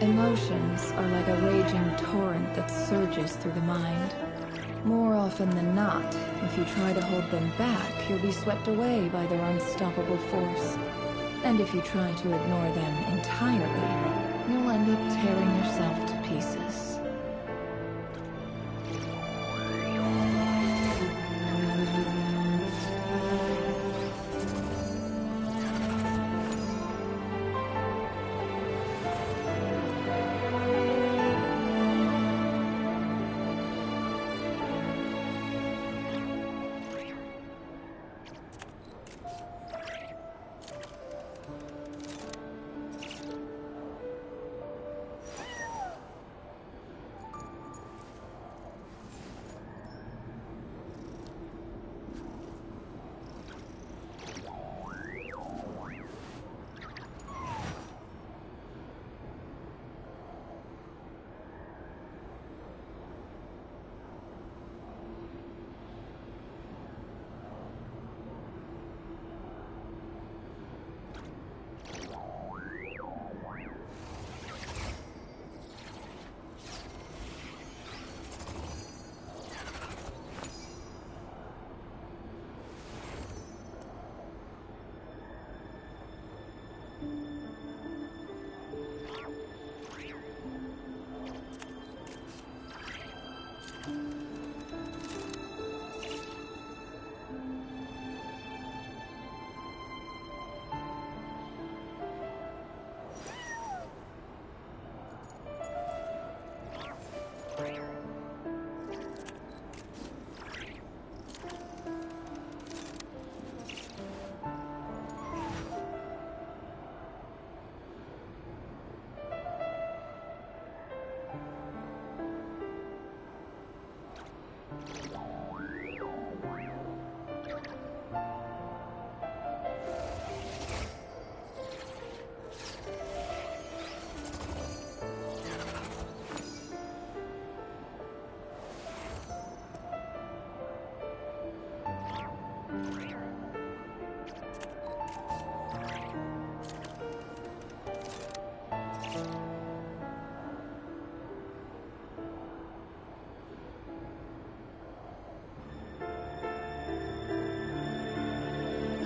Emotions are like a raging torrent that surges through the mind. More often than not, if you try to hold them back, you'll be swept away by their unstoppable force. And if you try to ignore them entirely, you'll end up tearing yourself to pieces.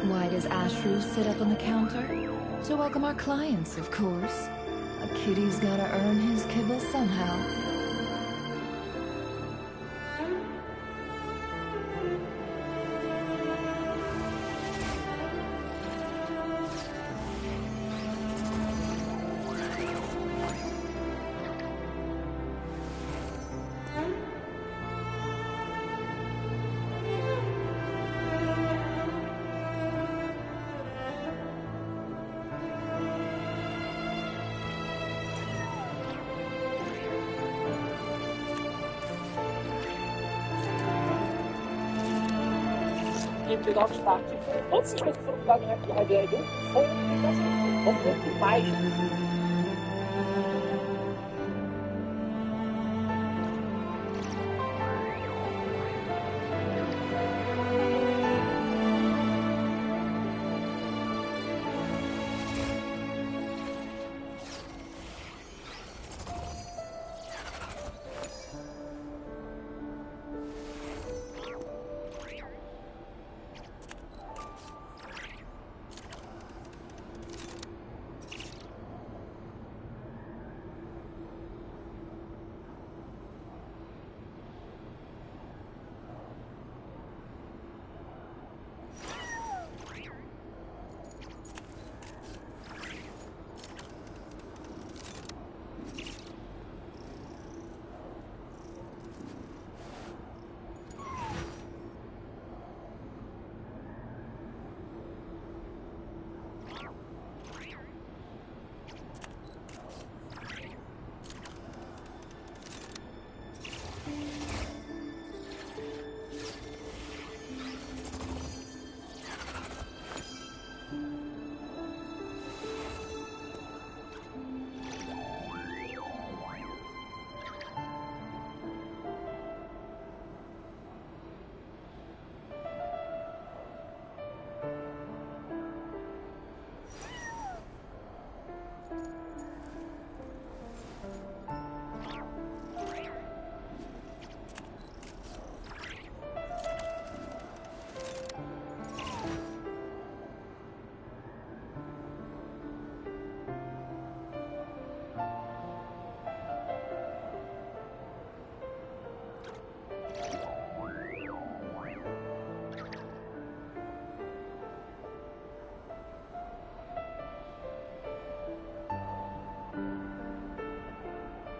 Why does Ashru sit up on the counter? To welcome our clients, of course. A kitty's gotta earn his kibble somehow. Pegar o destaque. Todas essas coisas que foram mudadas aqui, a ideia dele foi um pouco mais.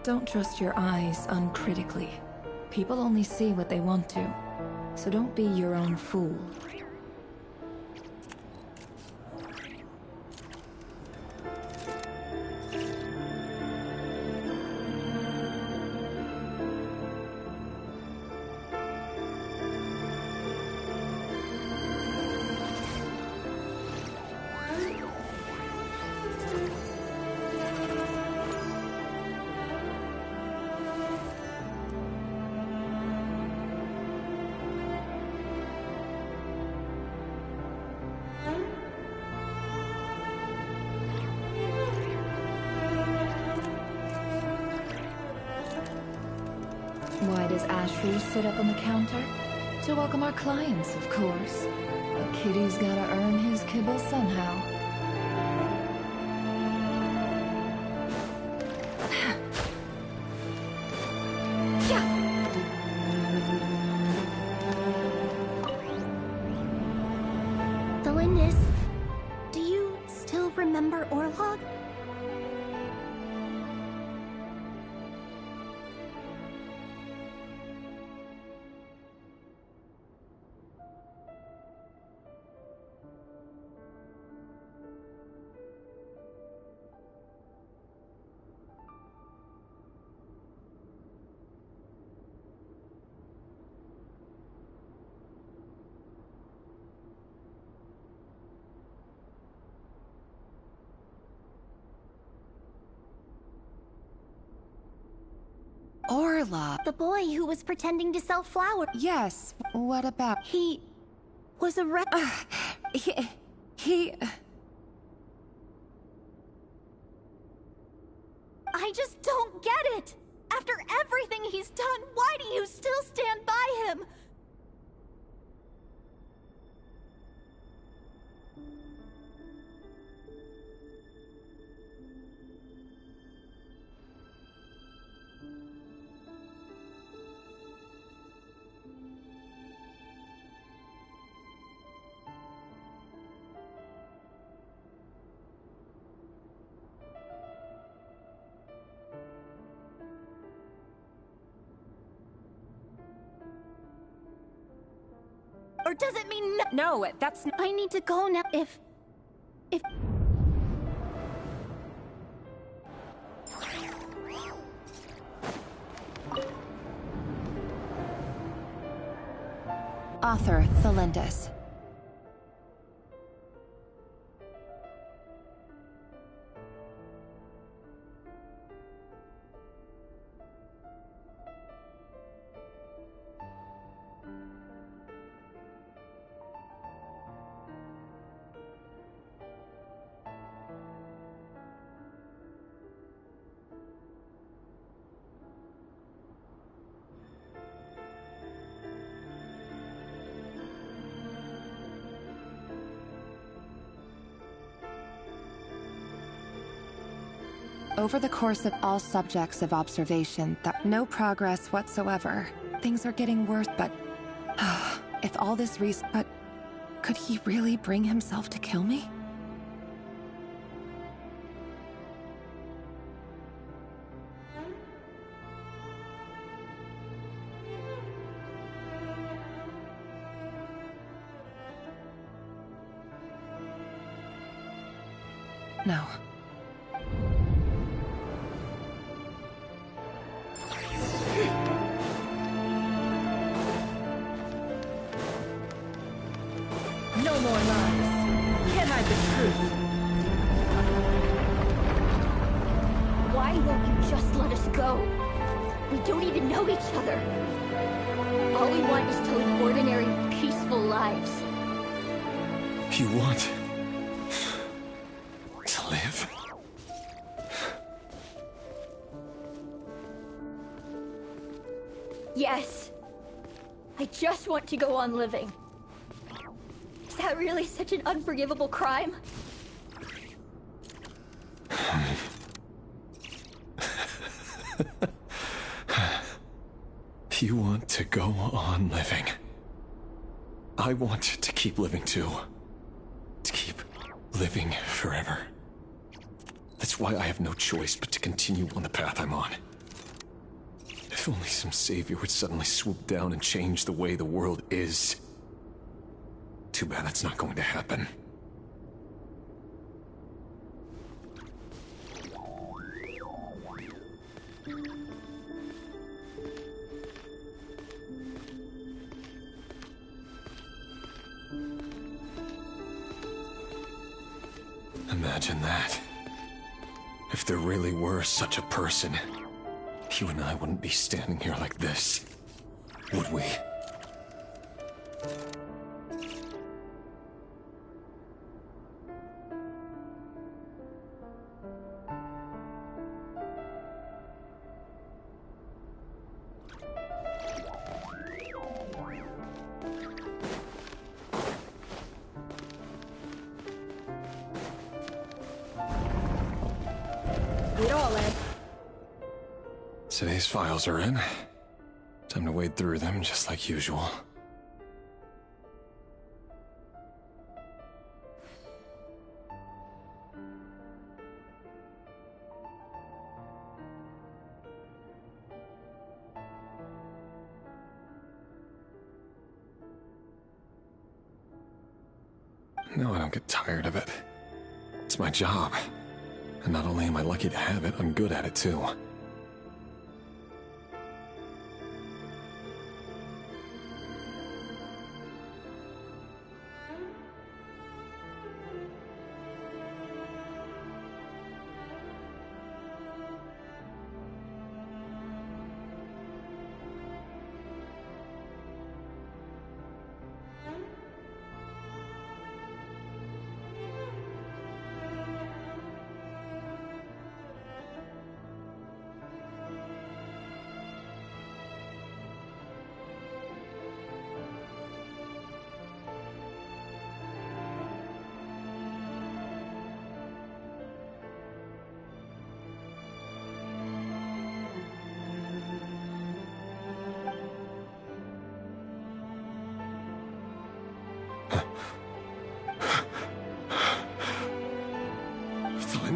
Don't trust your eyes uncritically. People only see what they want to, so don't be your own fool. Why does Ashru sit up on the counter? To welcome our clients, of course. A kitty's gotta earn his kibble somehow. Valindis, do you still remember Orlog? Orla. The boy who was pretending to sell flowers. Yes, what about? He was arrested. He... I just don't get it! After everything he's done, why do you still stand by him? Or does it mean No, that's... I need to go now if... Author, Valindis. Over the course of all subjects of observation, that no progress whatsoever. Things are getting worse, but... if all this reason... But... could he really bring himself to kill me? No. No more lies. Can't hide the truth. Why won't you just let us go? We don't even know each other. All we want is to live ordinary, peaceful lives. You want... to live? Yes. I just want to go on living. Is that really such an unforgivable crime? You want to go on living. I want to keep living too. To keep living forever. That's why I have no choice but to continue on the path I'm on. If only some savior would suddenly swoop down and change the way the world is. Too bad that's not going to happen. Imagine that. If there really were such a person, you and I wouldn't be standing here like this, would we? Today's files are in. Time to wade through them just like usual. No, I don't get tired of it. It's my job. And not only am I lucky to have it, I'm good at it too.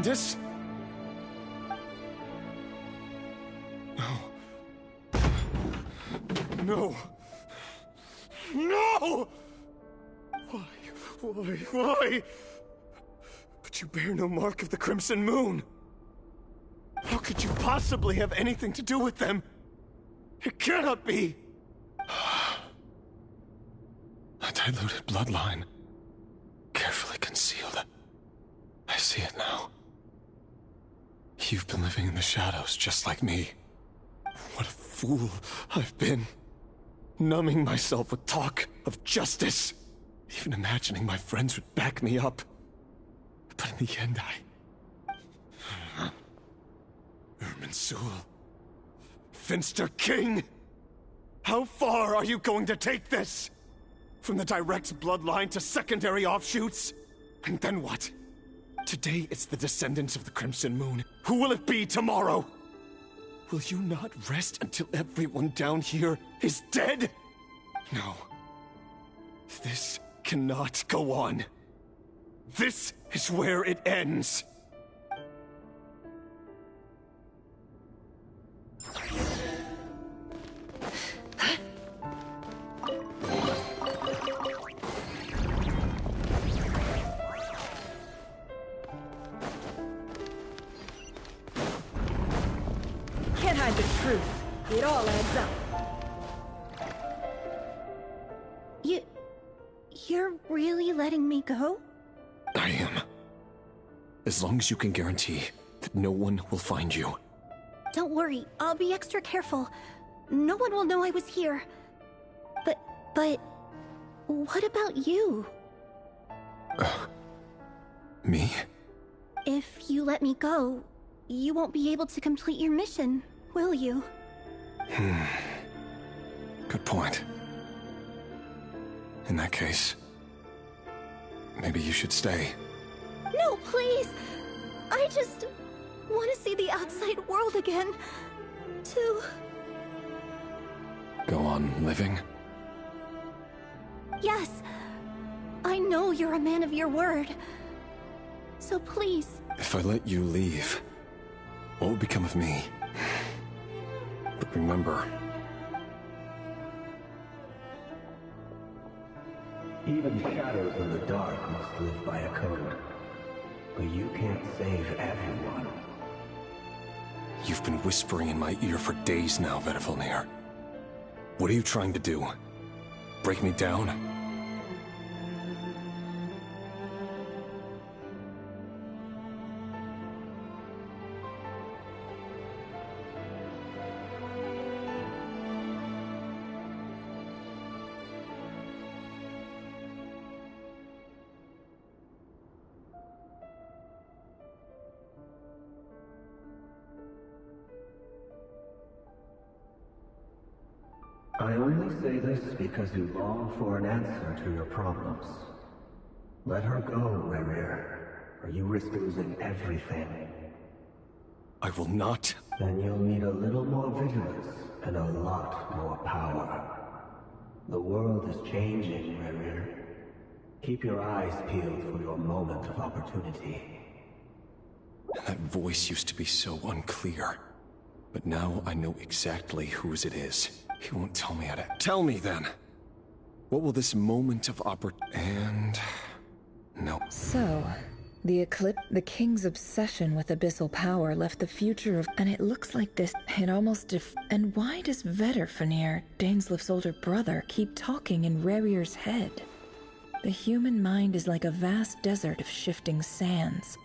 This? No. No. No! Why? But you bear no mark of the Crimson Moon. How could you possibly have anything to do with them? It cannot be! A diluted bloodline. Carefully concealed. I see it now. You've been living in the shadows just like me. What a fool I've been. Numbing myself with talk of justice. Even imagining my friends would back me up. But in the end, Irminsul. Finster King! How far are you going to take this? From the direct bloodline to secondary offshoots? And then what? Today it's the descendants of the Crimson Moon. Who will it be tomorrow? Will you not rest until everyone down here is dead? No. This cannot go on. This is where it ends. It all adds up. You're really letting me go? I am. As long as you can guarantee that no one will find you. Don't worry, I'll be extra careful. No one will know I was here. But... what about you? Me? If you let me go, you won't be able to complete your mission, will you? Good point. In that case, maybe you should stay. No, please! I just want to see the outside world again. To... Go on living? Yes. I know you're a man of your word. So please... If I let you leave, what will become of me? But remember, even shadows in the dark must live by a code. But you can't save everyone. you've been whispering in my ear for days now, Vedifilnir. What are you trying to do? Break me down? I only say this because you long for an answer to your problems. Let her go, Rerir, or you risk losing everything. I will not. Then you'll need a little more vigilance and a lot more power. The world is changing, Rerir. Keep your eyes peeled for your moment of opportunity. That voice used to be so unclear. But now I know exactly whose it is. He won't tell me how to... Tell me, then! What will this moment of And... No. So, the eclipse, the king's obsession with abyssal power left the future of... And it looks like this... It almost And why does Vedifilnir, Daneslif's older brother, keep talking in Rerir's head? The human mind is like a vast desert of shifting sands.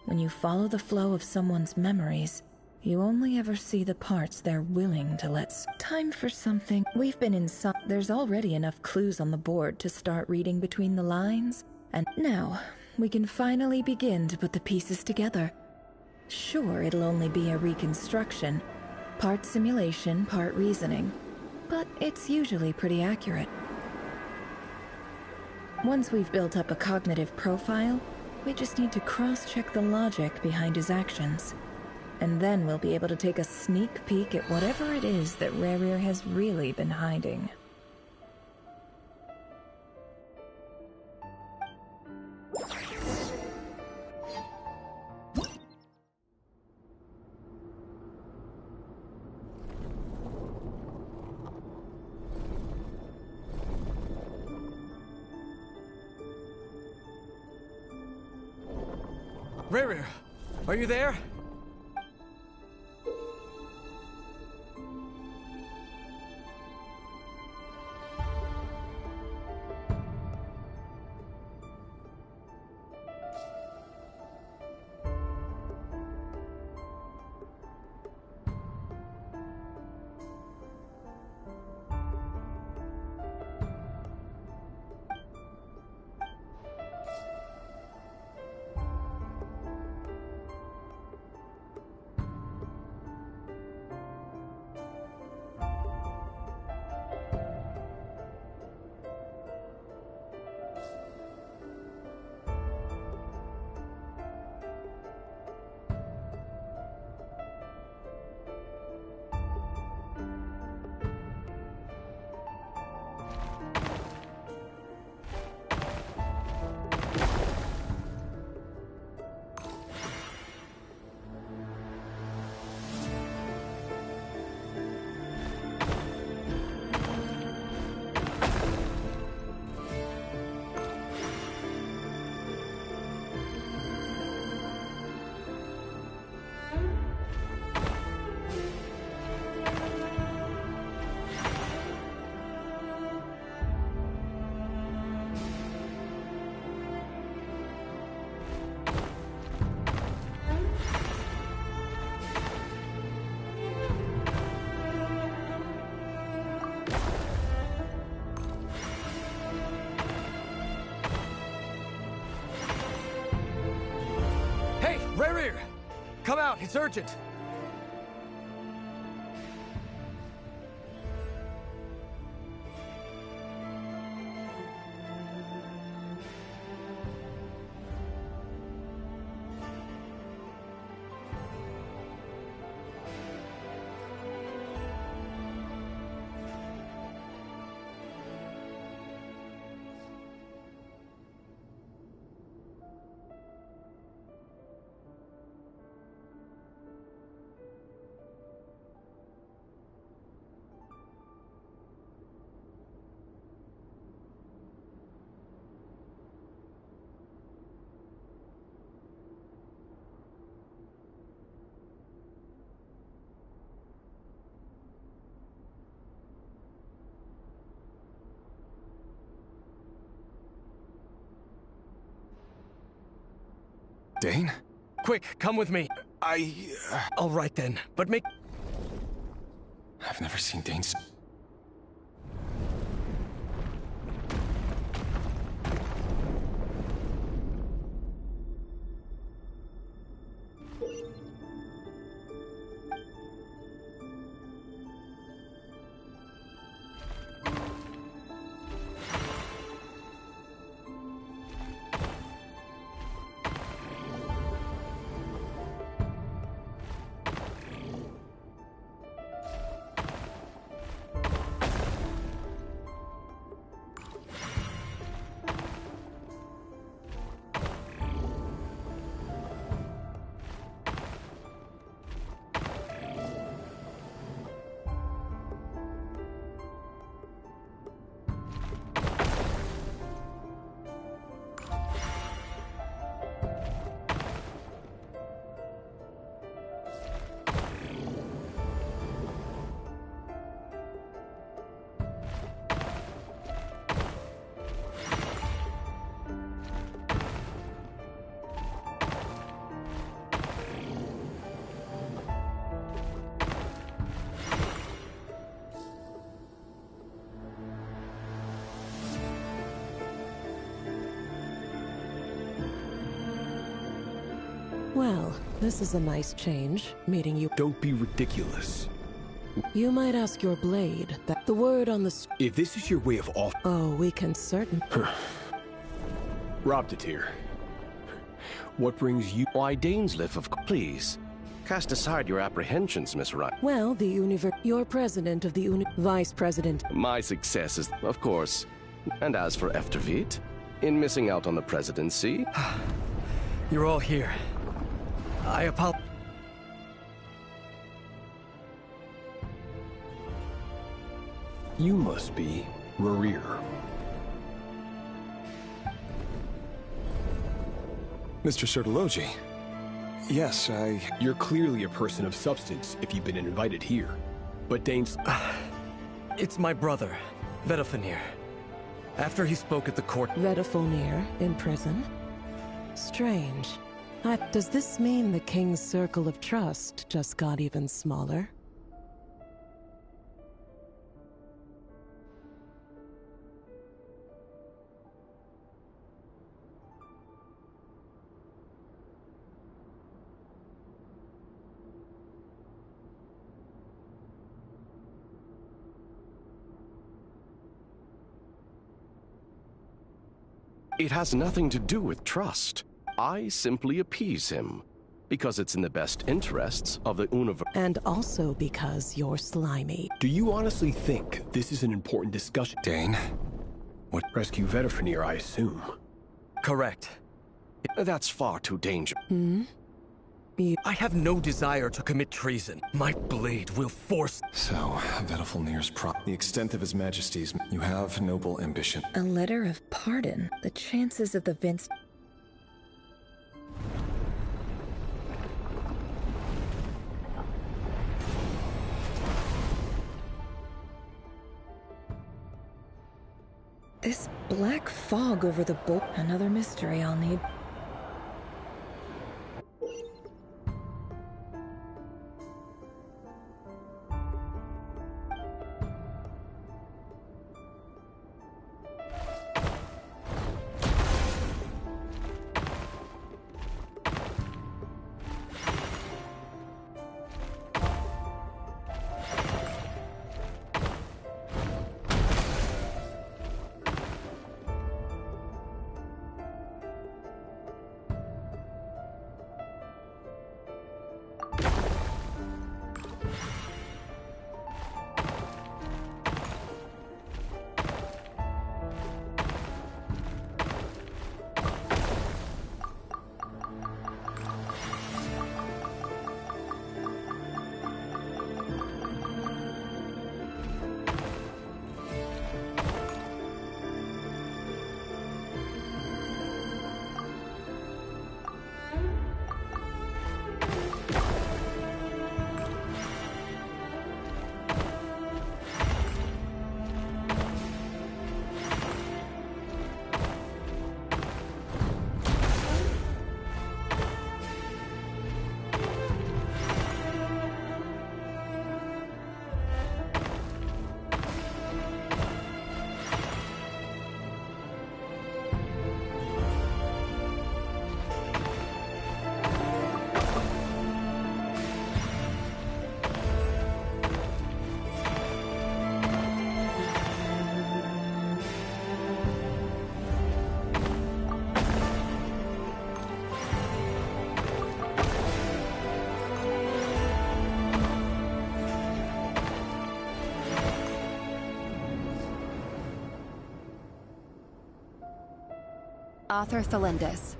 When you follow the flow of someone's memories, you only ever see the parts they're willing to let... Time for something. We've been in some... There's already enough clues on the board to start reading between the lines. And now, we can finally begin to put the pieces together. Sure, it'll only be a reconstruction. Part simulation, part reasoning. But it's usually pretty accurate. Once we've built up a cognitive profile, we just need to cross-check the logic behind his actions. And then we'll be able to take a sneak peek at whatever it is that Rerir has really been hiding. Rerir, are you there? Rerir! Come out, it's urgent! Dane? Quick, come with me. All right then, but make... I've never seen Dane Well, this is a nice change, meeting you. Don't be ridiculous. You might ask your blade that the word on the If this is your way of off... Oh, we can Robbed it here. What brings you... Why, Dane's live of... Please, cast aside your apprehensions, Miss Wright. Well, you're president of the vice president. My success is, of course. And as for Eftervit, in missing out on the presidency... You're all here. I apologize. You must be Rerir. Mr. Sertologi. Yes, You're clearly a person of substance if you've been invited here. But Dane's... It's my brother, Vedafinir. After he spoke at the court... Vedafinir in prison? Strange. Does this mean the king's circle of trust just got even smaller? It has nothing to do with trust. I simply appease him, because it's in the best interests of the universe. And also because you're slimy. Do you honestly think this is an important discussion? Dane? What? Rescue Vedafinir, I assume. Correct. That's far too dangerous. I have no desire to commit treason. My blade will force... So, Vedafinir's the extent of his majesty's... You have noble ambition. A letter of pardon. The chances of the Vince... This black fog over the book. Another mystery I'll need. Author Thalindis.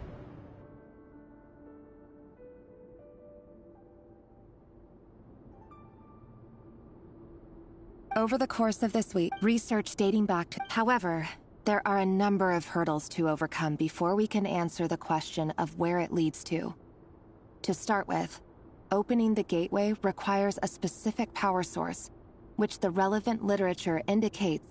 Over the course of this week, research dating back to... However, there are a number of hurdles to overcome before we can answer the question of where it leads to. To start with, opening the gateway requires a specific power source, which the relevant literature indicates.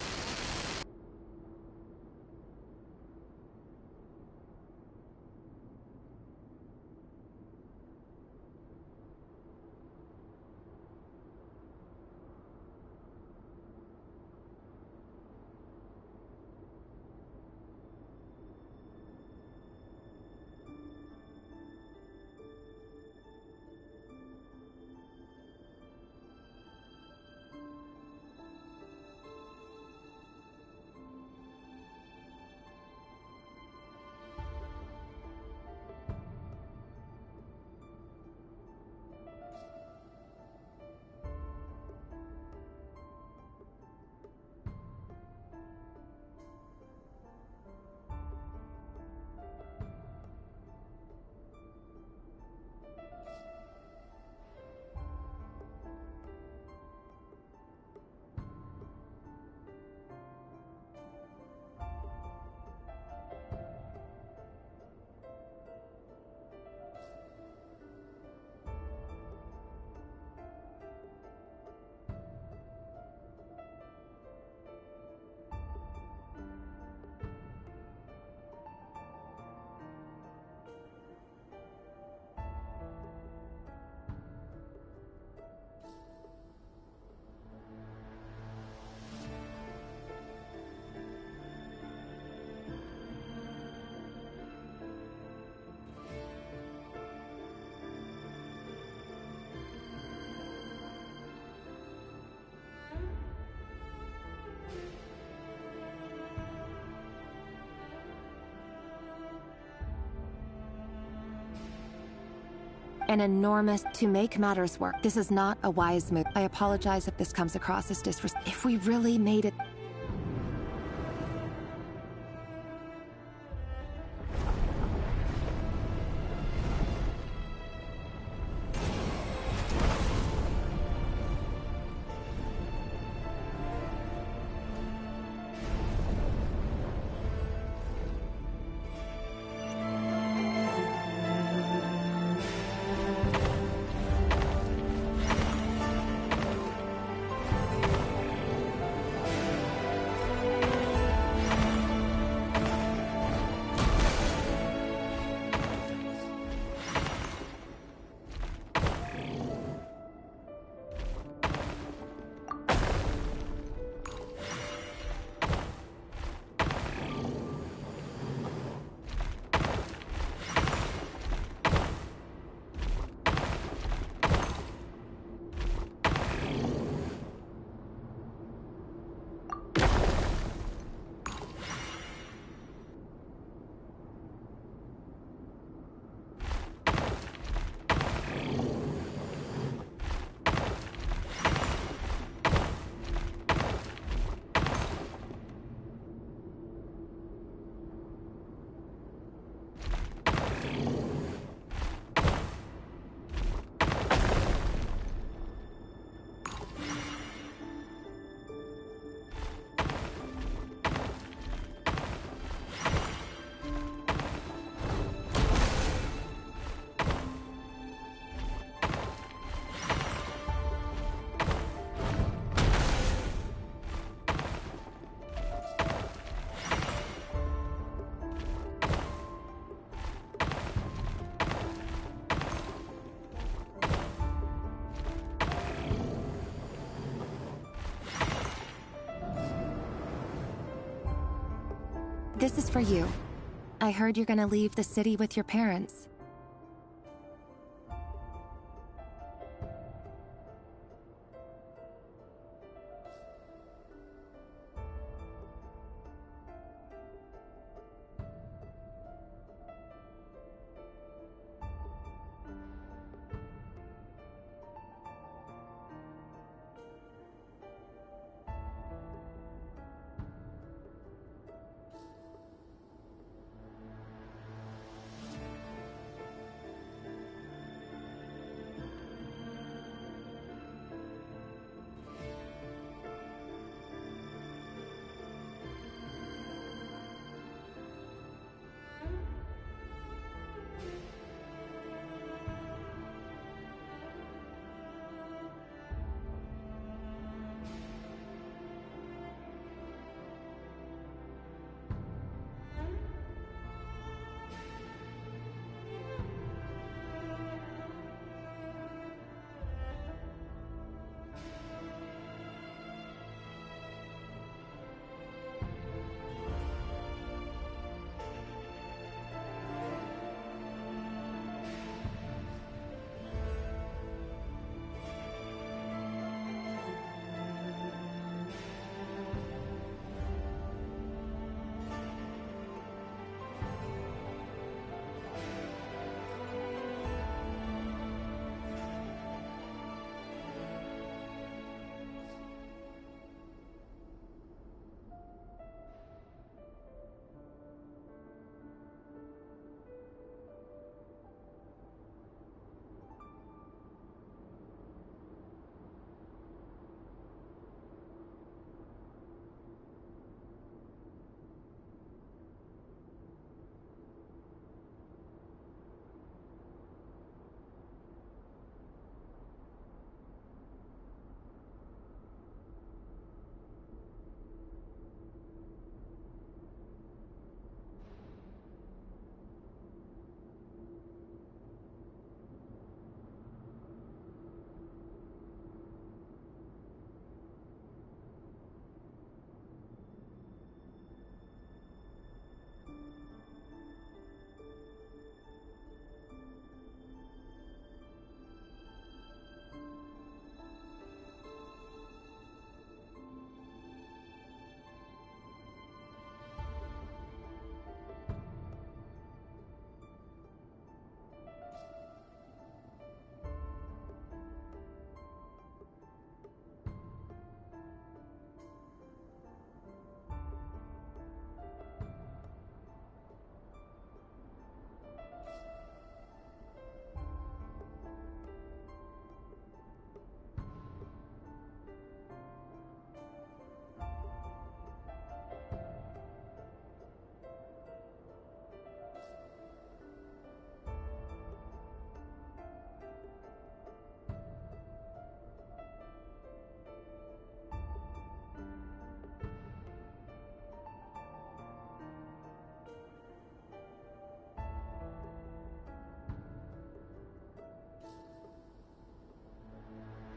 An enormous... To make matters work, this is not a wise move. I apologize if this comes across as disrespectful. If we really made it... This is for you. I heard you're gonna leave the city with your parents.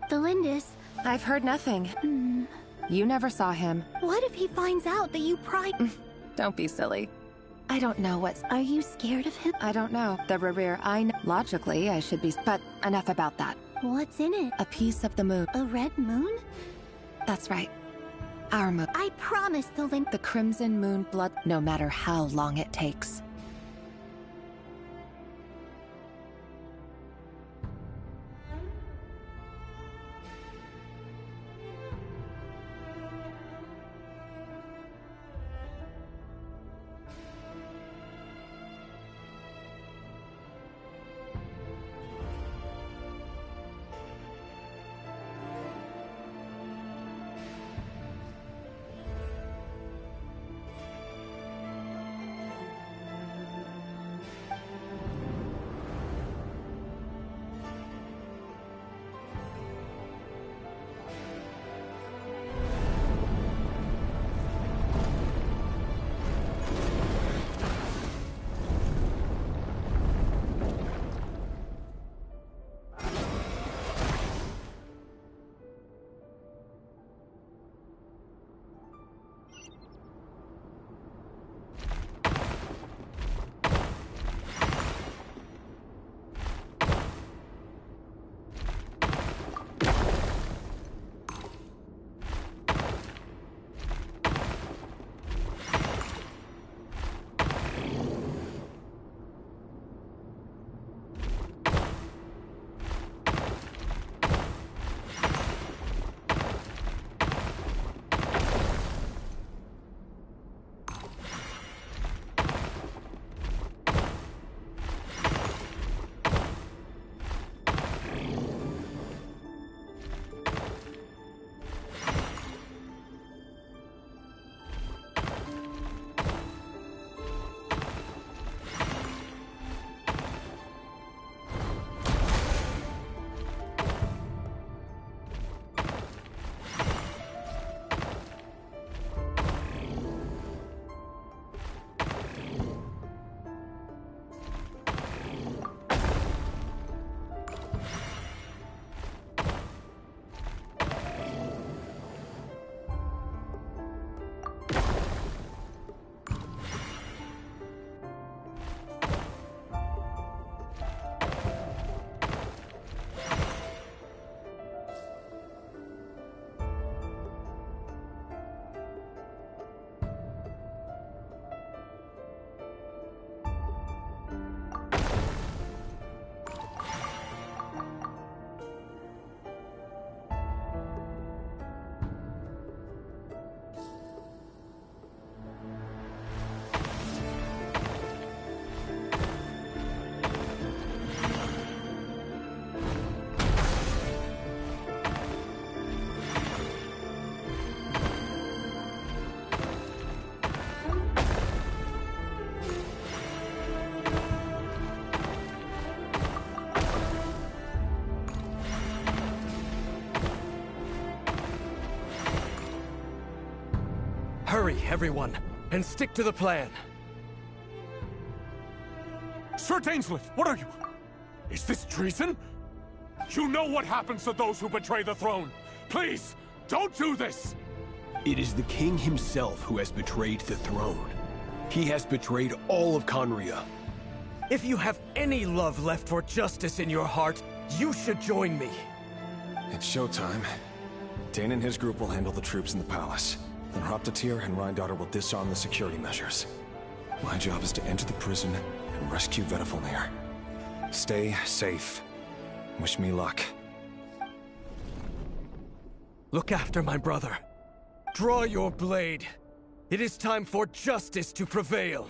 The Lindis. I've heard nothing. You never saw him. What if he finds out that you pried... Don't be silly. I don't know what's... Are you scared of him? I don't know. The Rereer, I know. Logically, I should be... But enough about that. What's in it? A piece of the moon. A red moon? That's right. Our moon. I promise the Crimson Moon blood, no matter how long it takes. Hurry, everyone, and stick to the plan. Sir Dainsleif, what are you? Is this treason? You know what happens to those who betray the throne. Please, don't do this! It is the king himself who has betrayed the throne. He has betrayed all of Conria. If you have any love left for justice in your heart, you should join me. It's showtime. Dane and his group will handle the troops in the palace. Then Hroptatyr and Rheindotter will disarm the security measures. My job is to enter the prison and rescue Vedifalnir. Stay safe. Wish me luck. Look after my brother. Draw your blade. It is time for justice to prevail.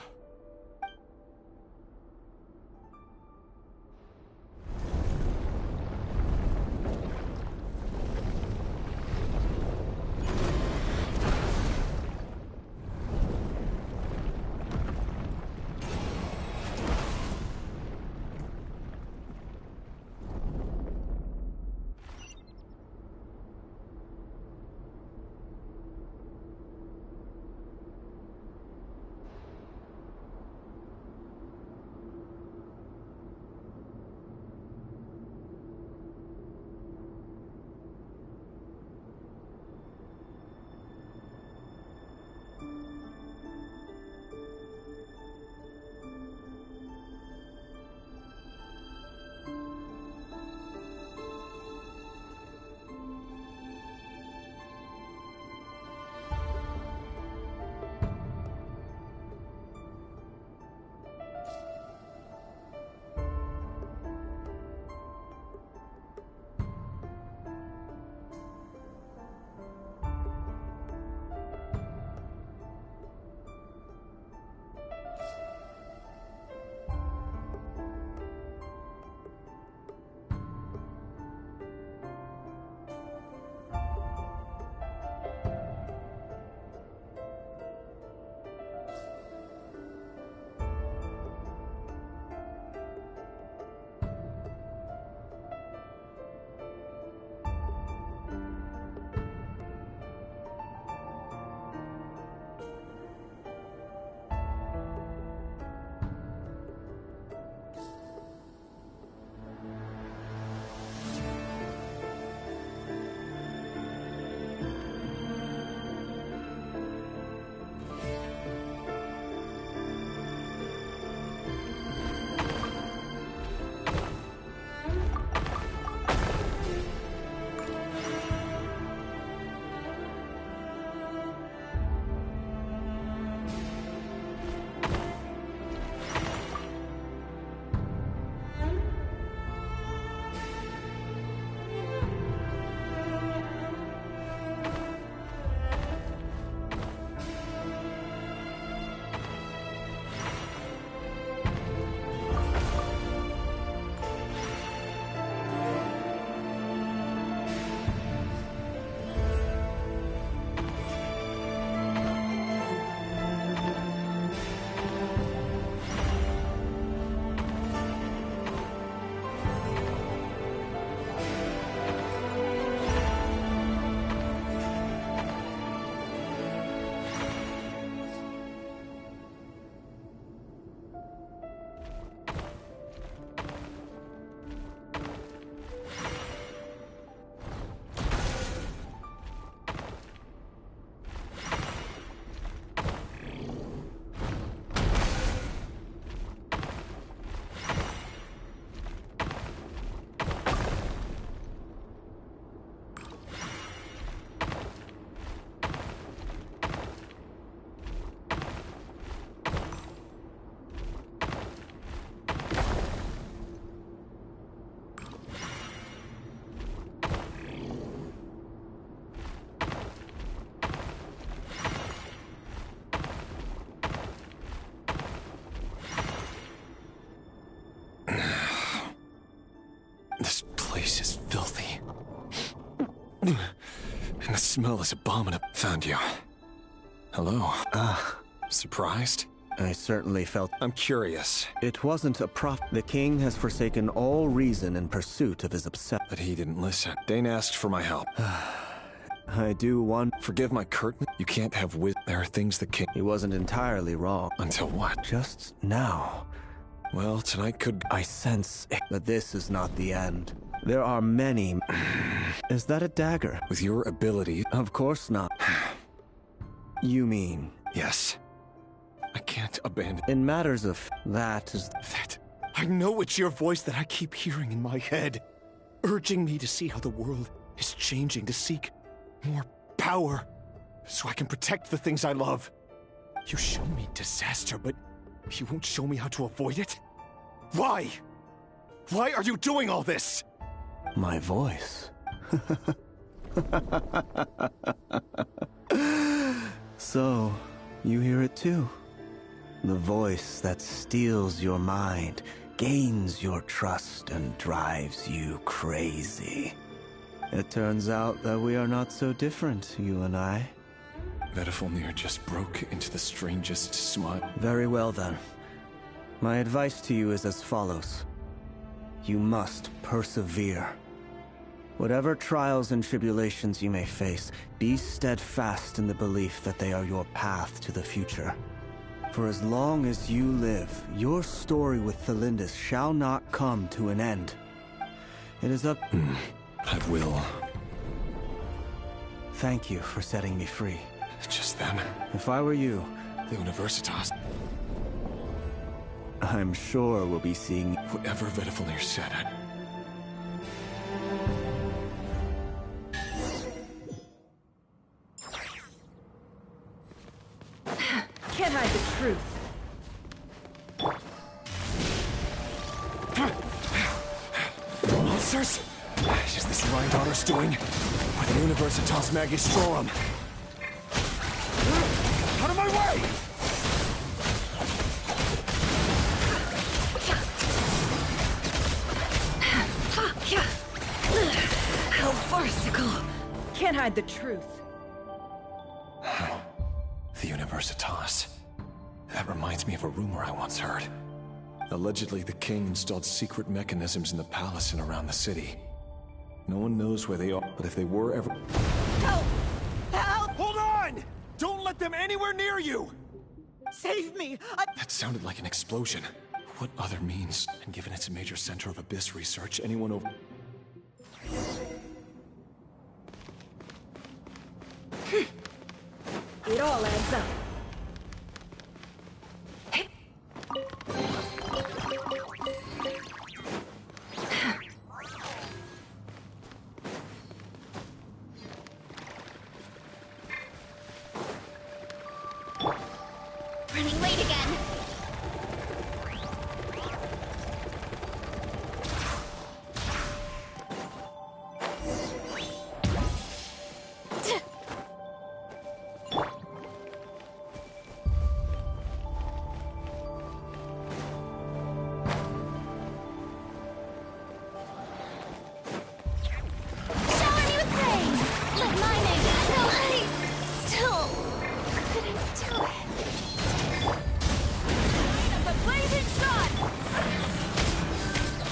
And the smell is abominable. Found you. Hello. Surprised? I certainly felt... I'm curious. It wasn't a The king has forsaken all reason in pursuit of his obsession. But he didn't listen. Dane asked for my help. I do want... Forgive my curtain. You can't have There are things the king... He wasn't entirely wrong. Until what? Just now. Well, tonight could... I sense it. But this is not the end. There are many... Is that a dagger? With your ability... Of course not. You mean... Yes. I can't abandon... In matters of... That is... That... I know it's your voice that I keep hearing in my head. Urging me to see how the world is changing, to seek more power. So I can protect the things I love. You show me disaster, but you won't show me how to avoid it? Why? Why are you doing all this? My voice. So, you hear it too? The voice that steals your mind, gains your trust, and drives you crazy. It turns out that we are not so different, you and I. Vedifalnir just broke into the strangest smile. Very well then. My advice to you is as follows. You must persevere. Whatever trials and tribulations you may face, be steadfast in the belief that they are your path to the future. For as long as you live, your story with Thelindis shall not come to an end. It is up... I will. Thank you for setting me free. Just then. If I were you... The Universitas. I'm sure we'll be seeing... Whatever Vedifalnir said, Can't hide the truth. Monsters? Is this Rheindarter's doing? Or the Universitas Magistrorum? Out of my way! How farcical. Can't hide the truth. The Universitas. That reminds me of a rumor I once heard. Allegedly, the king installed secret mechanisms in the palace and around the city. No one knows where they are, but if they were ever... Help! Help! Hold on! Don't let them anywhere near you! Save me! That sounded like an explosion. What other means? And given it's a major center of Abyss research, anyone over... It all adds up. Running late again.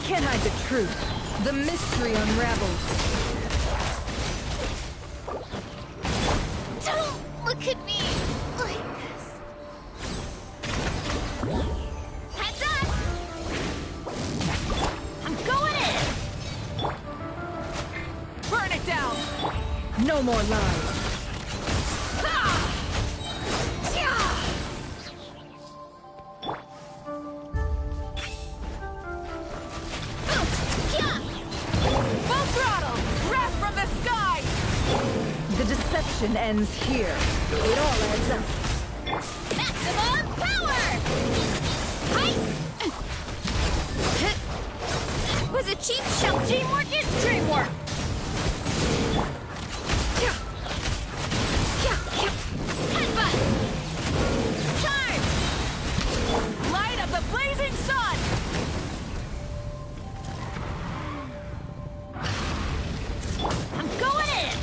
Can't hide the truth. The mystery unravels. Don't look at me like this. Heads up! I'm going in! Burn it down! No more lies. The deception ends here. It all adds up. Maximum power! Height! Was it cheap shell? Teamwork is dreamwork! Headbutt! Charge! Light of the blazing sun! I'm going in!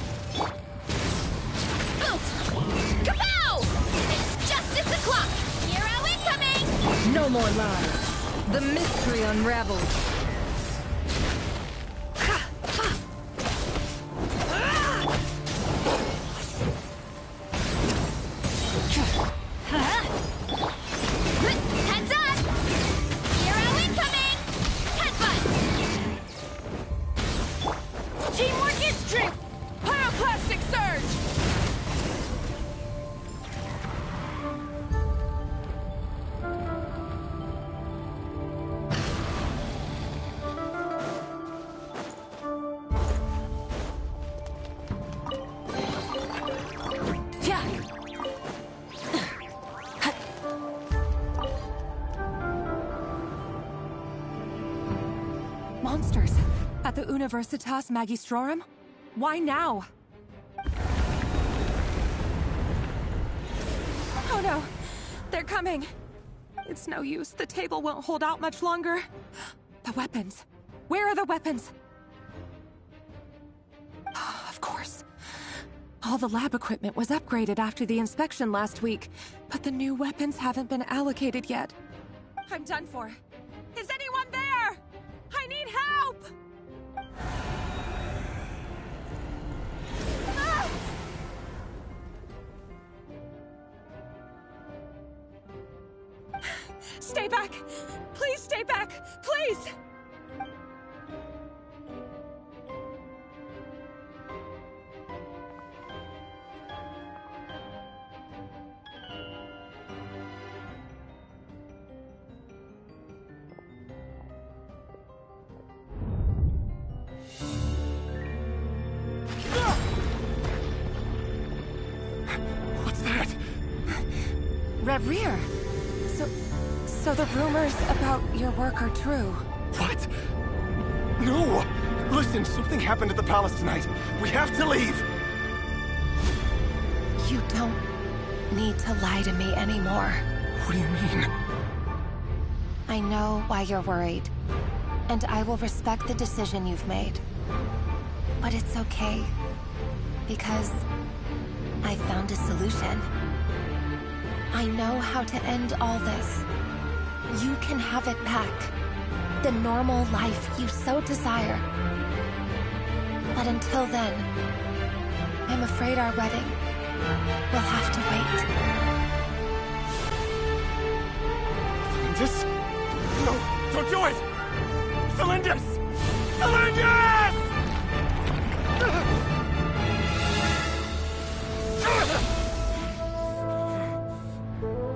more lies. The mystery unravels. Heads up! Hero incoming! Headbutt! Teamwork is strength! Pyroclastic surge! Monsters! At the Universitas Magistrorum? Why now? Oh no! They're coming! It's no use. The table won't hold out much longer. The weapons. Where are the weapons? Of course. All the lab equipment was upgraded after the inspection last week, but the new weapons haven't been allocated yet. I'm done for. Is anyone there? I need help! Ah! Stay back! Please stay back! Please! What's that? Reverie! So the rumors about your work are true. What? No! Listen, something happened at the palace tonight. We have to leave! You don't need to lie to me anymore. What do you mean? I know why you're worried, and I will respect the decision you've made. But it's okay, because I found a solution. I know how to end all this. You can have it back. The normal life you so desire. But until then, I'm afraid our wedding will have to wait. Cylindus? No, don't do it! Cylindus! Cylindus!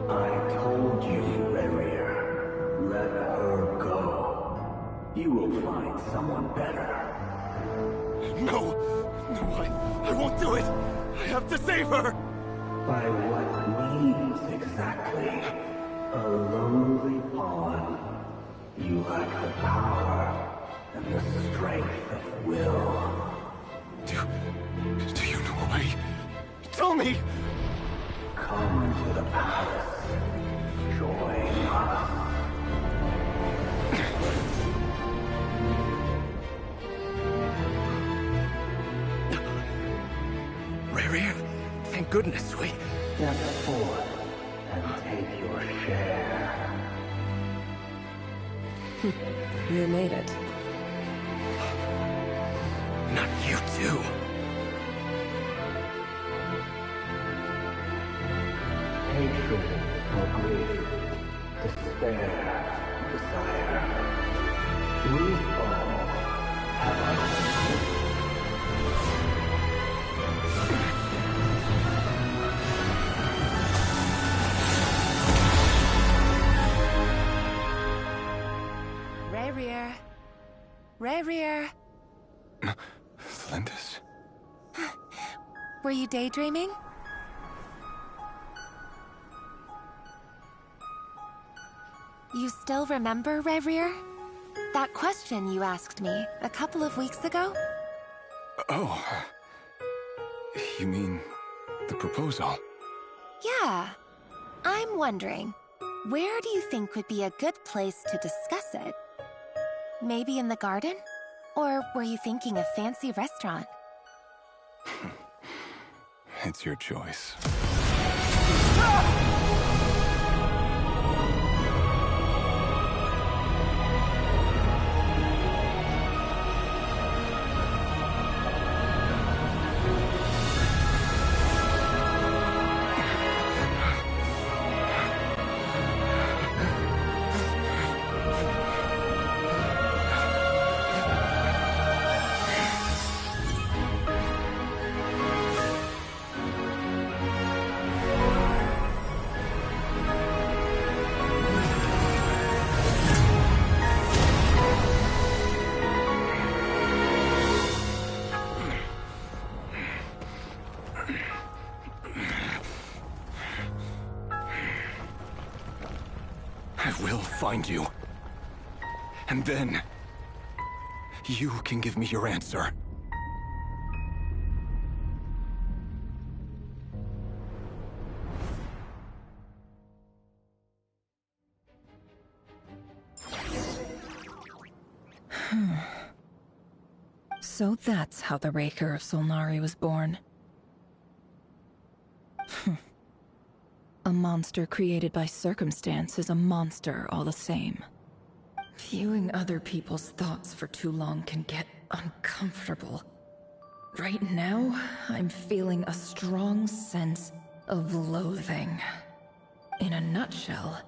I told you, Reverie. Let her go. You will find someone better. No! No, I won't do it! I have to save her! By what means exactly? A lonely pawn. You lack the power and the strength of will. Do you know a way? Tell me! Come to the palace. Join us. Reverie, thank goodness we... Step forth and take your share. You made it. Not you too. Hatred or grief, despair or desire. We all have our own. Reverie. Cylindus? Were you daydreaming? You still remember, Reverie? That question you asked me a couple of weeks ago? Oh. You mean the proposal? Yeah. I'm wondering, where do you think would be a good place to discuss it? Maybe in the garden? Or were you thinking a fancy restaurant? It's your choice. will find you. And then... you can give me your answer. So that's how the Raker of Solnari was born. A monster created by circumstance is a monster all the same. Viewing other people's thoughts for too long can get uncomfortable. Right now, I'm feeling a strong sense of loathing. In a nutshell,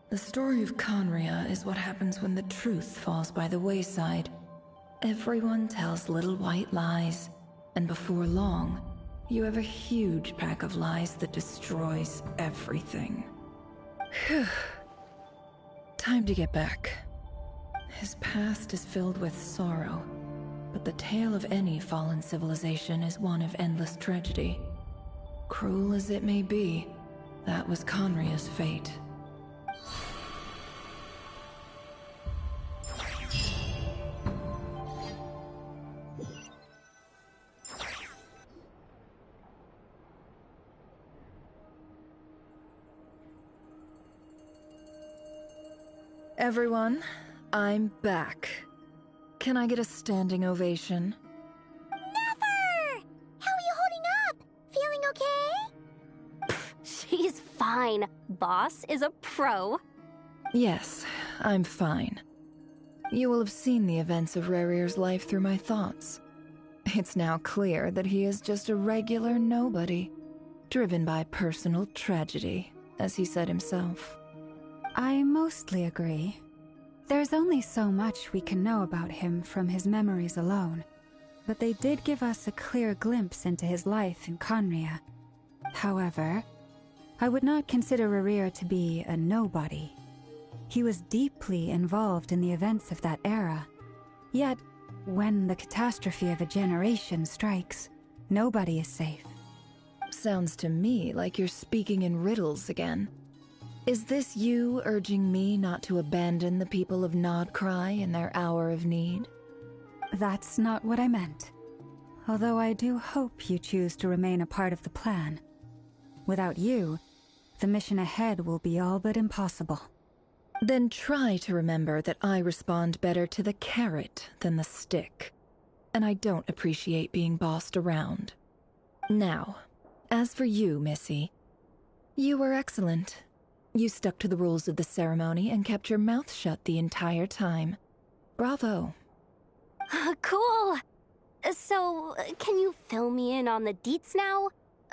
the story of Conria is what happens when the truth falls by the wayside. Everyone tells little white lies, and before long, you have a huge pack of lies that destroys everything. Phew. Time to get back. His past is filled with sorrow, but the tale of any fallen civilization is one of endless tragedy. Cruel as it may be, that was Conria's fate. Everyone, I'm back. Can I get a standing ovation? Never! How are you holding up? Feeling okay? She's fine. Boss is a pro. Yes, I'm fine. You will have seen the events of Rerir's life through my thoughts. It's now clear that he is just a regular nobody, driven by personal tragedy, as he said himself. I mostly agree. There's only so much we can know about him from his memories alone, but they did give us a clear glimpse into his life in Conria. However, I would not consider Rerir to be a nobody. He was deeply involved in the events of that era. Yet, when the catastrophe of a generation strikes, nobody is safe. Sounds to me like you're speaking in riddles again. Is this you urging me not to abandon the people of Nodcry in their hour of need? That's not what I meant. Although I do hope you choose to remain a part of the plan. Without you, the mission ahead will be all but impossible. Then try to remember that I respond better to the carrot than the stick. And I don't appreciate being bossed around. Now, as for you, Missy, you were excellent. You stuck to the rules of the ceremony and kept your mouth shut the entire time. Bravo. Cool. So, can you fill me in on the deets now?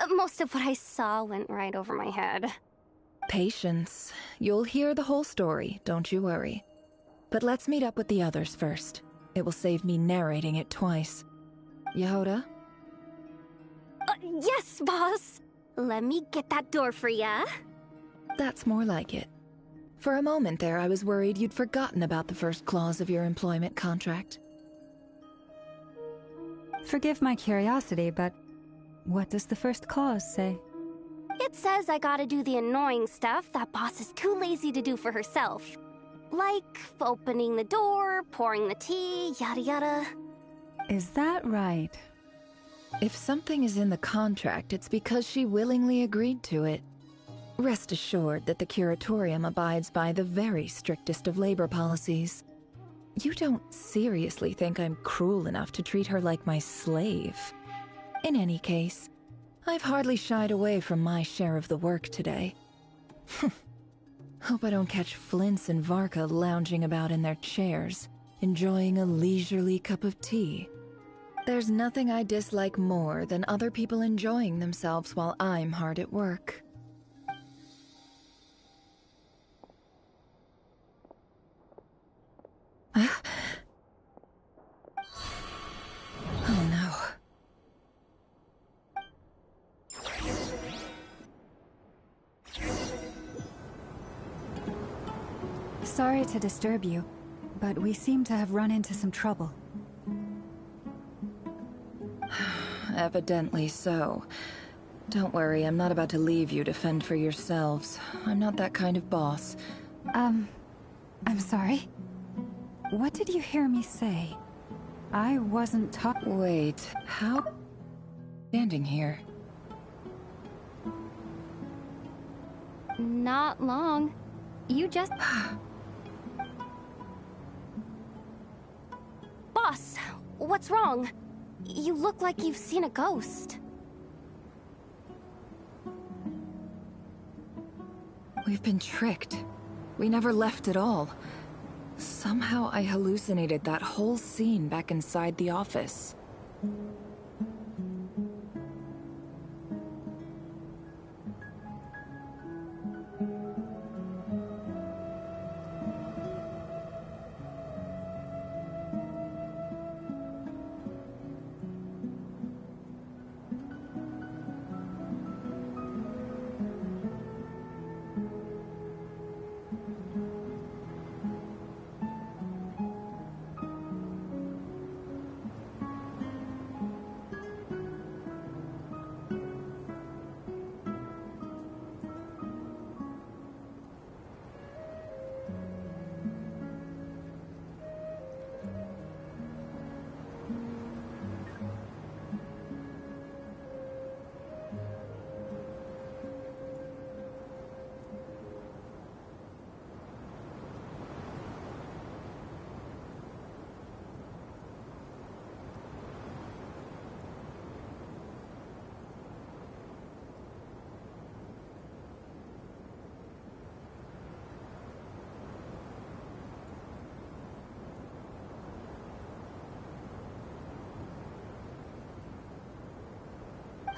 Most of what I saw went right over my head. Patience. You'll hear the whole story, don't you worry. But let's meet up with the others first. It will save me narrating it twice. Yehoda? Yes, boss. Let me get that door for ya. That's more like it. For a moment there, I was worried you'd forgotten about the first clause of your employment contract. Forgive my curiosity, but what does the first clause say? It says I gotta do the annoying stuff that boss is too lazy to do for herself. Like opening the door, pouring the tea, yada yada. Is that right? If something is in the contract, it's because she willingly agreed to it. Rest assured that the Curatorium abides by the very strictest of labor policies. You don't seriously think I'm cruel enough to treat her like my slave. In any case, I've hardly shied away from my share of the work today. Hope I don't catch Flintz and Varka lounging about in their chairs, enjoying a leisurely cup of tea. There's nothing I dislike more than other people enjoying themselves while I'm hard at work. Oh no. Sorry to disturb you, but we seem to have run into some trouble. Evidently so. Don't worry, I'm not about to leave you to fend for yourselves. I'm not that kind of boss. I'm sorry? What did you hear me say? I wasn't talking. Wait, how? Standing here. Not long. You just... Boss, what's wrong? You look like you've seen a ghost. We've been tricked. We never left at all. Somehow I hallucinated that whole scene back inside the office.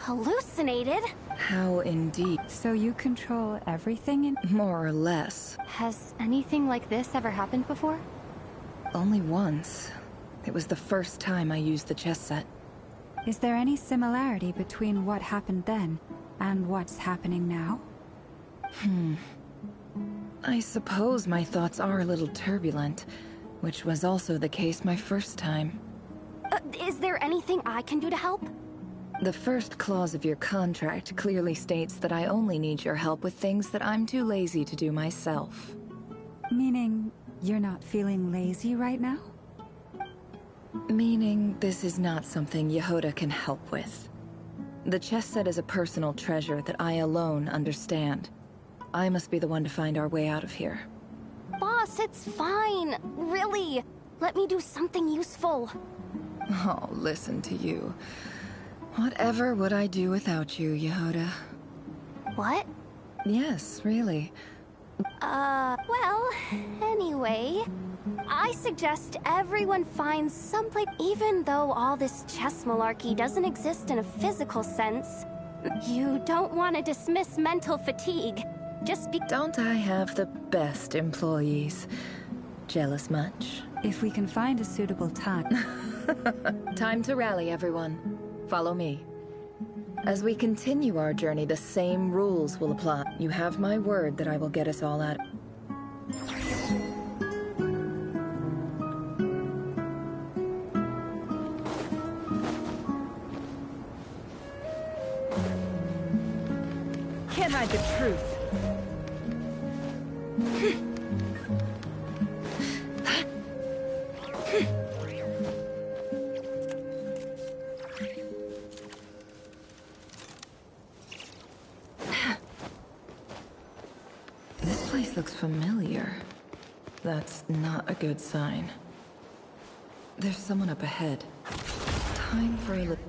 Hallucinated? How indeed. So you control everything in... More or less. Has anything like this ever happened before? Only once. It was the first time I used the chess set. Is there any similarity between what happened then and what's happening now? I suppose my thoughts are a little turbulent, which was also the case my first time. Is there anything I can do to help? The first clause of your contract clearly states that I only need your help with things that I'm too lazy to do myself. Meaning, you're not feeling lazy right now? Meaning, this is not something Yehoda can help with. The chess set is a personal treasure that I alone understand. I must be the one to find our way out of here. Boss, it's fine. Really. Let me do something useful. Oh, listen to you. Whatever would I do without you, Yehoda? What? Yes, really. Well, anyway, I suggest everyone finds someplace, even though all this chess malarkey doesn't exist in a physical sense. You don't want to dismiss mental fatigue. Don't I have the best employees? Jealous much? If we can find a suitable time. Time to rally, everyone. Follow me. As we continue our journey, the same rules will apply. You have my word that I will get us all out. Can't hide the truth. This place looks familiar. That's not a good sign. There's someone up ahead. Time for a look.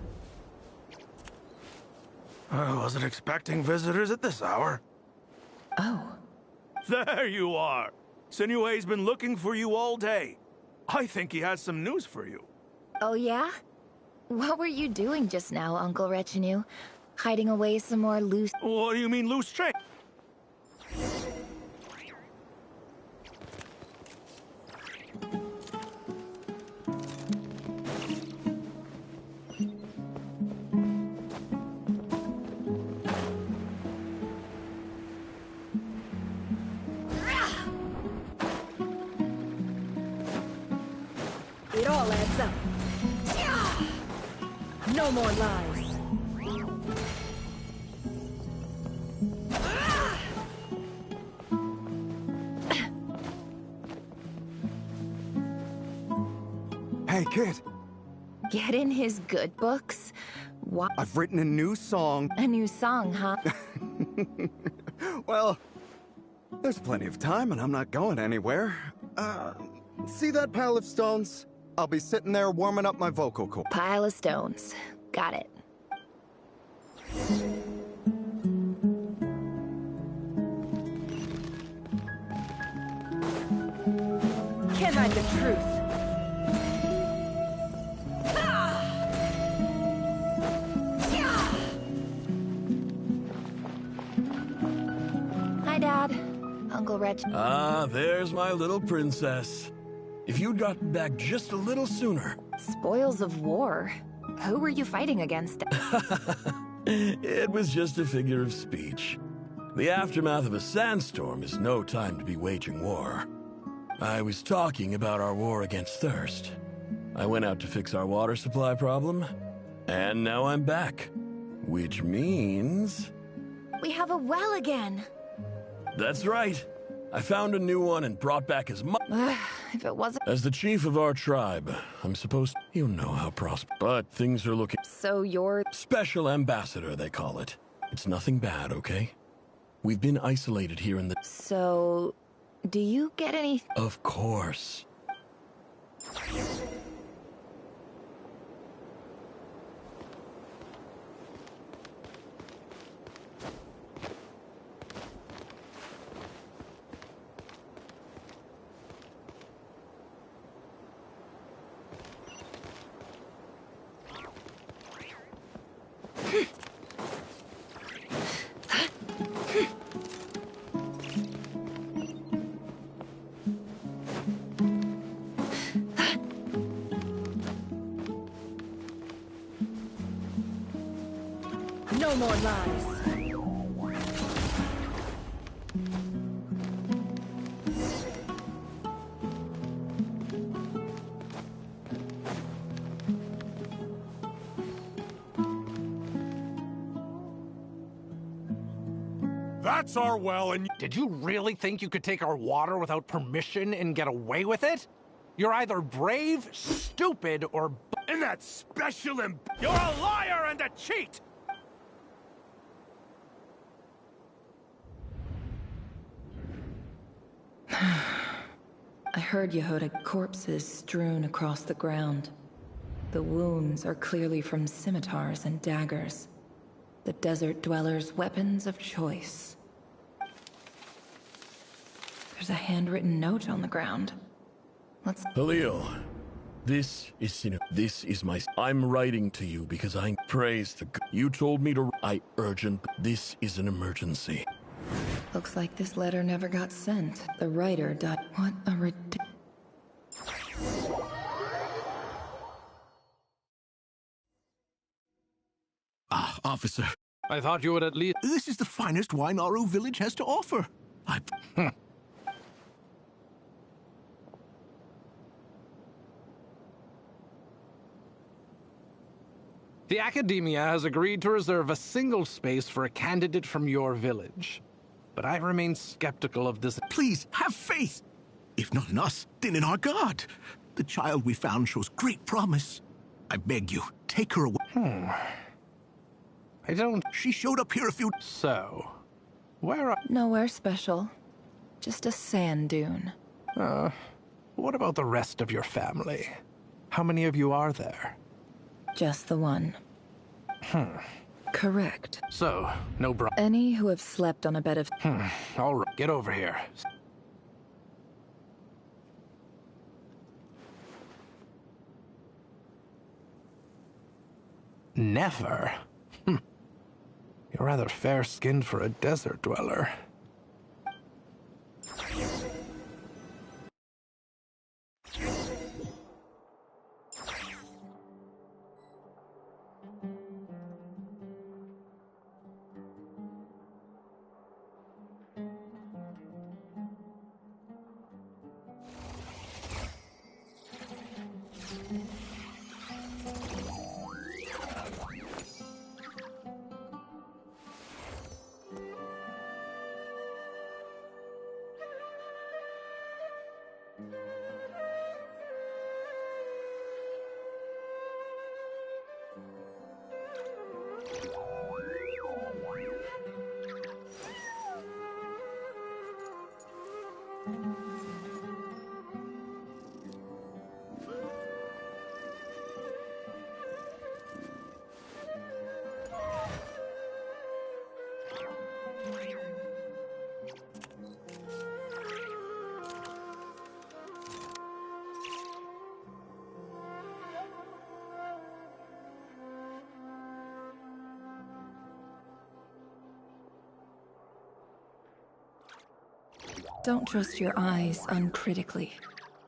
I wasn't expecting visitors at this hour. Oh. There you are! Sinue's been looking for you all day. I think he has some news for you. Oh yeah? What were you doing just now, Uncle Retinue? Hiding away some more loose... What do you mean, loose change? It all adds up. No more lies. kid. Get in his good books? What? I've written a new song. A new song, huh? Well, there's plenty of time and I'm not going anywhere. See that pile of stones? I'll be sitting there warming up my vocal cord. Pile of stones. Got it. Can't hide the truth. Hi, Dad. Uncle Reg. Ah, there's my little princess. If you'd gotten back just a little sooner. Spoils of war. Who were you fighting against? It was just a figure of speech. The aftermath of a sandstorm is no time to be waging war. I was talking about our war against thirst. I went out to fix our water supply problem, and now I'm back. Which means... We have a well again. That's right. I found a new one and brought back as much... If it wasn't... As the chief of our tribe, I'm supposed... You know how prosperous... But things are looking... So you're... Special ambassador, they call it. It's nothing bad, okay? We've been isolated here in the... So... Do you get any... Of course. No more lies. That's our well, and Did you really think you could take our water without permission and get away with it? You're either brave, stupid, or... And that special You're a liar and a cheat! I heard Yehuda corpses strewn across the ground. The wounds are clearly from scimitars and daggers. The desert dwellers' weapons of choice. There's a handwritten note on the ground. Let's... Halil, this is my... I'm writing to you because I praise the... You told me to... This is an emergency. Looks like this letter never got sent. The writer died. What a ridiculous... Ah, officer. I thought you would at least... This is the finest wine Aru village has to offer. The Academia has agreed to reserve a single space for a candidate from your village. But I remain skeptical of this. Please, have faith. If not in us, then in our god. The child we found shows great promise. I beg you, take her away. I don't... She showed up here a few... So, where are... Nowhere special. Just a sand dune. What about the rest of your family? How many of you are there? Just the one. Correct. So, no Any who have slept on a bed of... All right, get over here. Never? You're rather fair-skinned for a desert dweller. Don't trust your eyes uncritically.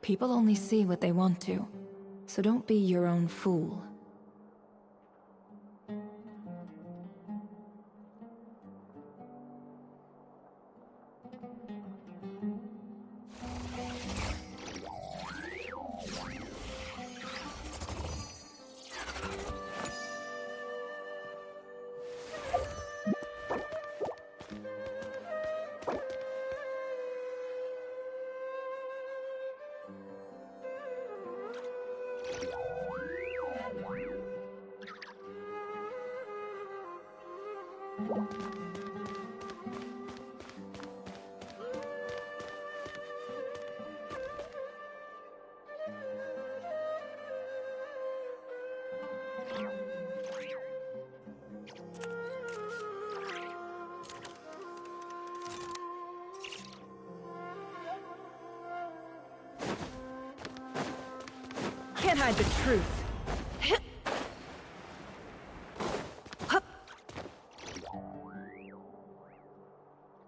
People only see what they want to, so don't be your own fool. Can't hide the truth.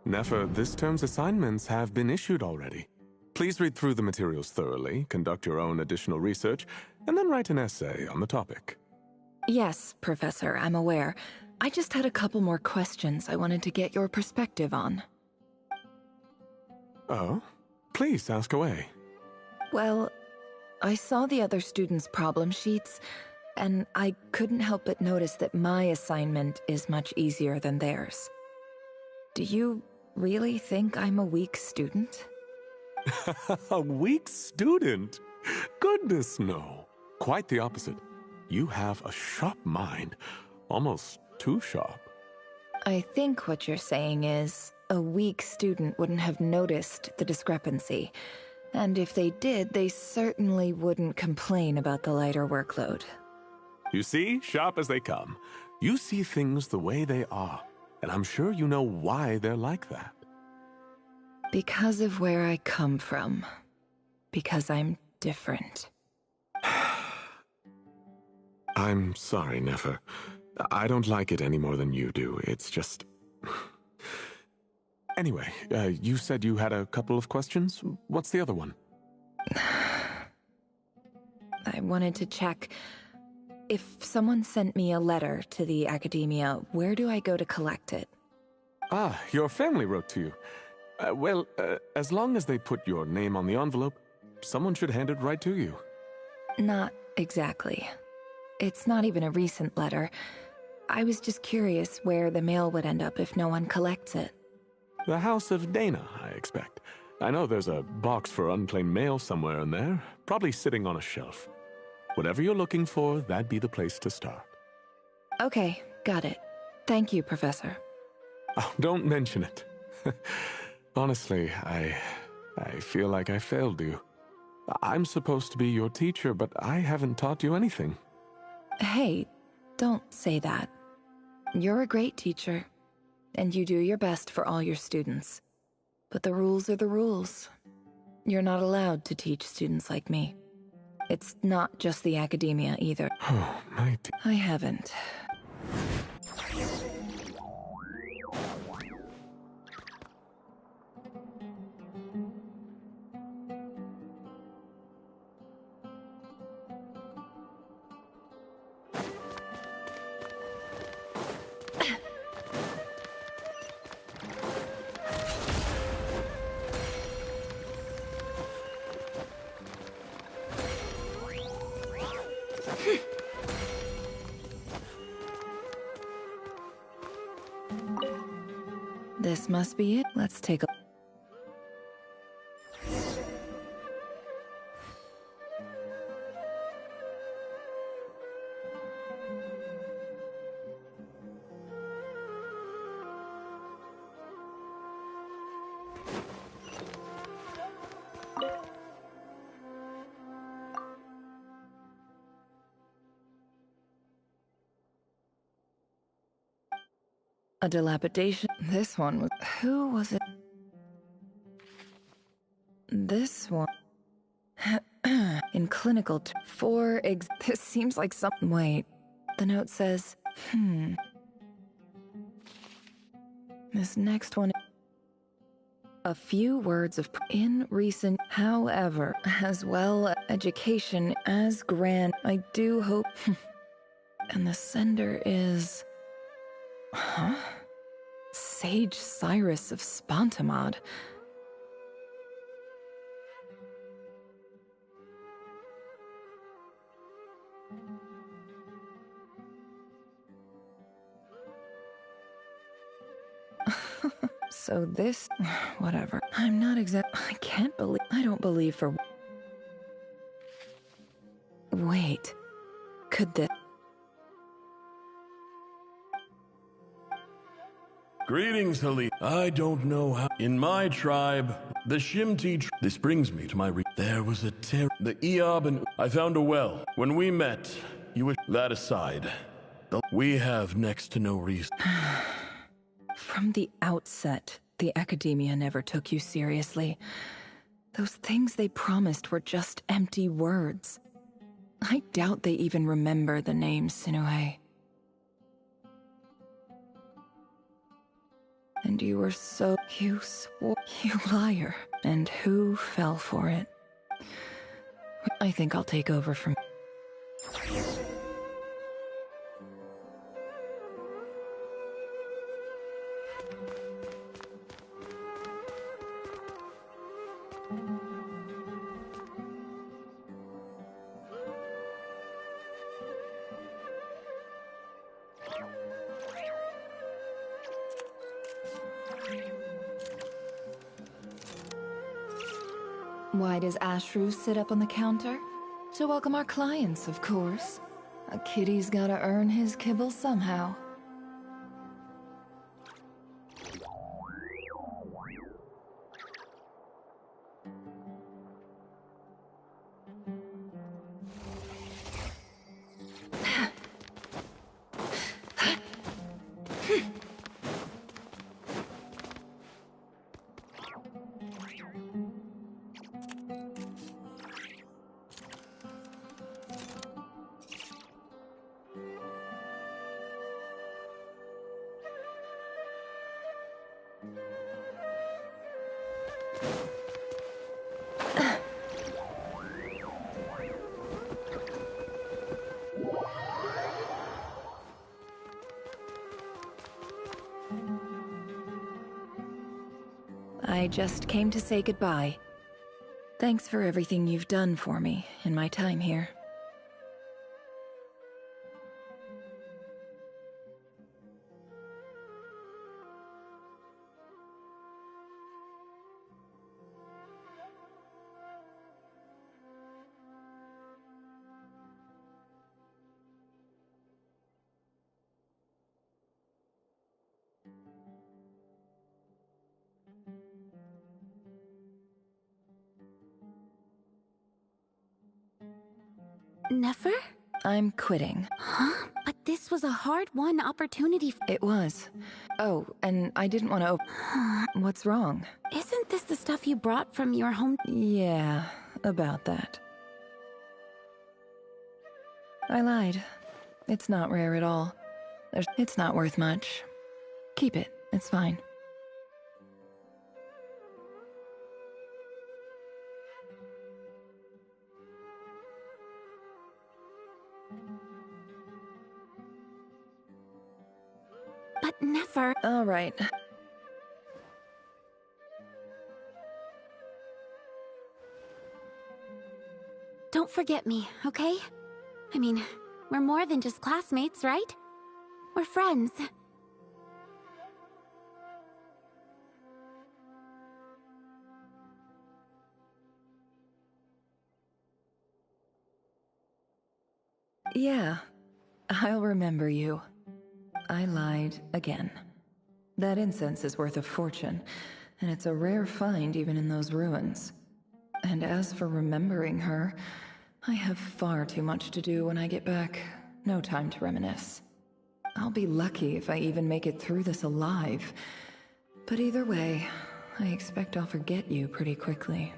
Nefer, this term's assignments have been issued already. Please read through the materials thoroughly, conduct your own additional research, and then write an essay on the topic. Yes, Professor, I'm aware. I just had a couple more questions I wanted to get your perspective on. Oh? Please, ask away. Well, I saw the other students' problem sheets, and I couldn't help but notice that my assignment is much easier than theirs. Do you really think I'm a weak student? A weak student? Goodness, no. Quite the opposite. You have a sharp mind. Almost too sharp. I think what you're saying is, a weak student wouldn't have noticed the discrepancy. And if they did, they certainly wouldn't complain about the lighter workload. You see, sharp as they come. You see things the way they are. And I'm sure you know why they're like that. Because of where I come from. Because I'm different. I'm sorry, Nefer. I don't like it any more than you do. It's just... Anyway, you said you had a couple of questions. What's the other one? I wanted to check... If someone sent me a letter to the academia, where do I go to collect it? Ah, your family wrote to you. Well, as long as they put your name on the envelope, someone should hand it right to you. Not exactly. It's not even a recent letter. I was just curious where the mail would end up if no one collects it. The House of Dana, I expect. I know there's a box for unclaimed mail somewhere in there, probably sitting on a shelf. Whatever you're looking for, that'd be the place to start. Okay, got it. Thank you, Professor. Oh, don't mention it. Honestly, I feel like I failed you. I'm supposed to be your teacher, but I haven't taught you anything. Hey, don't say that. You're a great teacher, and you do your best for all your students. But the rules are the rules. You're not allowed to teach students like me. It's not just the academia either. Oh, my dear. I haven't. This must be it. Let's take a... A dilapidation. This one was... Who was it? This one... In clinical... This seems like some... Wait. The note says... This next one... A few words of in recent, however, as well education as grand. I do hope. And the sender is. Huh? Sage Cyrus of Spontamod. So this, whatever. I'm not I can't believe, I don't believe for. Wait, could this? Greetings, Halil. I don't know how. In my tribe, the Shimti. This brings me to my. There was a the Eob and I found a well. When we met, you were. That aside, we have next to no reason. From the outset, the academia never took you seriously. Those things they promised were just empty words. I doubt they even remember the name Sinuhe. And you were so... You swore... You liar. And who fell for it? I think I'll take over from... Why does Ashru sit up on the counter? To welcome our clients, of course. A kitty's gotta earn his kibble somehow. I just came to say goodbye. Thanks for everything you've done for me in my time here. Never? I'm quitting. Huh? But this was a hard-won opportunity. It was. Oh, and I didn't want to What's wrong? Isn't this the stuff you brought from your home? Yeah, about that. I lied. It's not rare at all. It's not worth much. Keep it. It's fine. But never. All right. Don't forget me, okay? I mean, we're more than just classmates, right? We're friends. Yeah, I'll remember you. I lied again. That incense is worth a fortune, and it's a rare find even in those ruins. And as for remembering her, I have far too much to do when I get back. No time to reminisce. I'll be lucky if I even make it through this alive. But either way, I expect I'll forget you pretty quickly.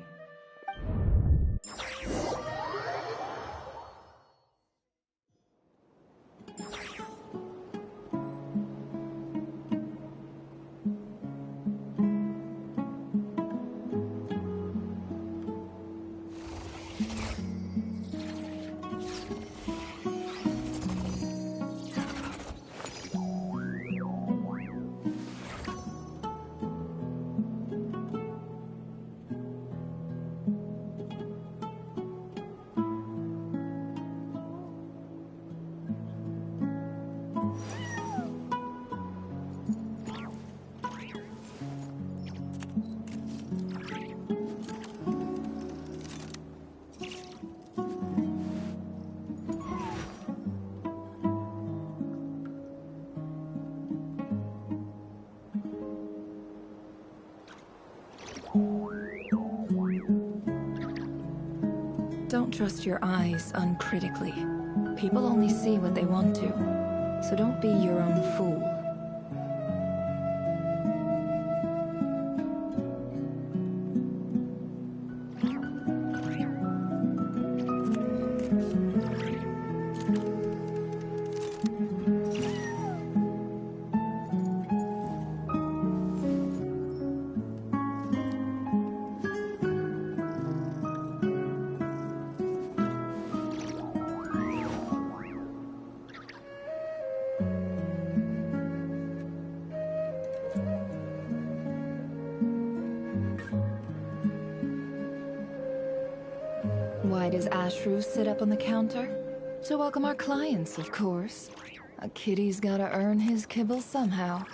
Don't trust your eyes uncritically. People only see what they want to, so don't be your own fool. Why does Ashru sit up on the counter? To welcome our clients, of course. A kitty's gotta earn his kibble somehow.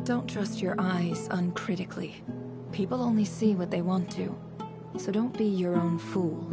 Don't trust your eyes uncritically. People only see what they want to, so don't be your own fool.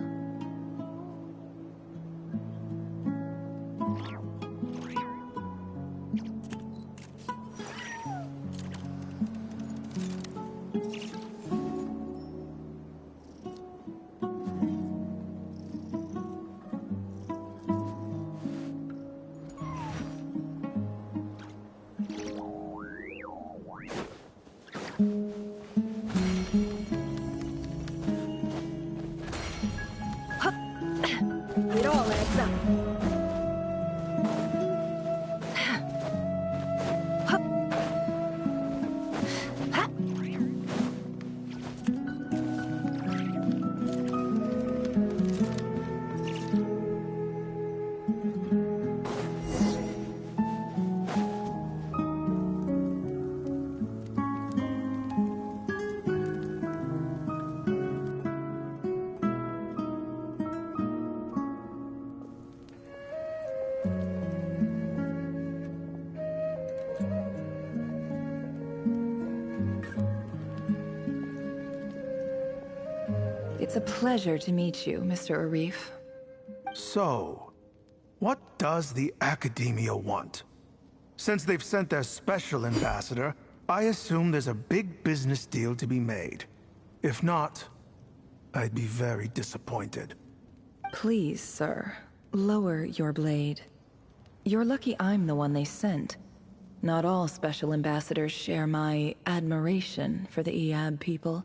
It all adds up. It's a pleasure to meet you, Mr. Arif. So, what does the Academia want? Since they've sent their special ambassador, I assume there's a big business deal to be made. If not, I'd be very disappointed. Please, sir, lower your blade. You're lucky I'm the one they sent. Not all special ambassadors share my admiration for the Iab people.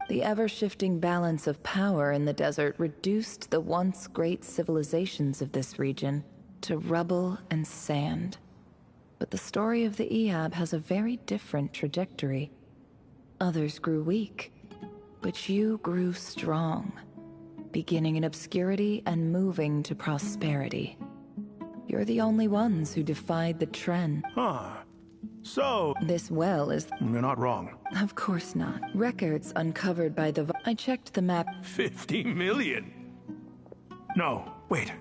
The ever-shifting balance of power in the desert reduced the once great civilizations of this region to rubble and sand. But the story of the Iab has a very different trajectory. Others grew weak, but you grew strong, beginning in obscurity and moving to prosperity. You're the only ones who defied the trend. Huh. So... This well is... You're not wrong. Of course not. Records uncovered by the... I checked the map... 50 million? No, wait.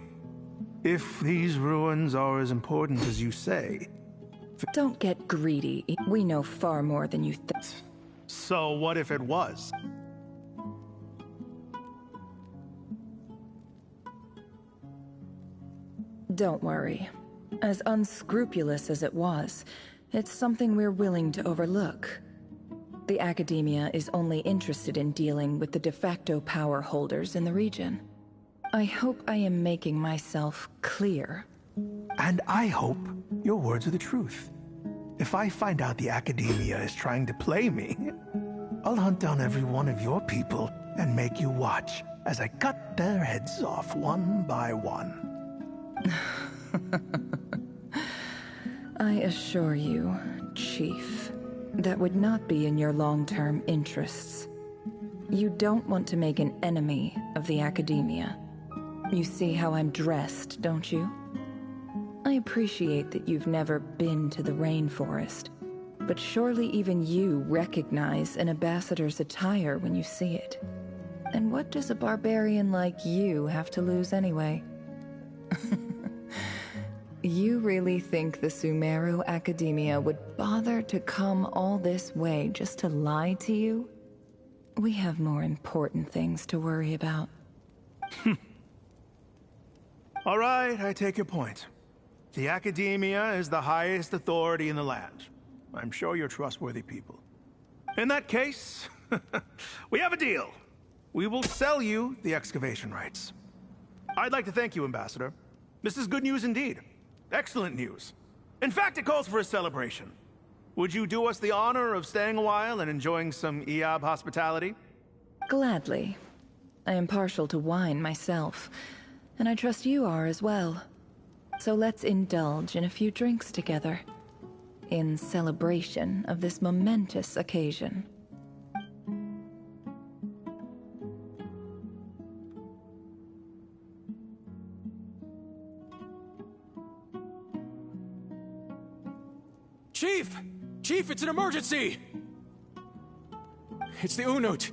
If these ruins are as important as you say... Don't get greedy. We know far more than you think. So what if it was? Don't worry. As unscrupulous as it was, it's something we're willing to overlook. The Academia is only interested in dealing with the de facto power holders in the region. I hope I am making myself clear. And I hope your words are the truth. If I find out the Academia is trying to play me, I'll hunt down every one of your people and make you watch as I cut their heads off one by one. I assure you, Chief, that would not be in your long-term interests. You don't want to make an enemy of the Academia. You see how I'm dressed, don't you? I appreciate that you've never been to the rainforest, but surely even you recognize an ambassador's attire when you see it. And what does a barbarian like you have to lose anyway? You really think the Sumeru Academia would bother to come all this way just to lie to you? We have more important things to worry about. All right, I take your point. The Academia is the highest authority in the land. I'm sure you're trustworthy people. In that case, we have a deal. We will sell you the excavation rights. I'd like to thank you, Ambassador. This is good news indeed. Excellent news. In fact, it calls for a celebration. Would you do us the honor of staying a while and enjoying some Eob hospitality? Gladly. I am partial to wine myself, and I trust you are as well. So let's indulge in a few drinks together, in celebration of this momentous occasion. Chief! Chief, it's an emergency! It's the Unut.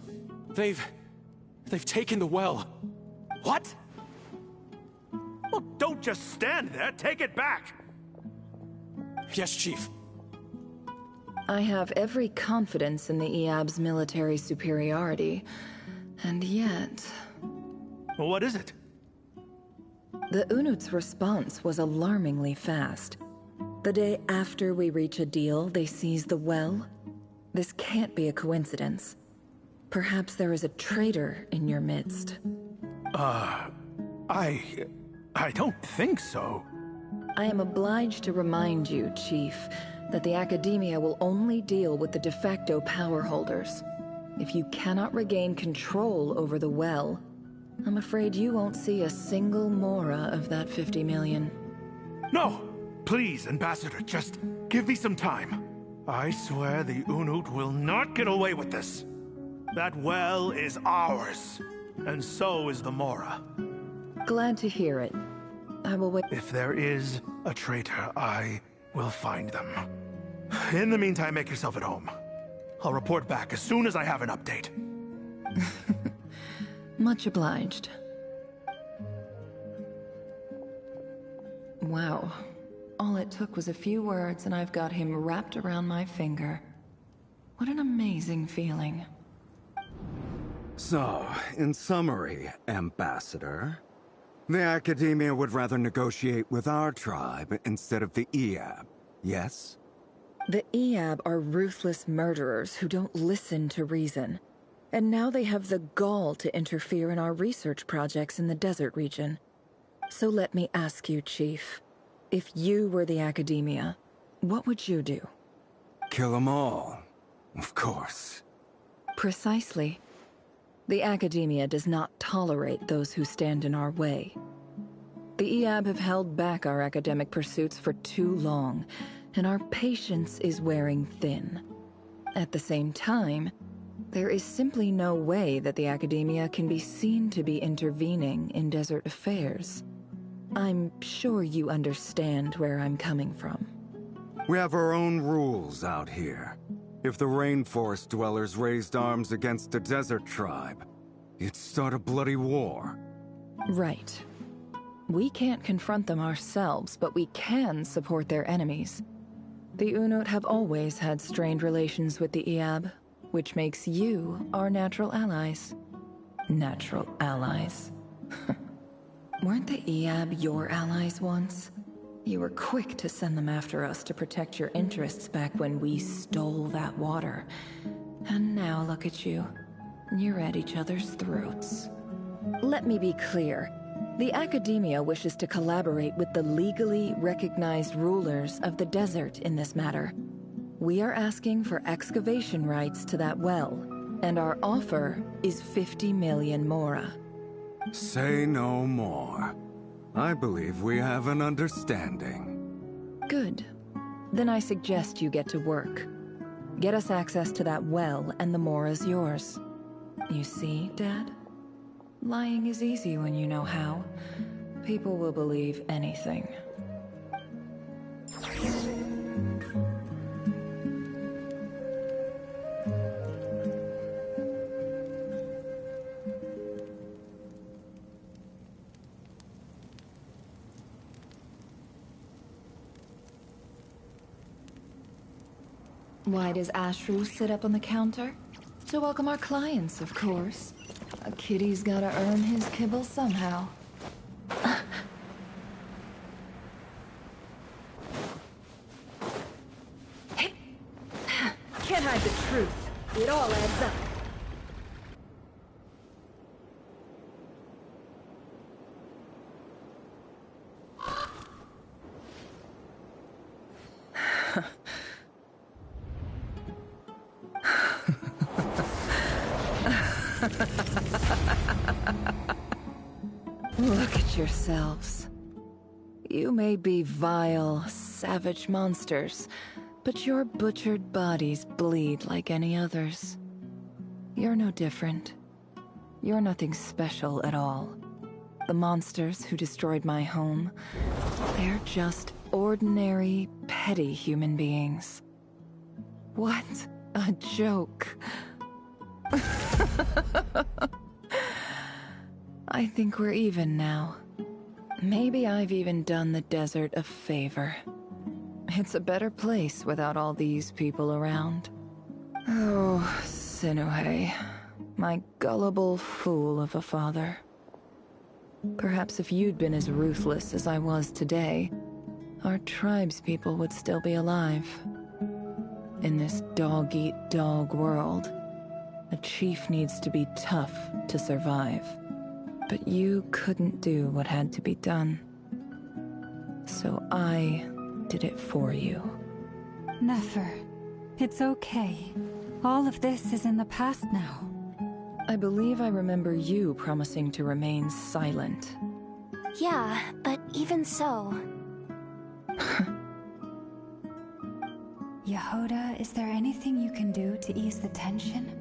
They've taken the well. What? Well, don't just stand there. Take it back. Yes, Chief. I have every confidence in the Eob's military superiority, and yet... Well, what is it? The Unut's response was alarmingly fast. The day after we reach a deal, they seize the well. This can't be a coincidence. Perhaps there is a traitor in your midst. I don't think so. I am obliged to remind you, Chief, that the Academia will only deal with the de facto power holders. If you cannot regain control over the well, I'm afraid you won't see a single mora of that 50 million. No! Please, Ambassador, just give me some time. I swear the Unut will not get away with this. That well is ours, and so is the Mora. Glad to hear it. I will wait. If there is a traitor, I will find them. In the meantime, make yourself at home. I'll report back as soon as I have an update. Much obliged. Wow. All it took was a few words and I've got him wrapped around my finger. What an amazing feeling. So, in summary, Ambassador, the Academia would rather negotiate with our tribe instead of the Eob, yes? The Eob are ruthless murderers who don't listen to reason. And now they have the gall to interfere in our research projects in the desert region. So let me ask you, Chief. If you were the Academia, what would you do? Kill them all, of course. Precisely. The Academia does not tolerate those who stand in our way. The Eob have held back our academic pursuits for too long, and our patience is wearing thin. At the same time, there is simply no way that the Academia can be seen to be intervening in desert affairs. I'm sure you understand where I'm coming from. We have our own rules out here. If the rainforest dwellers raised arms against a desert tribe, it'd start a bloody war. Right. We can't confront them ourselves, but we can support their enemies. The Unut have always had strained relations with the Eob, which makes you our natural allies. Natural allies. Weren't the Eob your allies once? You were quick to send them after us to protect your interests back when we stole that water. And now look at you. You're at each other's throats. Let me be clear. The Academia wishes to collaborate with the legally recognized rulers of the desert in this matter. We are asking for excavation rights to that well, and our offer is 50 million mora. Say no more. I believe we have an understanding. Good. Then I suggest you get to work. Get us access to that well, and the more is yours. You see, Dad? Lying is easy when you know how. People will believe anything. Why does Ashru sit up on the counter? To welcome our clients, of course. A kitty's gotta earn his kibble somehow. Can't hide the truth. It all adds up. Look at yourselves. You may be vile, savage monsters, but your butchered bodies bleed like any others. You're no different. You're nothing special at all. The monsters who destroyed my home, they're just ordinary, petty human beings. What a joke. I think we're even now. Maybe I've even done the desert a favor. It's a better place without all these people around. Oh, Sinuhe, my gullible fool of a father. Perhaps if you'd been as ruthless as I was today, our tribespeople would still be alive. In this dog-eat-dog world, a chief needs to be tough to survive. But you couldn't do what had to be done. So I did it for you. Nefer, it's okay. All of this is in the past now. I believe I remember you promising to remain silent. Yeah, but even so... Yehoda, is there anything you can do to ease the tension?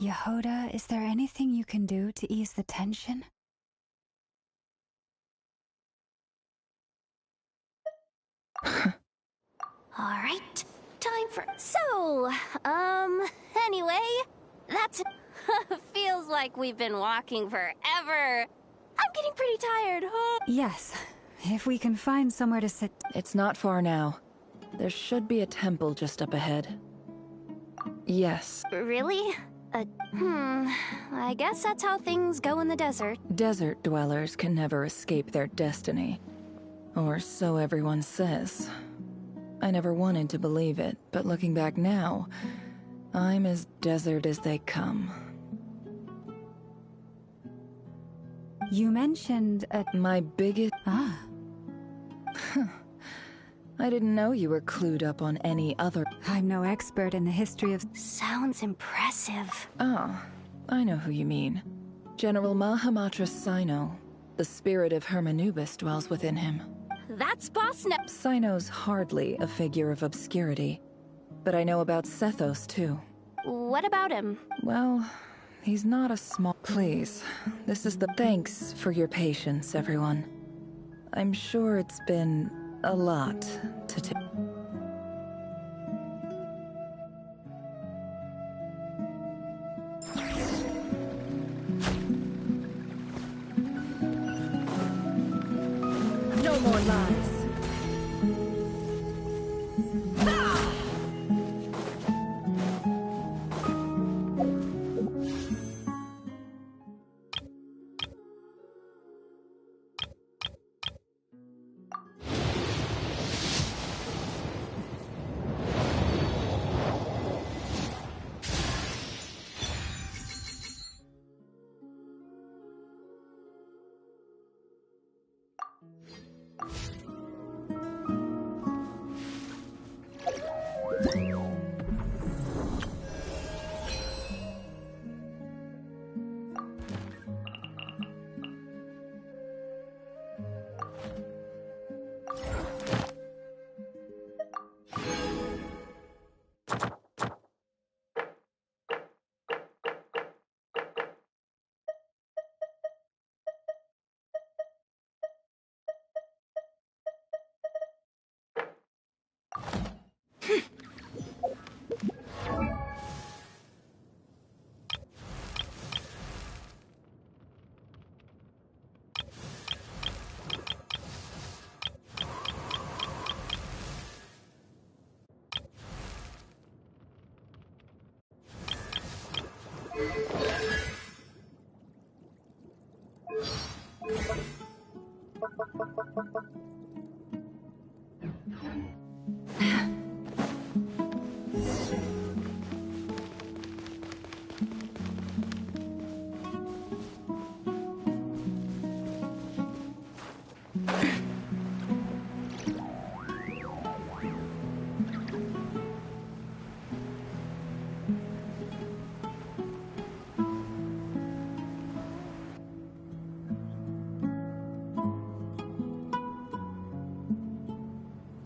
Yehoda, is there anything you can do to ease the tension? Alright, time for... So, anyway, that's... feels like we've been walking forever. I'm getting pretty tired. Yes, if we can find somewhere to sit... It's not far now. There should be a temple just up ahead. Yes. Really? I guess that's how things go in the desert. Desert dwellers can never escape their destiny. Or so everyone says. I never wanted to believe it, but looking back now, I'm as desert as they come. You mentioned my biggest... Ah. I didn't know you were clued up on any other... I'm no expert in the history of... Sounds impressive. Oh, I know who you mean. General Mahamatra Sino. The spirit of Hermanubis dwells within him. That's Bossnep. Sino's hardly a figure of obscurity. But I know about Sethos, too. What about him? Well, he's not a small... Please, this is the... Thanks for your patience, everyone. I'm sure it's been a lot to take. No more lies.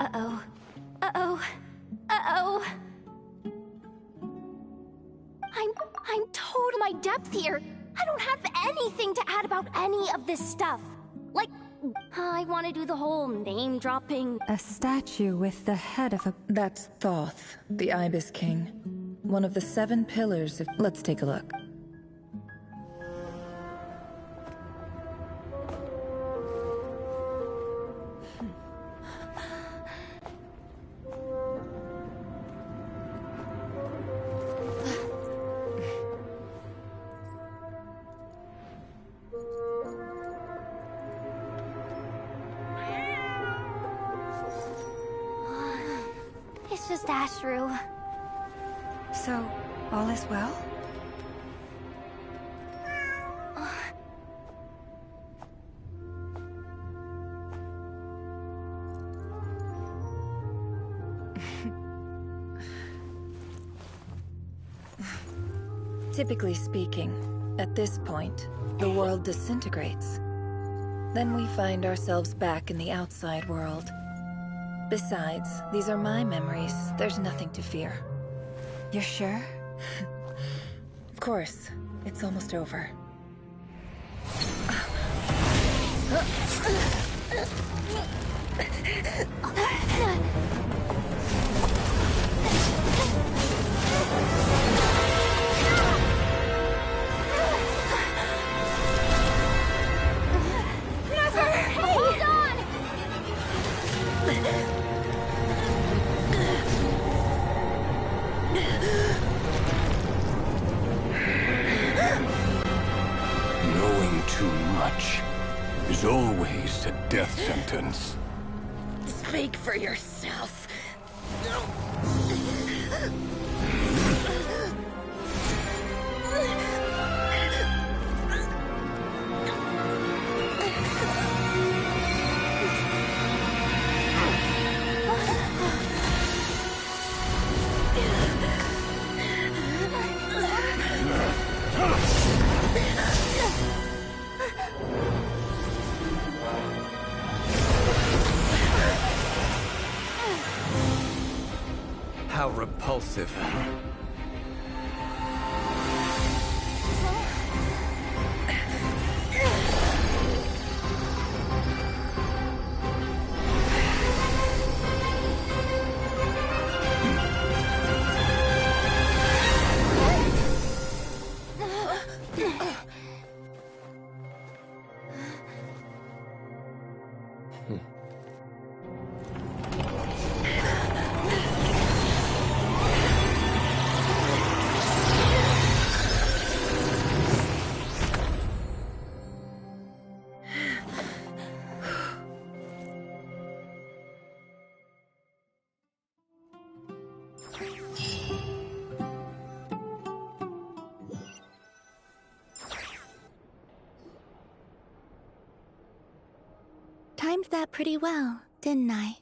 Uh-oh. Uh-oh. Uh-oh. I'm total my depth here. I don't have anything to add about any of this stuff. Like, I want to do the whole name-dropping... A statue with the head of a... That's Thoth, the Ibis King. One of the 7 pillars of... Let's take a look. It's just Ashru. So, all is well? Typically speaking, at this point, the world disintegrates. Then we find ourselves back in the outside world. Besides, these are my memories. There's nothing to fear. You're sure? Of course. It's almost over. Hold on! Knowing too much is always a death sentence. Speak for yourself. How repulsive. Timed that pretty well, didn't I?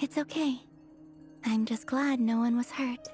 It's okay. I'm just glad no one was hurt.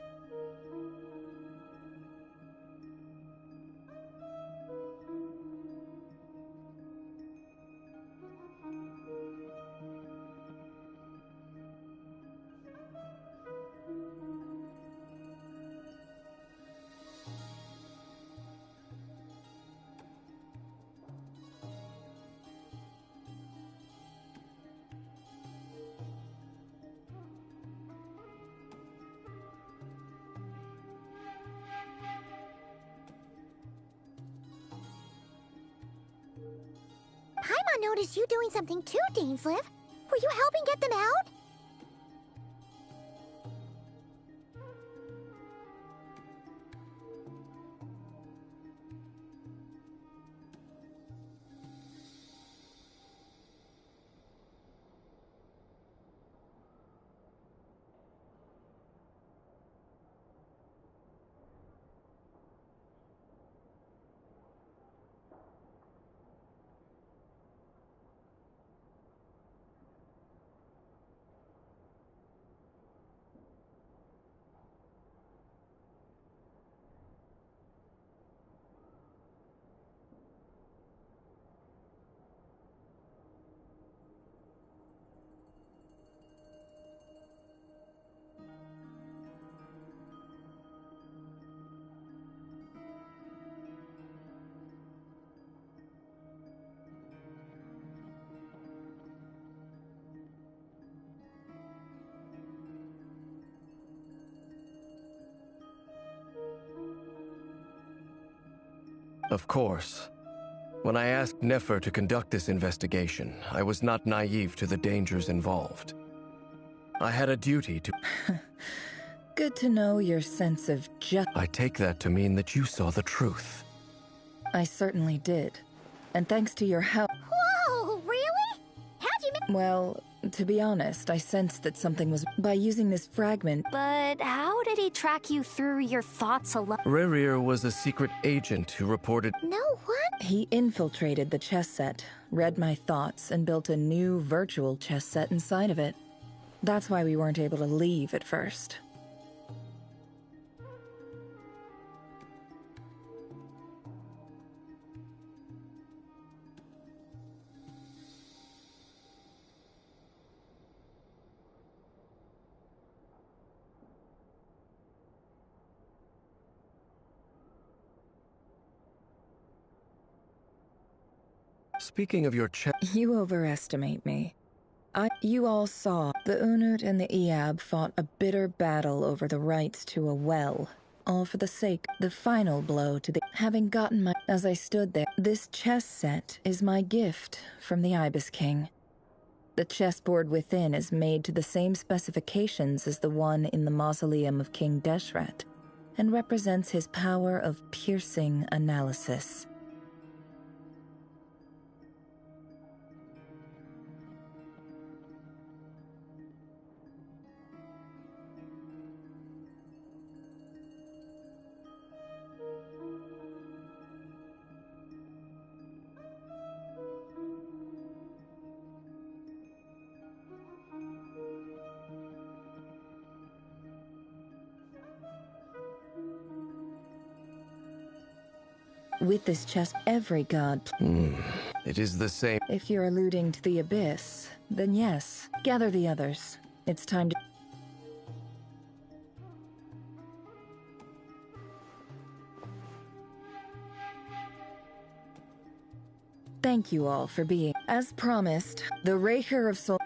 Paimon noticed you doing something too, Dainsleif. Were you helping get them out? Of course. When I asked Nefer to conduct this investigation, I was not naive to the dangers involved. I had a duty to... Good to know your sense of justice. I take that to mean that you saw the truth. I certainly did. And thanks to your help... Whoa, really? How'd you Well, to be honest, I sensed that something was... By using this fragment... But how did he track you through your thoughts alone? Rerir was a secret agent who reported... No, what? He infiltrated the chess set, read my thoughts, and built a new virtual chess set inside of it. That's why we weren't able to leave at first. Speaking of your You overestimate me. You all saw the Unut and the Eab fought a bitter battle over the rights to a well, all for the sake, the final blow to the... Having gotten my... As I stood there, this chess set is my gift from the Ibis King. The chessboard within is made to the same specifications as the one in the mausoleum of King Deshret, and represents his power of piercing analysis. With this chess, every god... It is the same. If you're alluding to the Abyss, then yes. Gather the others. It's time to... Thank you all for being... As promised, the Raker of Soul...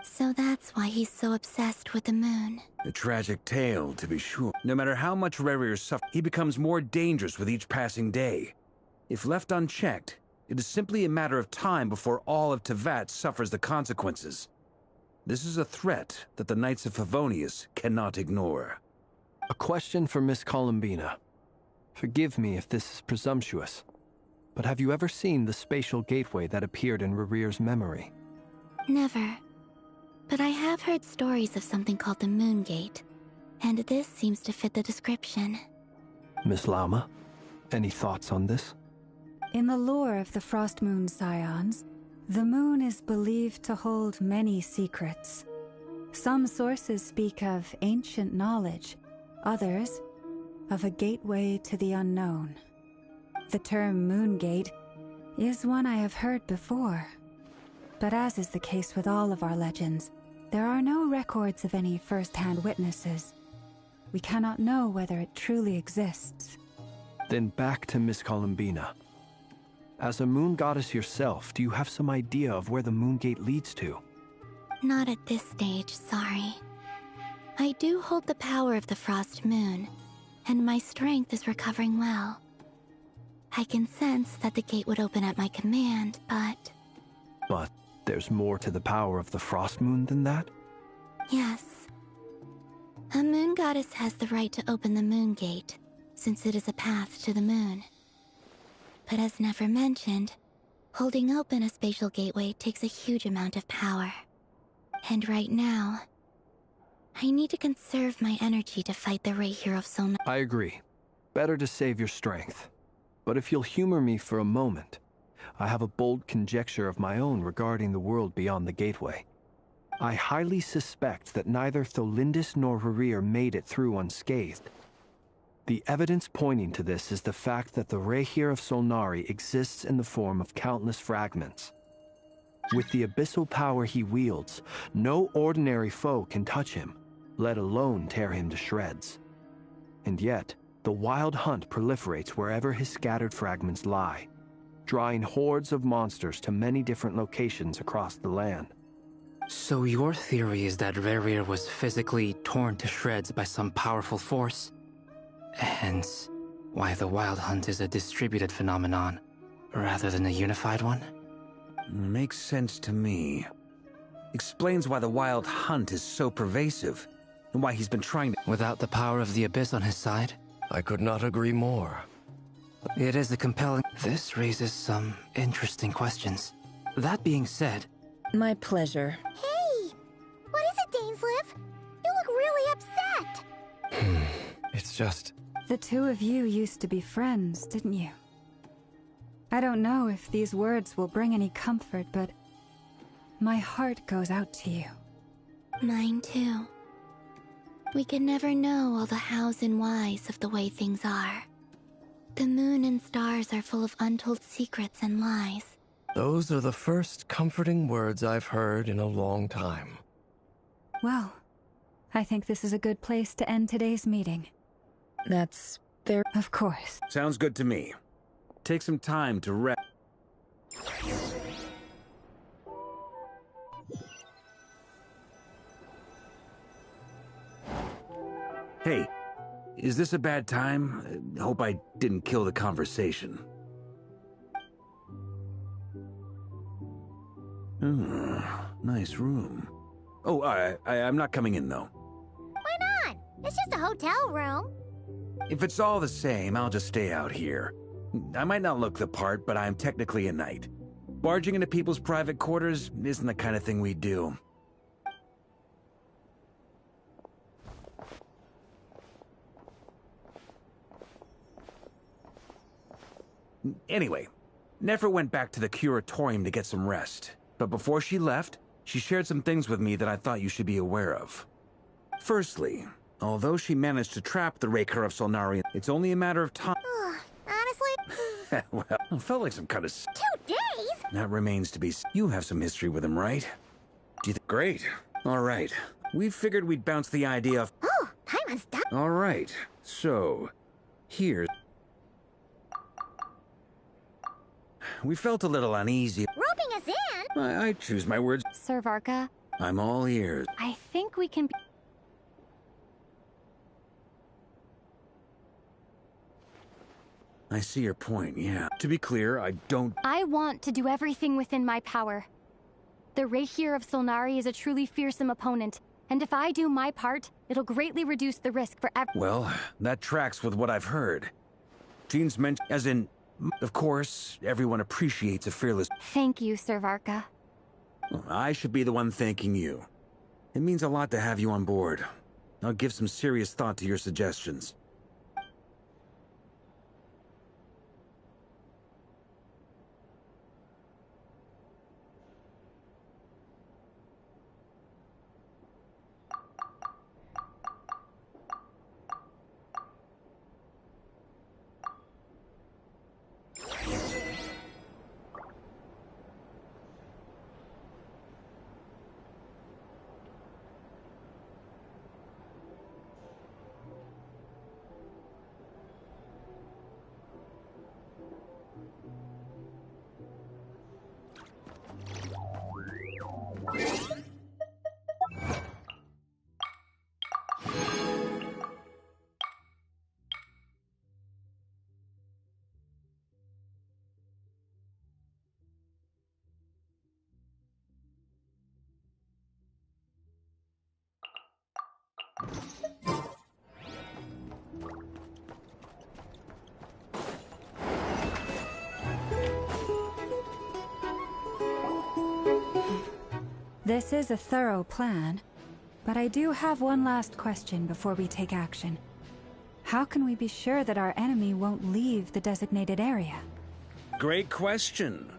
So that's why he's so obsessed with the moon. A tragic tale, to be sure. No matter how much Rerir suffers, he becomes more dangerous with each passing day. If left unchecked, it is simply a matter of time before all of Tevat suffers the consequences. This is a threat that the Knights of Favonius cannot ignore. A question for Miss Columbina. Forgive me if this is presumptuous, but have you ever seen the spatial gateway that appeared in Rerir's memory? Never. But I have heard stories of something called the Moon Gate, and this seems to fit the description. Miss Lauma, any thoughts on this? In the lore of the Frost Moon Scions, the moon is believed to hold many secrets. Some sources speak of ancient knowledge, others of a gateway to the unknown. The term Moon Gate is one I have heard before, but as is the case with all of our legends, there are no records of any first-hand witnesses. We cannot know whether it truly exists. Then back to Miss Columbina. As a moon goddess yourself, do you have some idea of where the Moon Gate leads to? Not at this stage, sorry. I do hold the power of the Frost Moon, and my strength is recovering well. I can sense that the gate would open at my command, but... But there's more to the power of the Frost Moon than that? Yes. A moon goddess has the right to open the Moon Gate, since it is a path to the moon. But as Nefer mentioned, holding open a spatial gateway takes a huge amount of power. And right now, I need to conserve my energy to fight the Raker of Solna. I agree. Better to save your strength. But if you'll humor me for a moment, I have a bold conjecture of my own regarding the world beyond the gateway. I highly suspect that neither Tholindis nor Rerir made it through unscathed. The evidence pointing to this is the fact that the Raker of Solnari exists in the form of countless fragments. With the abyssal power he wields, no ordinary foe can touch him, let alone tear him to shreds. And yet, the Wild Hunt proliferates wherever his scattered fragments lie, drawing hordes of monsters to many different locations across the land. So your theory is that Rerir was physically torn to shreds by some powerful force? Hence, why the Wild Hunt is a distributed phenomenon, rather than a unified one? Makes sense to me. Explains why the Wild Hunt is so pervasive, and why he's been trying to... Without the power of the Abyss on his side? I could not agree more. It is a compelling... This raises some interesting questions. That being said... My pleasure. Hey! What is it, Dainsleif? You look really upset! It's just... The two of you used to be friends, didn't you? I don't know if these words will bring any comfort, but my heart goes out to you. Mine too. We can never know all the hows and whys of the way things are. The moon and stars are full of untold secrets and lies. Those are the first comforting words I've heard in a long time. Well, I think this is a good place to end today's meeting. That's fair. Of course. Sounds good to me. Take some time to rest. Hey, is this a bad time? Hope I didn't kill the conversation. Nice room. Oh, I'm not coming in, though. Why not? It's just a hotel room. If it's all the same, I'll just stay out here. I might not look the part, but I'm technically a knight. Barging into people's private quarters isn't the kind of thing we do. Anyway, Nefer went back to the curatorium to get some rest. But before she left, she shared some things with me that I thought you should be aware of. Firstly, although she managed to trap the Raker of Solnari, it's only a matter of time. Honestly? Well, it felt like some kind of... 2 days? That remains to be... You have some history with him, right? Do you think... Great. All right. We figured we'd bounce the idea of... Oh, Paimon's done. All right. So, here's... We felt a little uneasy. Roping us in? I choose my words. Sir Varka, I'm all ears. I think we can be... I see your point, yeah. To be clear, I don't... I want to do everything within my power. The Raker of Solnari is a truly fearsome opponent, and if I do my part, it'll greatly reduce the risk for Well, that tracks with what I've heard. Jean's mentioned, as in... Of course, everyone appreciates a fearless... Thank you, Sir Varka. I should be the one thanking you. It means a lot to have you on board. I'll give some serious thought to your suggestions. This is a thorough plan, but I do have one last question before we take action. How can we be sure that our enemy won't leave the designated area? Great question.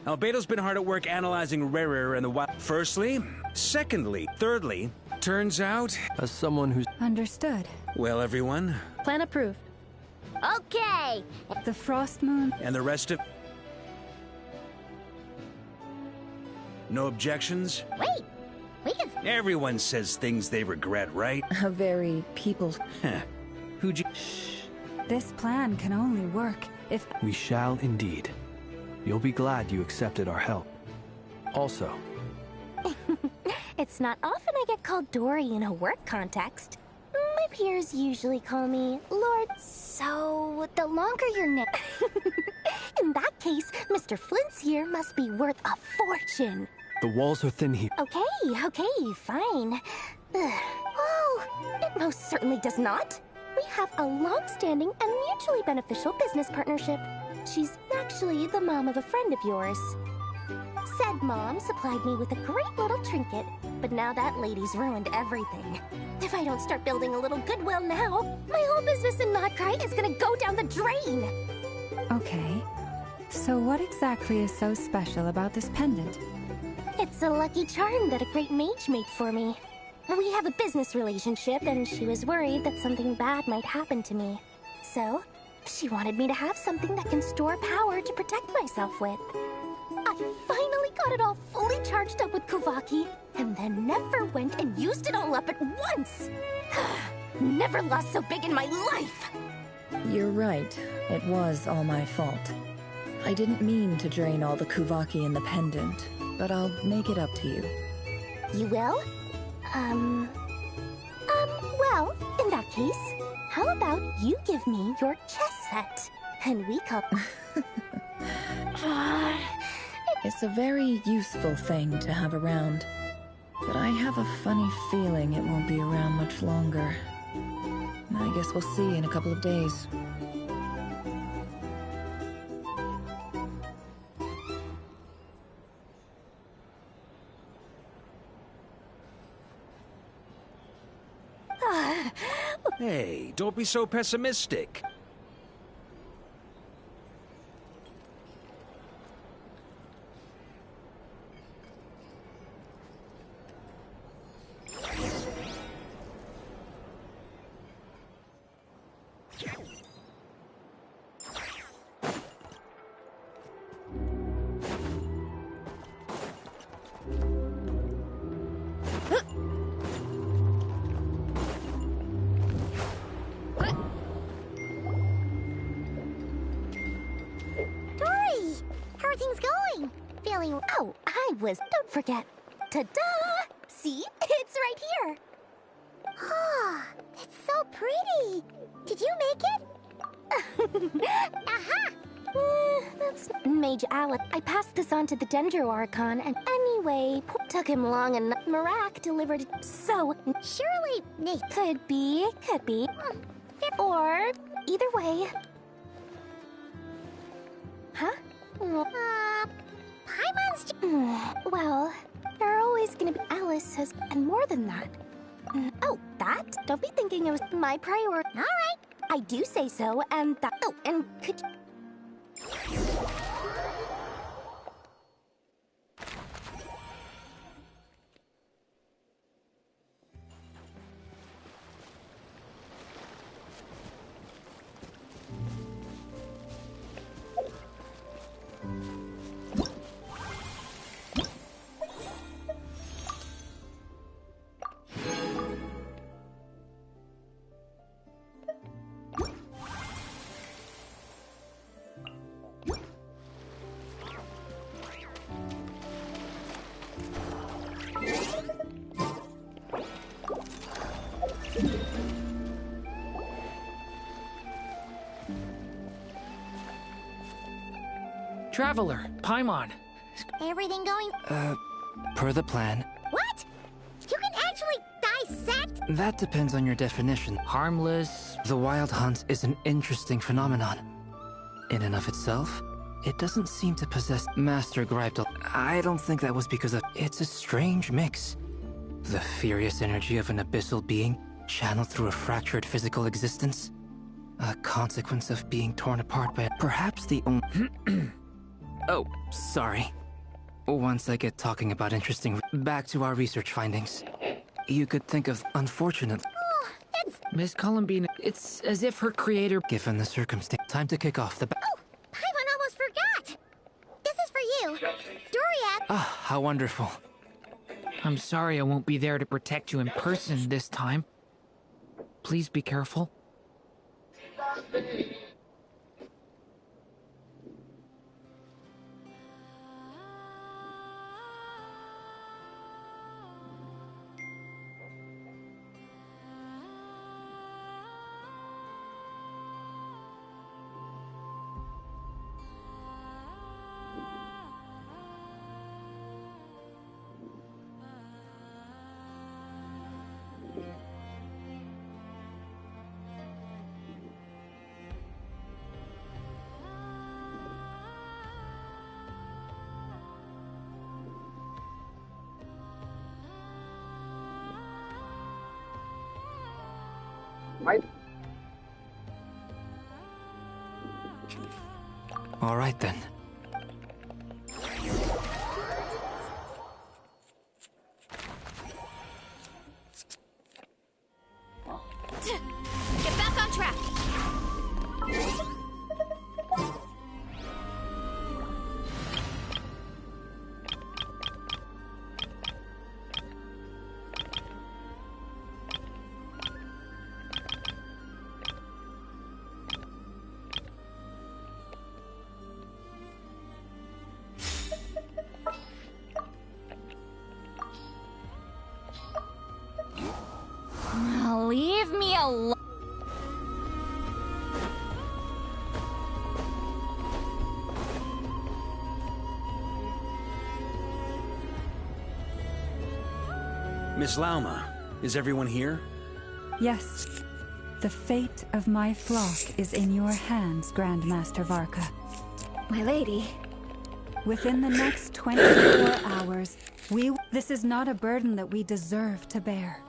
Albedo's been hard at work analyzing Rarer and the wild. Firstly, secondly, thirdly, turns out... As someone who's... Understood. Well, everyone. Plan approved. Okay! The Frost Moon... And the rest of... No objections? Wait! We can... Everyone says things they regret, right? A very people... Who'd you... This plan can only work if... We shall indeed. You'll be glad you accepted our help. Also... It's not often I get called Dory in a work context. My peers usually call me Lord. So, the longer your name... In that case, Mr. Flint's here must be worth a fortune. The walls are thin here. Okay, fine. Oh, it most certainly does not. We have a long-standing and mutually beneficial business partnership. She's actually the mom of a friend of yours. Said mom supplied me with a great little trinket, but now that lady's ruined everything. If I don't start building a little goodwill now, my whole business in Notcry is gonna go down the drain! Okay. So what exactly is so special about this pendant? It's a lucky charm that a great mage made for me. We have a business relationship, and she was worried that something bad might happen to me. So, she wanted me to have something that can store power to protect myself with. I finally got it all fully charged up with Kovaki, and then never went and used it all up at once! Never lost so big in my life! You're right. It was all my fault. I didn't mean to drain all the Kuvaki in the pendant, but I'll make it up to you. You will? Well, in that case, how about you give me your chess set, and we can... It's a very useful thing to have around, but I have a funny feeling it won't be around much longer. I guess we'll see in a couple of days. Hey, don't be so pessimistic. Don't forget. Ta-da! See? It's right here. Ah, it's so pretty. Did you make it? Aha! That's Mage Alec. I passed this on to the Dendro Archon, and anyway, took him long enough. Marak delivered it. So, surely, could be. Or, either way. Huh? Paimon's... Well, there are always gonna be... Alice has... And more than that. Oh, that? Don't be thinking it was my priority. All right. I do say so, and that... Oh, and could... Traveler, Paimon. Everything going... Per the plan. What? You can actually dissect? That depends on your definition. Harmless. The Wild Hunt is an interesting phenomenon. In and of itself, it doesn't seem to possess... Master griped. I don't think that was because of... It's a strange mix. The furious energy of an abyssal being channeled through a fractured physical existence. A consequence of being torn apart by... Perhaps the only... Oh, sorry. Once I get talking about interesting... Back to our research findings. You could think of unfortunate... Miss Columbine, it's as if her creator... Given the circumstance... Time to kick off the... Oh, Paimon almost forgot! This is for you. Doriath! Ah, how wonderful. I'm sorry I won't be there to protect you in person this time. Please be careful. All right, then. a Miss Lauma, is everyone here? Yes. The fate of my flock is in your hands, Grandmaster Varka. My lady. Within the next 24 hours, this is not a burden that we deserve to bear.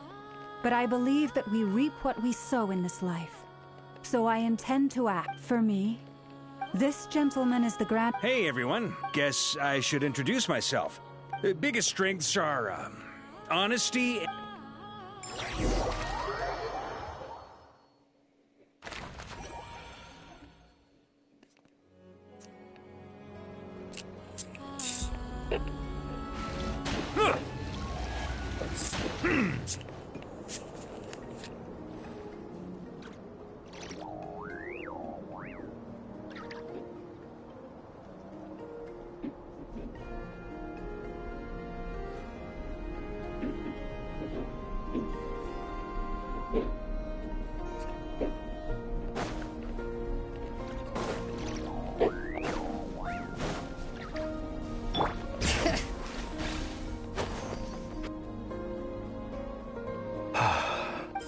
But I believe that we reap what we sow in this life. So I intend to act. For me, this gentleman is the Grand... Hey, everyone. Guess I should introduce myself. Biggest strengths are, honesty...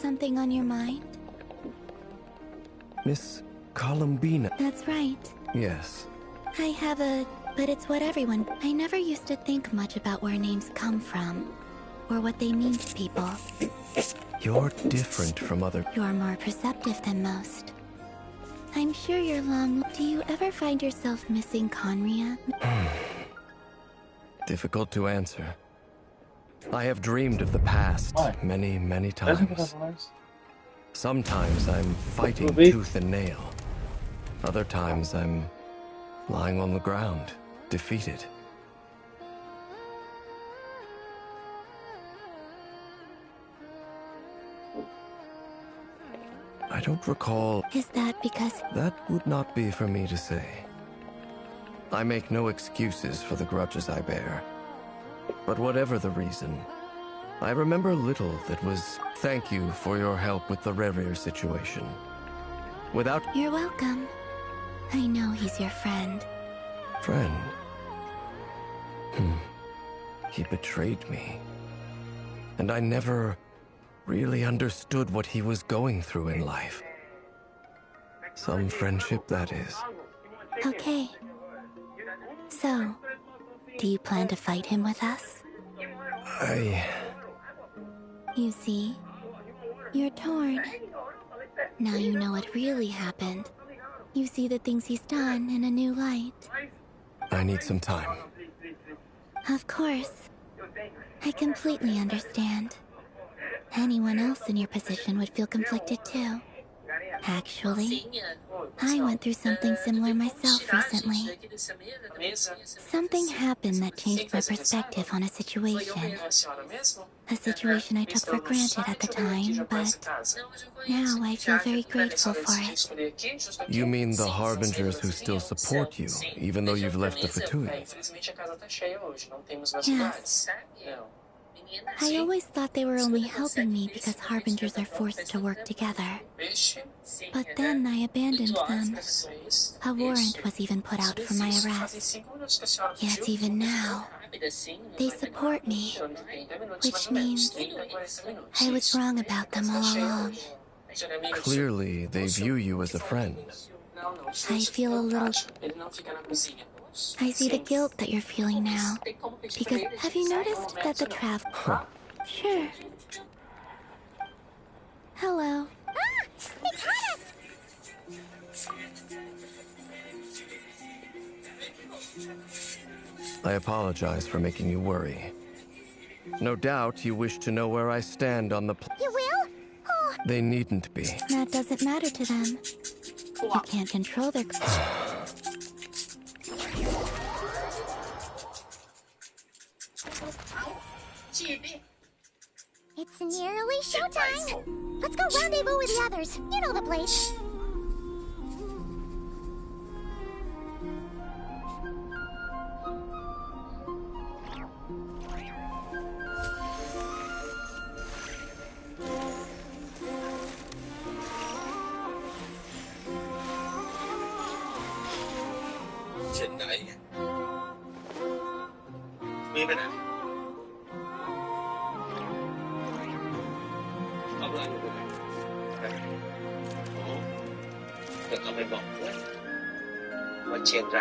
Something on your mind? Miss Columbina. That's right. Yes. I have a... but it's what everyone... I never used to think much about where names come from, or what they mean to people. You're different from other... You're more perceptive than most. I'm sure you're long... Do you ever find yourself missing Conria? Difficult to answer. I have dreamed of the past many, many times. Sometimes I'm fighting tooth and nail. Other times I'm lying on the ground, defeated. I don't recall... Is that because... That would not be for me to say. I make no excuses for the grudges I bear. But whatever the reason, I remember little that was... Thank you for your help with the Rerir situation. Without... You're welcome. I know he's your friend. Friend? He betrayed me. And I never really understood what he was going through in life. Some friendship, that is. Okay. So, do you plan to fight him with us? You see, you're torn. Now you know what really happened. You see the things he's done in a new light. I need some time. Of course. I completely understand. Anyone else in your position would feel conflicted too. Actually, I went through something similar myself recently. Something happened that changed my perspective on a situation. A situation I took for granted at the time, but now I feel very grateful for it. You mean the Harbingers who still support you, even though you've left the Fatui? Yes. I always thought they were only helping me because Harbingers are forced to work together. But then I abandoned them. A warrant was even put out for my arrest. Yet even now, they support me, which means I was wrong about them all along. Clearly, they view you as a friend. I feel a little... I see the guilt that you're feeling now. Because have you noticed that the Sure. Hello. It had us! I apologize for making you worry. No doubt you wish to know where I stand on the You will? Oh. They needn't be. That doesn't matter to them. You can't control their... It's nearly showtime! Let's go rendezvous with the others. You know the place. เช่นใดมีไปไหนเอาอะไรอยู่ไหนแต่ก็ไม่บอกด้วยว่าเช่นไร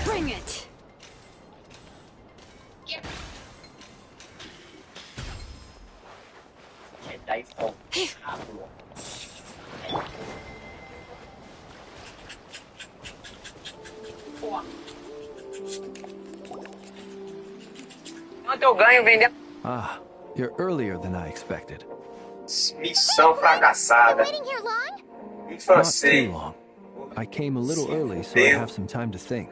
Bring it! Ah, you're earlier than I expected. Missão fracassada. Not too long. I came a little early, so I have some time to think.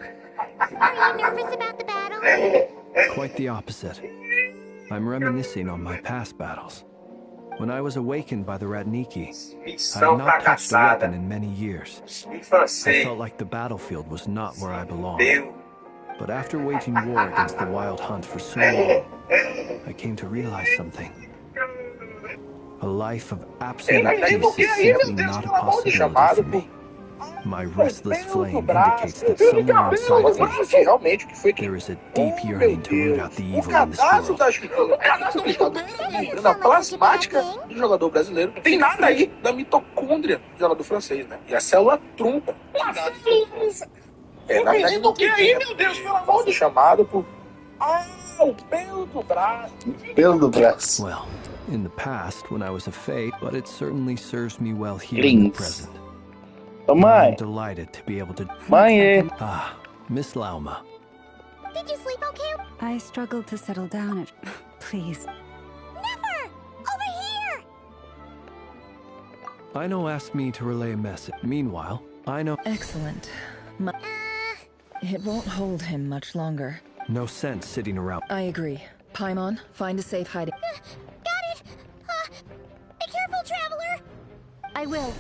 Are you nervous about the battle? Quite the opposite. I'm reminiscing on my past battles. When I was awakened by the Ratniki, I had not touched a weapon in many years. I felt like the battlefield was not where I belonged. But after waging war against the Wild Hunt for so long, I came to realize something. A life of absolute peace is simply not a possibility for me. My restless flame indicates that somewhere inside of me, there is a deep yearning to root out the evil in this world. O cadastro do jogador da plasmática do jogador brasileiro. Não tem nada aí da mitocôndria do jogador francês, né? E a célula tronco. Na verdade, não tem aí, meu Deus, pelo amor de Deus. Chamado por... o pelo do braço. Pelo do braço. Well, in the past, when I was a fate, but it certainly serves me well here in the present. I'm delighted to be able to... Ah, Miss Lauma. Did you sleep okay? I struggled to settle down at... Please. Never! Over here! Aino asked me to relay a message. Meanwhile, Aino... Excellent. It won't hold him much longer. No sense sitting around. I agree. Paimon, find a safe hiding. Got it! Be careful, traveler! I will.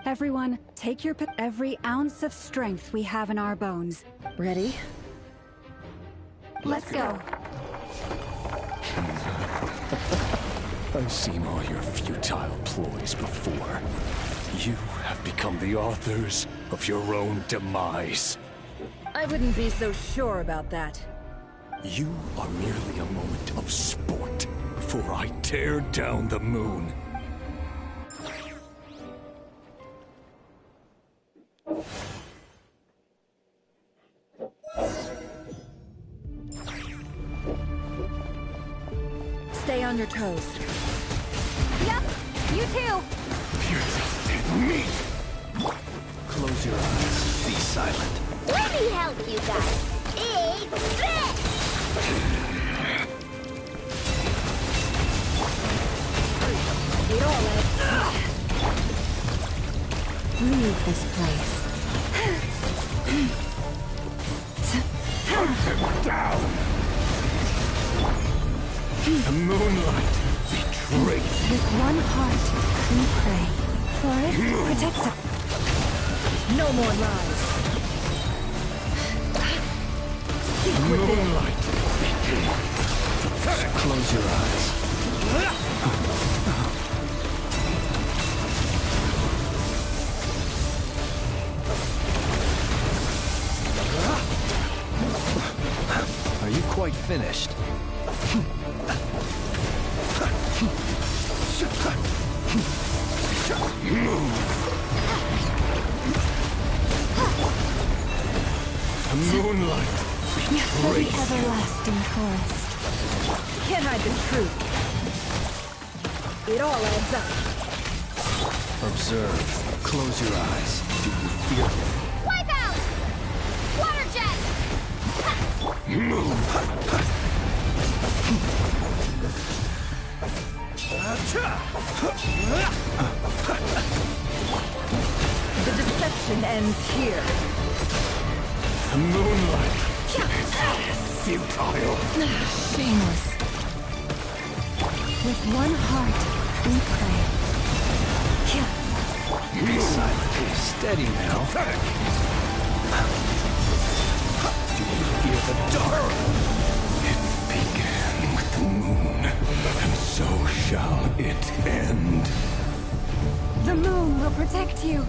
Everyone, take your every ounce of strength we have in our bones. Ready? Let's go. I've seen all your futile ploys before. You have become the authors of your own demise. I wouldn't be so sure about that. You are merely a moment of sport before I tear down the moon. Stay on your toes. Yep, you too. You're just meat. Close your eyes. Be silent. Let me help you guys. Big threat! It all Leave this place. Hunt him down. The moonlight betrayed. With one heart, we pray. Forest, protect us. No more lies. quite finished? Moonlight. For the everlasting forest. Can't hide the truth. It all adds up. Observe. Close your eyes. Do you fear him? Wipe out! Water jet! The deception ends here. Moonlight. Futile. Shameless. With one heart, we pray. Be silent. Steady now. Do you fear the dark? It began with the moon, and so shall it end. The moon will protect you.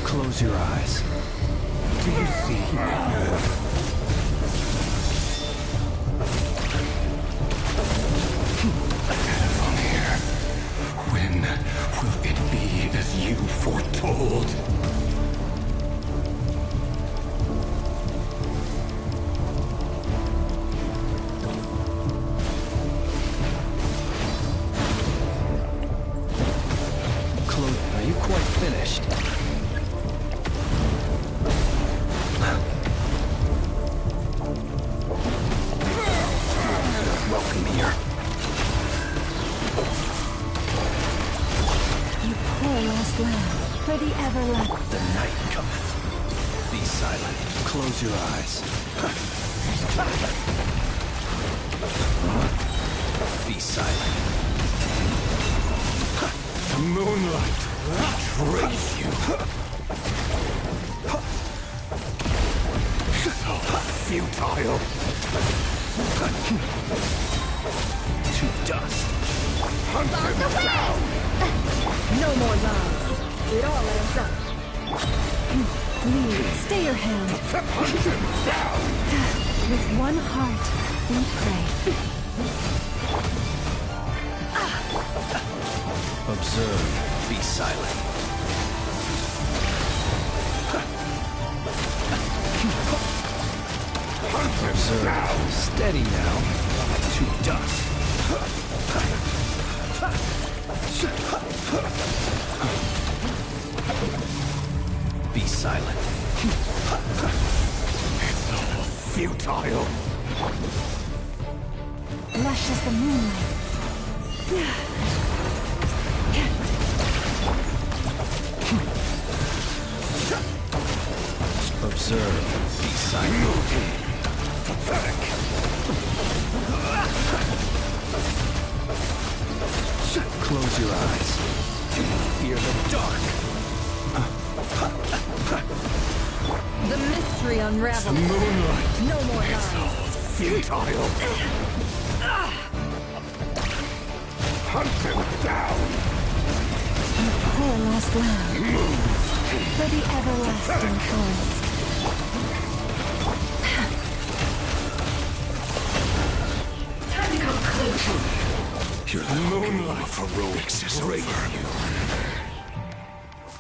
Close your eyes. Do you see from here? When will it be as you foretold? Close. Are you quite finished? Welcome here. You poor lost lamb. For the everlasting. The night cometh. Be silent. Close your eyes. Be silent. Moonlight betrays you. So futile. To dust. Hunt him down. No more lies. It all adds up. Please, stay your hand. Hunt him down. With one heart, we pray. Observe. Be silent. Observe. Steady now. To dust. Be silent. It's all futile. Lush as the moonlight. Observe. Be silent. Pathetic. Close your eyes. Do you fear the dark? The mystery unravels. Moonlight. No more lies. Futile. Hunt him down. You poor lost lamb. For the everlasting forest. Time to come closer. You're the moonlight of heroics is over.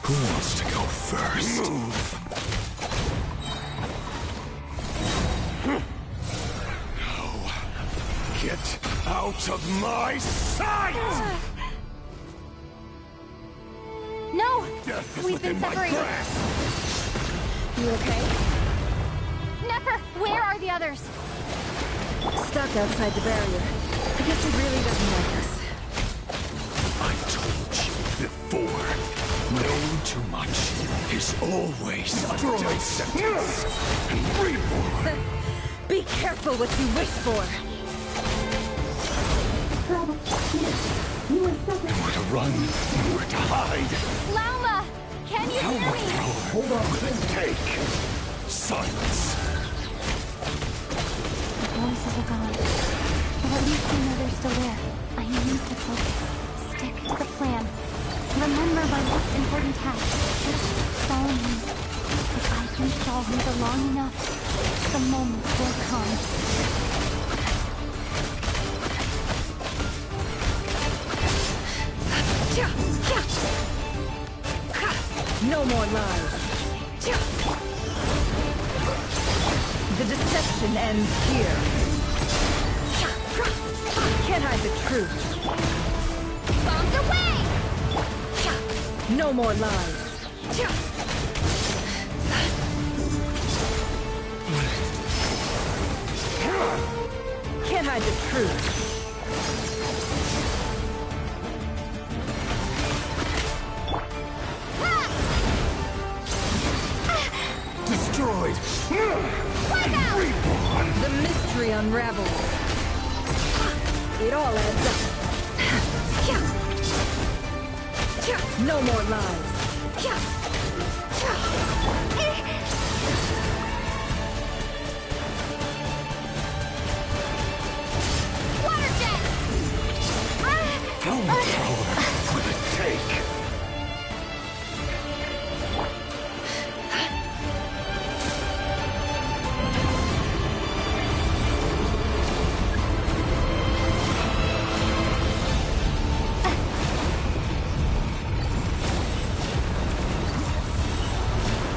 Who wants to go first? Move. No. Get out of my sight! No! Death is We've been within my separated. grasp. You okay? Nefer, where are the others? Stuck outside the barrier. I guess he really doesn't like us. I told you before. Knowing too much is always a death sentence. Reborn. Be careful what you wish for. Nowhere to run, nowhere to hide. Lauma! Can you How hear much me? power will it take? Silence. The voices are gone. But at least I know they're still there. I need to focus. Stick my most important task. Just follow me. If I can stall him for long enough, the moment will come. No more lies. The deception ends here. Can't hide the truth. Bombs away! No more lies. Can't hide the truth. Destroyed! Reborn! The mystery unravels. It all adds up. No more lies. Water jet! How much power could it take?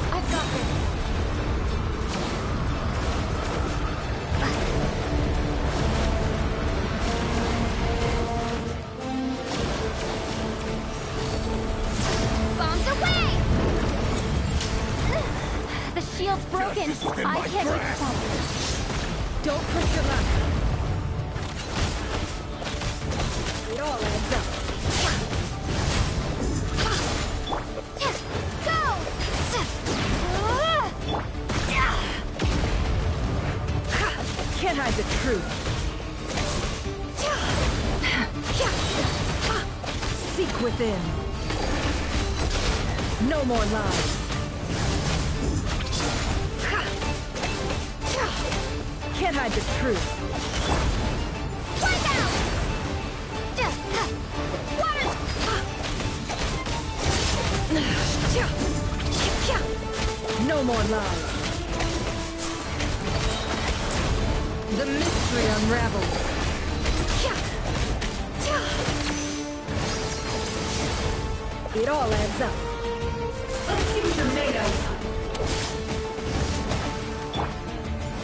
I've got this. Bombs away! The shield's broken. I can't reach that. Don't push your luck. It all adds up. Go! Can't hide the truth. Seek within. No more lies. Can't hide the truth. Wipe out! Water! No more lies. The mystery unravels. It all adds up. Let's see what you're made of.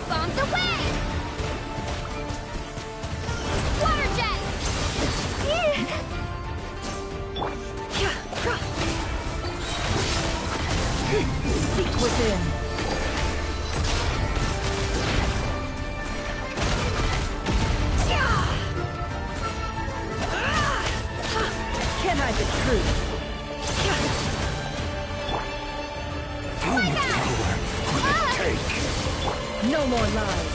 Bombs away! Water jet! Seek within. Can't hide the truth. How much power could it take? No more lies.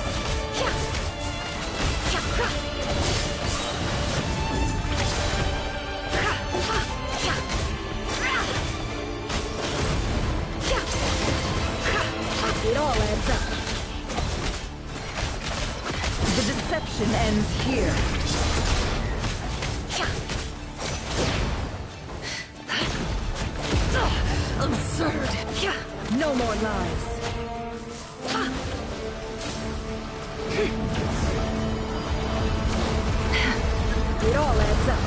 It all adds up. The deception ends here. Absurd. No more lies. It all adds up.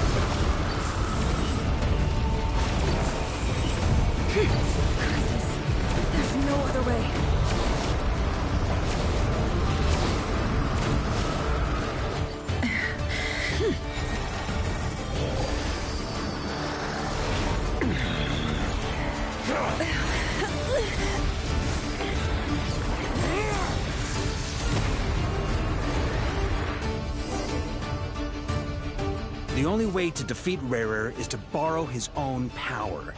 There's no other way. The only way to defeat Rarer is to borrow his own power.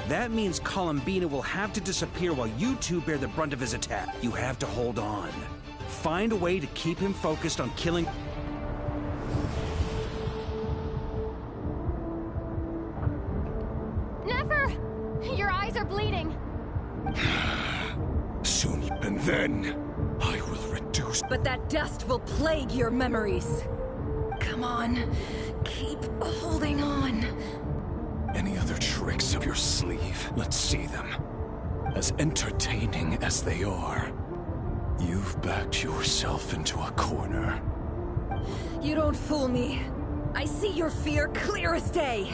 That means Columbina will have to disappear while you two bear the brunt of his attack. You have to hold on. Find a way to keep him focused on killing... Never! Your eyes are bleeding. Soon, and then I will reduce. But that dust will plague your memories. Come on, keep holding on. Any other tricks up your sleeve? Let's see them. As entertaining as they are, you've backed yourself into a corner. You don't fool me. I see your fear clear as day.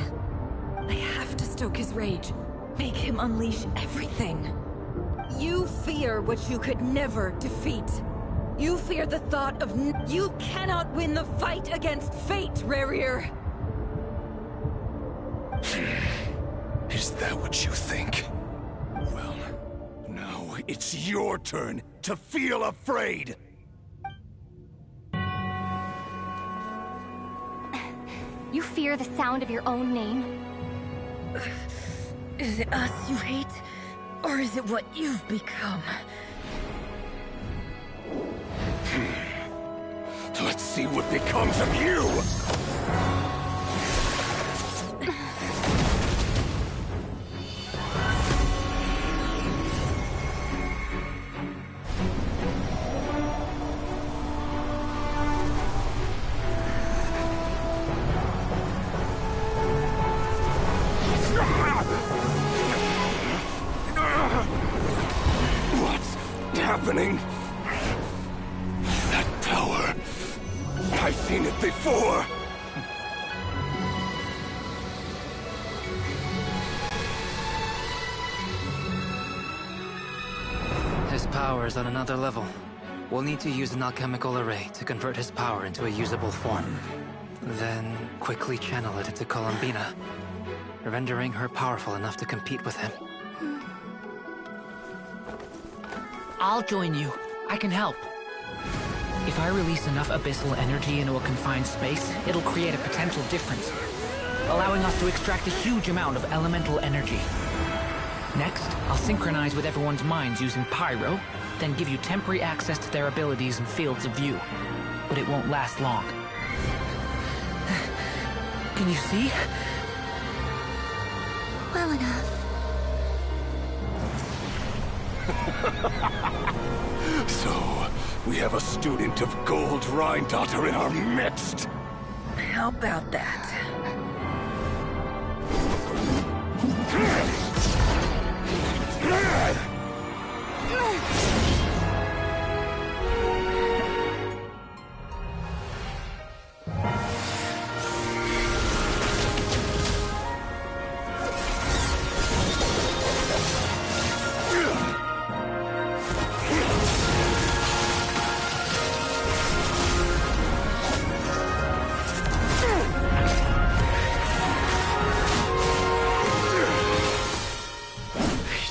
I have to stoke his rage. Make him unleash everything. You fear what you could never defeat. You fear the thought of you cannot win the fight against fate, Rarier. Is that what you think? Well, now it's your turn to feel afraid! You fear the sound of your own name? Is it us you hate? Or is it what you've become? Let's see what becomes of you! Happening? That power. I've seen it before. His power is on another level. We'll need to use an alchemical array to convert his power into a usable form. Then quickly channel it into Columbina, rendering her powerful enough to compete with him. I'll join you. I can help. If I release enough abyssal energy into a confined space, it'll create a potential difference, allowing us to extract a huge amount of elemental energy. Next, I'll synchronize with everyone's minds using Pyro, then give you temporary access to their abilities and fields of view. But it won't last long. Can you see? Well enough. So, we have a student of Gold Rheindotter in our midst. How about that?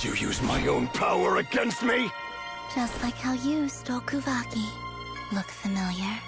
You use my own power against me? Just like how you stole Kuvaki. Look familiar?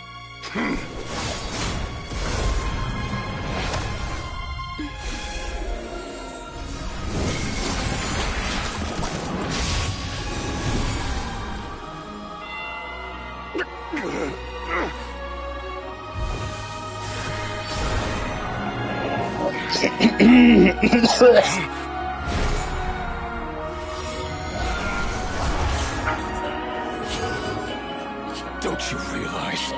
Don't you realize?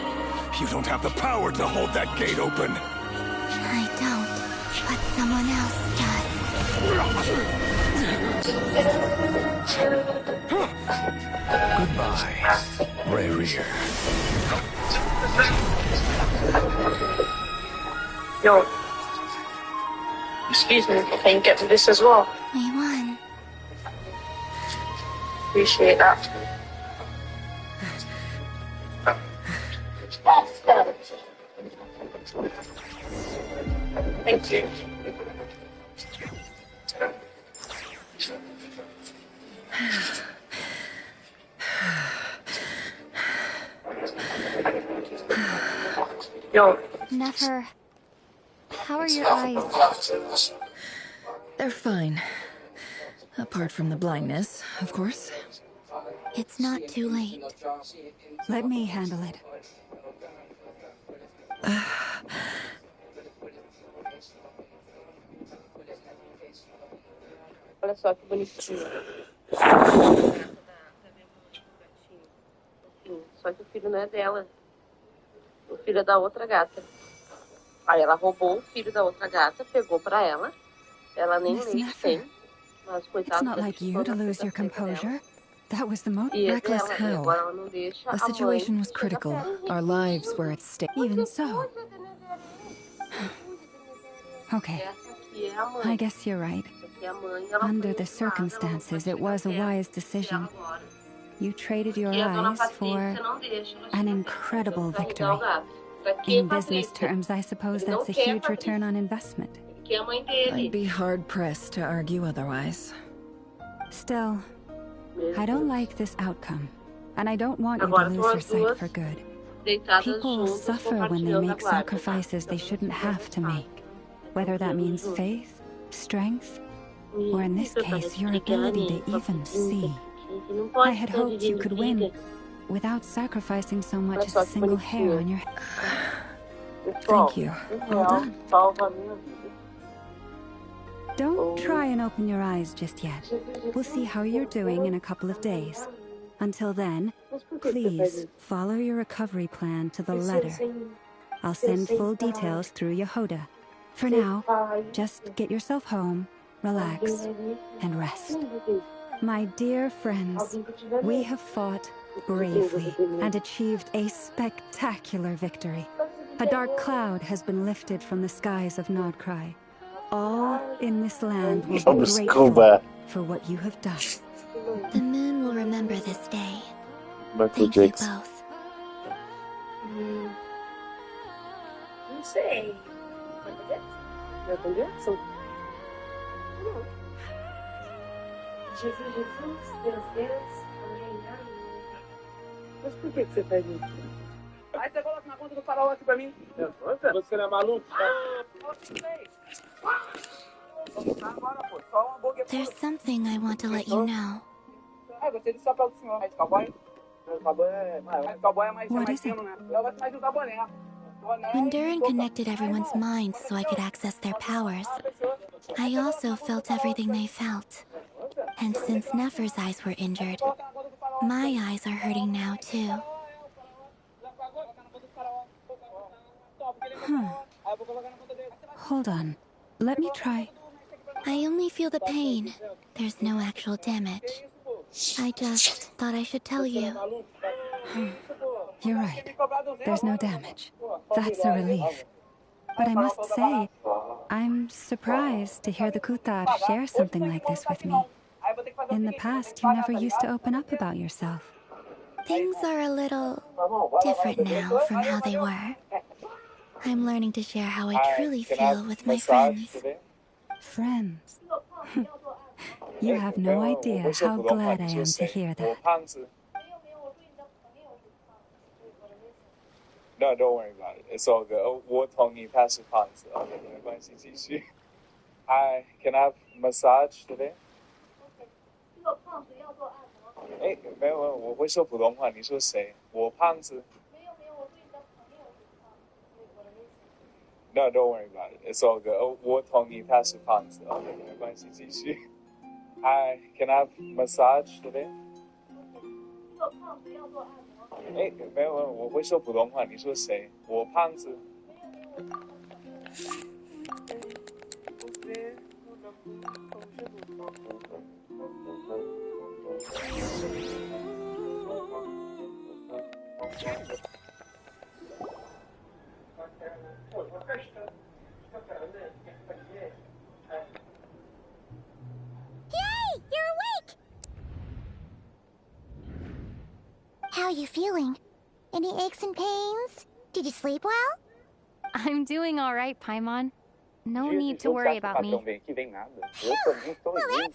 You don't have the power to hold that gate open. I don't, but someone else does. Goodbye, Rarier. Yo. Excuse me, can you get me this as well? We won. Appreciate that. Thank you. Yo. Never. How are your eyes? They're fine. Apart from the blindness, of course. It's not too late. Let me handle it. Olha só que bonitinho. Só que o filho não é dela. O filho é da outra gata. Aí ela roubou o filho da outra gata, pegou pra ela Ela nem Miss leite Nefer, tem. Mas it's coitado not dela, like que you ficou to na lose your seca dela. composure. That was the most E é Reckless dela. E how? agora ela não deixa The a mãe situation was chegar critical. perto. Our lives were at stake. Even so. Okay. Essa aqui é a mãe. I guess you're right. Essa aqui é a mãe. Ela Under foi the ensinada, ela não circumstances, pode it was a chegar wise perto decision. dela agora. You traded your E a dona eyes for Patrícia não deixa ela an chegar incredible perto. Ela quer victory. carregar o gato. Pra quê, In business Patrícia? terms, I suppose Ele não that's a quer, huge return Patrícia. on investment. Ele quer a mãe dele. I'd be hard-pressed to argue otherwise. Still, I don't like this outcome, and I don't want you to Agora lose estão your as sight duas for good. deitadas People juntas, suffer when they compartilhando a make guarda, tá? sacrifices they shouldn't have to make, whether that means faith, strength, or in this case, your ability to even see. I had hoped you could win without sacrificing so much as a single hair on your head. Thank you. Well done. Salva a minha vida. Don't try and open your eyes just yet. We'll see how you're doing in a couple of days. Until then, please follow your recovery plan to the letter. I'll send full details through Yehoda. For now, just get yourself home, relax, and rest. My dear friends, we have fought bravely and achieved a spectacular victory. A dark cloud has been lifted from the skies of Nodcry. All in this land will be grateful for what you have done. The moon will remember this day. Michael Thank you Jackson. both. Não sei. Michael Jackson? Não. Jesus, Deus, amém, amém. Mas por que você faz isso? Aí você coloca na conta do farol aqui pra mim. Você não é maluco? There's something I want to let you know. What is it? When Durin connected everyone's minds so I could access their powers, I also felt everything they felt. And since Nefer's eyes were injured, my eyes are hurting now too. Hold on. Let me try. I only feel the pain. There's no actual damage. I just thought I should tell you. You're right. There's no damage. That's a relief. But I must say, I'm surprised to hear the Kutar share something like this with me. In the past, you never used to open up about yourself. Things are a little different now from how they were. I'm learning to share how I truly feel with my friends. Friends? You have no idea how glad I am to hear that. No, don't worry about it. It's all good. 我同意 pass the pants. Okay, 没关系，继续. Hi, can I have massage today? 哎，没有，我会说普通话。你说谁？我胖子。No, don't worry about it. It's all good. 我同意 pass the pants. Okay, 没关系，继续. Hi, can I have massage today? 哎，没有，我会说普通话。你说谁？我胖子。Yay! You're awake! How are you feeling? Any aches and pains? Did you sleep well? I'm doing all right, Paimon. No need to worry about me. Well, that's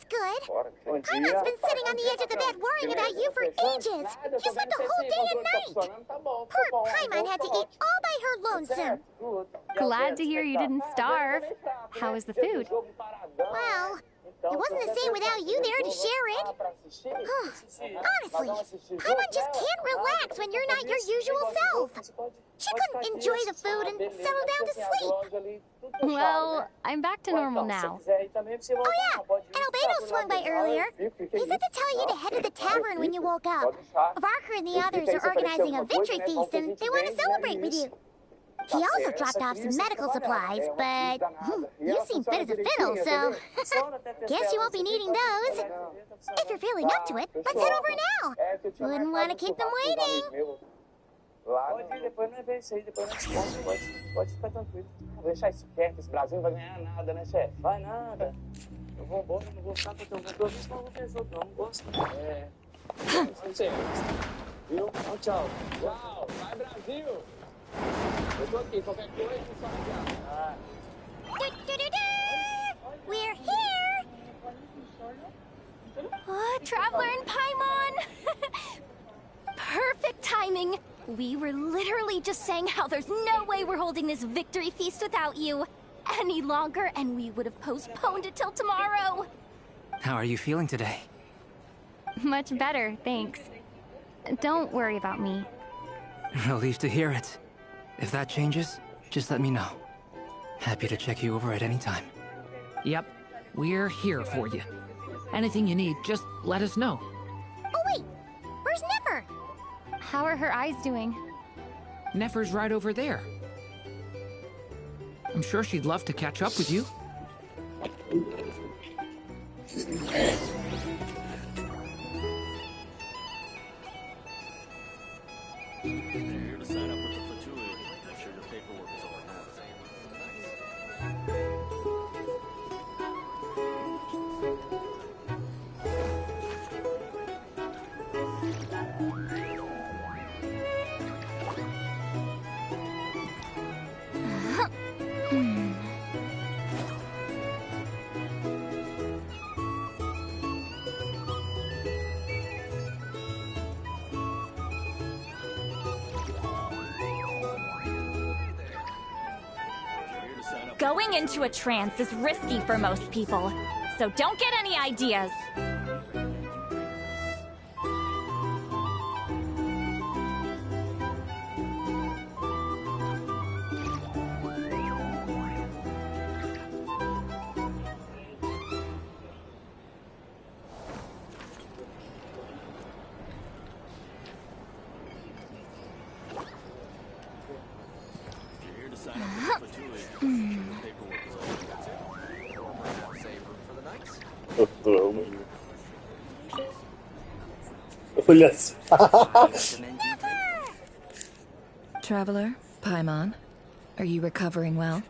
good. Paimon's been sitting on the edge of the bed worrying about you for ages. He slept the whole day and night. Poor Paimon had to eat all by her lonesome. Glad to hear you didn't starve. How was the food? Well, it wasn't the same without you there to share it. Honestly, Paimon just can't relax when you're not your usual self. She couldn't enjoy the food and settle down to sleep. Well, I'm back to normal now. Oh yeah, and Albedo swung by earlier. He said to tell you to head to the tavern when you woke up. Varker and the others are organizing a victory feast and they want to celebrate with you. He also dropped off some medical supplies, but you seem fit as a fiddle, so guess you won't be needing those. If you're feeling up to it, let's head over now. Wouldn't want to keep them waiting. Pode ir, depois nós vemos isso aí, depois nós vamos, pode ficar tranquilo. Vou deixar isso quieto, esse Brasil não vai ganhar nada, né, chefe? Vai nada. Eu vou embora, não vou ficar com o teu motor, não vou ver os outros, não gosto. Não sei, viu? Então, tchau. Tchau, vai Brasil! Eu tô aqui, qualquer coisa, só ligar. We're here! Oh, Traveler and Paimon! Perfect timing! We were literally just saying how there's no way we're holding this victory feast without you any longer, and we would have postponed it till tomorrow. How are you feeling today? Much better, thanks. Don't worry about me. Relieved to hear it. If that changes, just let me know. Happy to check you over at any time. Yep, we're here for you. Anything you need, just let us know. Oh wait, where's Nefer? How are her eyes doing? Nefer's right over there. I'm sure she'd love to catch up with you. Here to sign up with the fraternity. Make sure your paperwork is all Going into a trance is risky for most people, so don't get any ideas. Olha só. Traveler, Paimon, are you recovering well?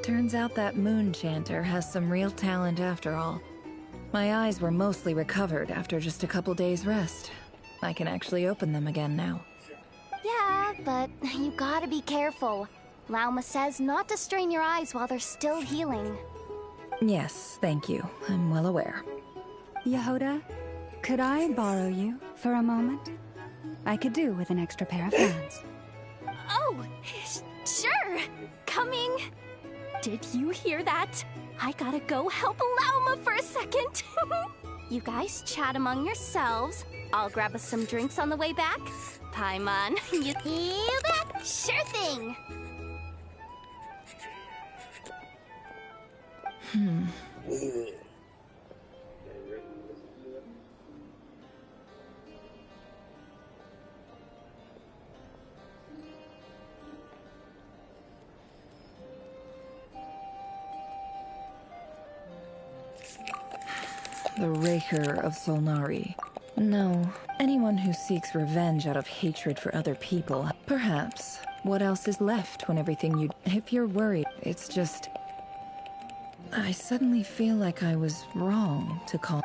Turns out that moon chanter has some real talent after all. My eyes were mostly recovered after just a couple days rest. I can actually open them again now. Yeah, but you gotta be careful. Lauma says not to strain your eyes while they're still healing. Yes, thank you. I'm well aware. Yehoda, could I borrow you for a moment? I could do with an extra pair of hands. Oh, sure. Coming. Did you hear that? I gotta go help Lauma for a second. You guys chat among yourselves. I'll grab us some drinks on the way back. Paimon, you bet. Sure thing. The Raker of Solnari. No, anyone who seeks revenge out of hatred for other people. Perhaps. What else is left when everything you... If you're worried, it's just... I suddenly feel like I was wrong to call...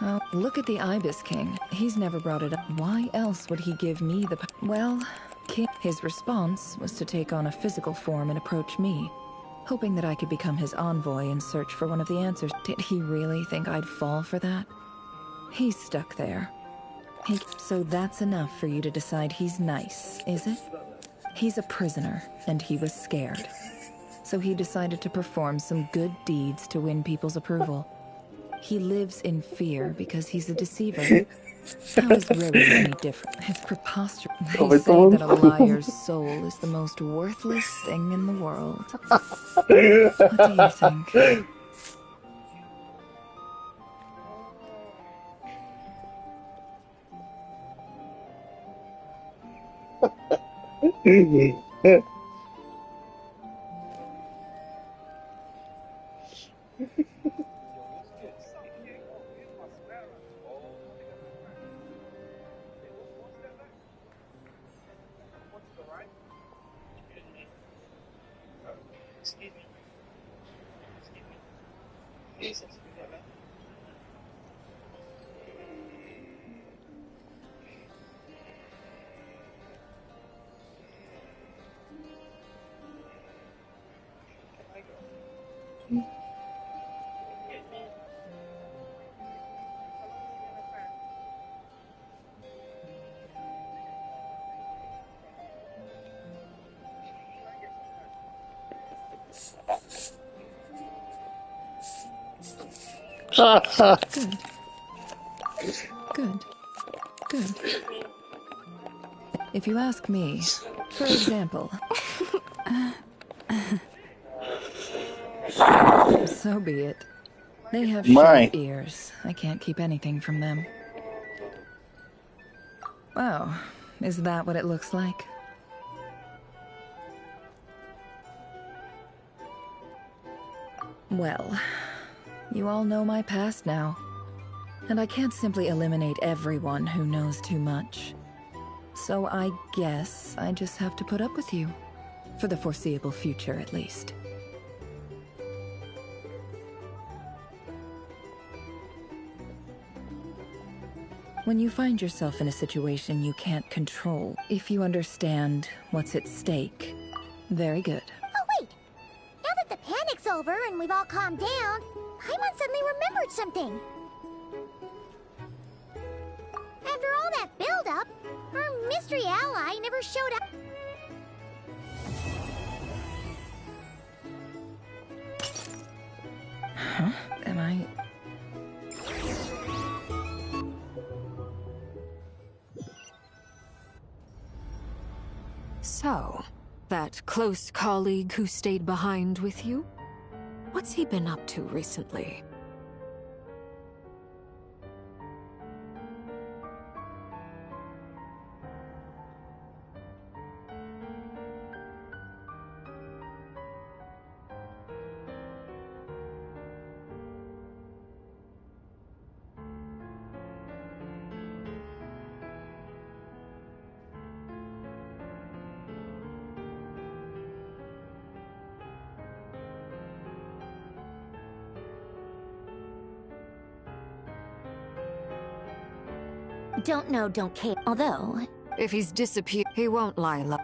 Well, look at the Ibis King. He's never brought it up. Why else would he give me the... Well, King... His response was to take on a physical form and approach me, hoping that I could become his envoy and search for one of the answers. Did he really think I'd fall for that? He's stuck there. So that's enough for you to decide he's nice, is it? He's a prisoner, and he was scared. so he decided to perform some good deeds to win people's approval. He lives in fear because he's a deceiver. How does Riri any different? It's preposterous. They say that a liar's soul is the most worthless thing in the world. What do you think? Good. Good. If you ask me, for example... So be it. They have sharp ears. I can't keep anything from them. Wow, is that what it looks like? Well, you all know my past now. And I can't simply eliminate everyone who knows too much. So I guess I just have to put up with you. For the foreseeable future, at least. When you find yourself in a situation you can't control, if you understand what's at stake, very good. Oh, wait! Now that the panic's over and we've all calmed down, Paimon suddenly remembered something. After all that build-up, our mystery ally never showed up. Huh? Am I... So, that close colleague who stayed behind with you? What's he been up to recently? Don't know, don't care. Although... If he's disappeared, he won't lie low.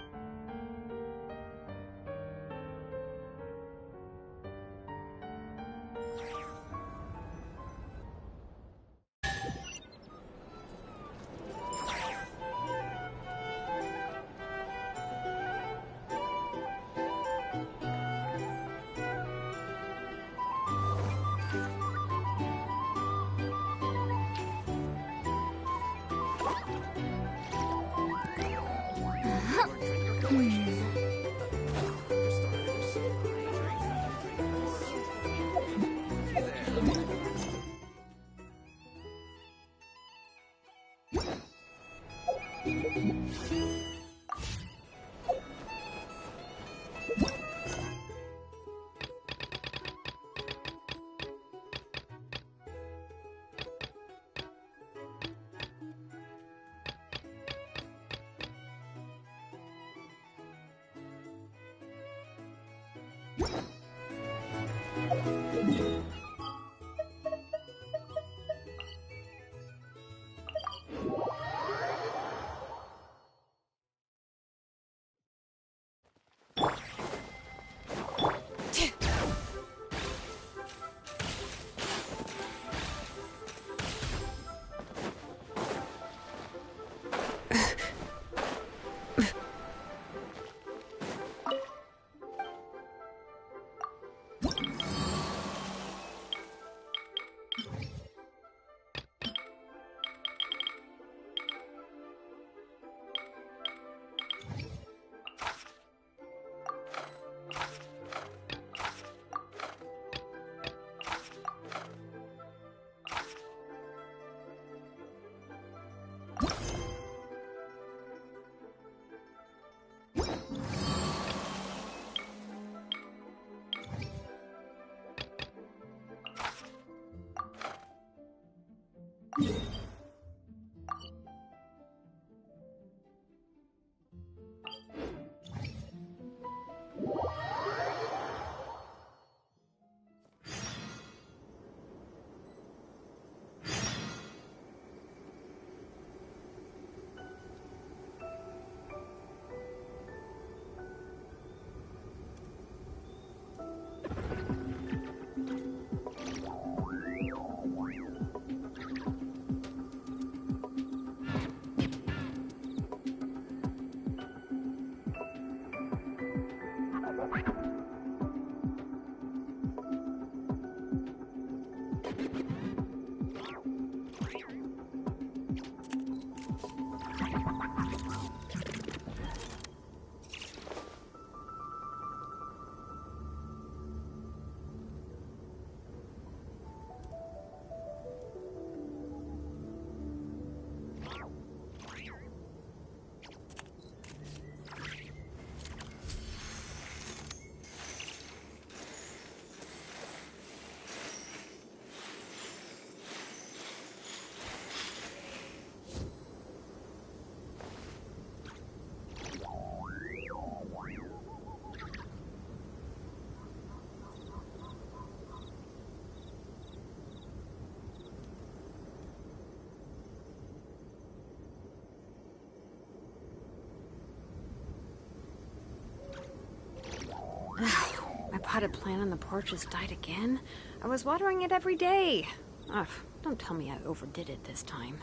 potted plant on the porch has died again. I was watering it every day. Ugh, don't tell me I overdid it this time.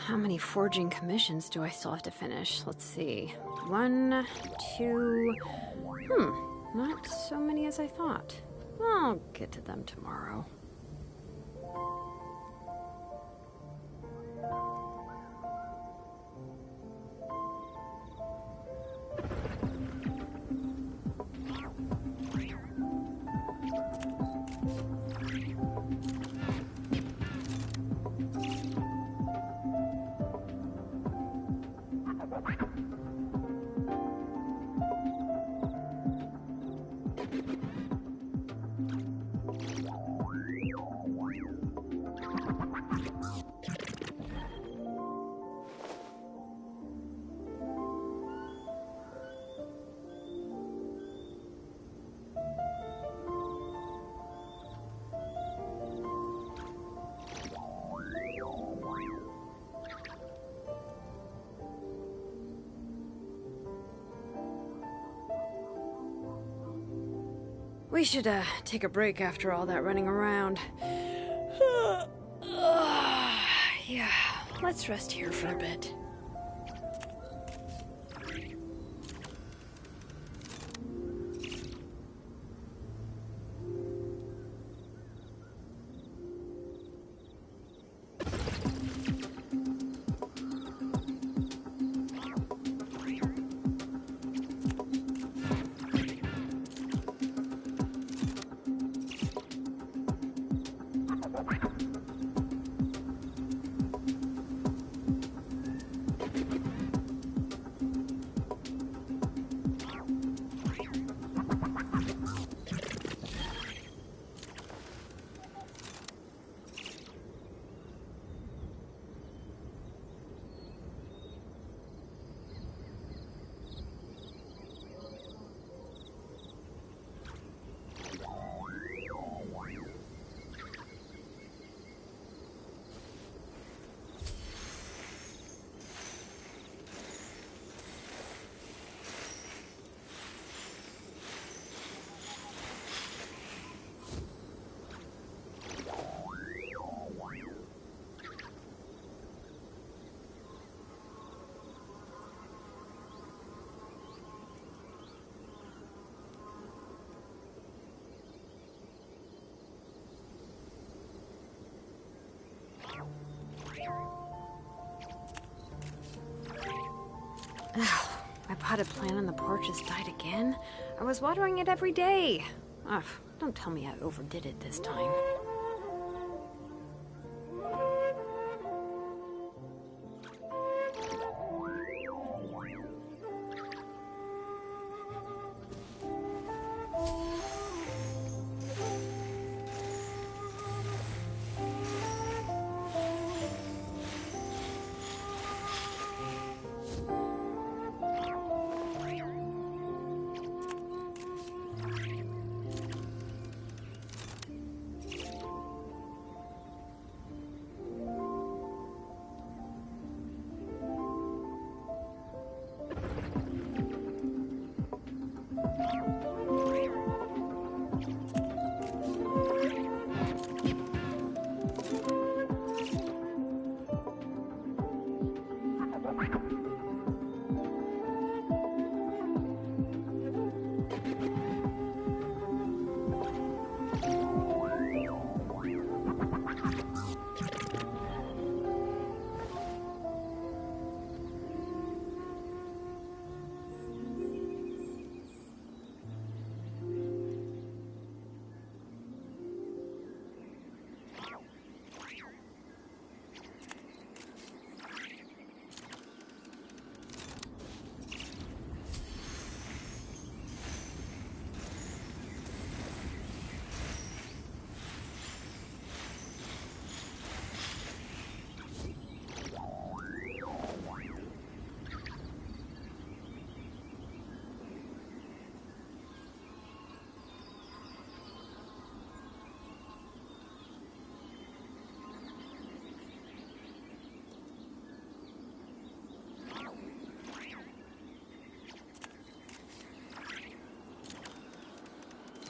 How many forging commissions do I still have to finish? Let's see. 1, 2... not so many as I thought. I'll get to them tomorrow. We should, take a break after all that running around. Yeah, let's rest here for a bit. My potted plant on the porch has died again. I was watering it every day. Ugh, don't tell me I overdid it this time.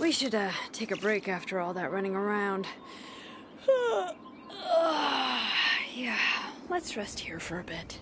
We should take a break after all that running around. Yeah, let's rest here for a bit.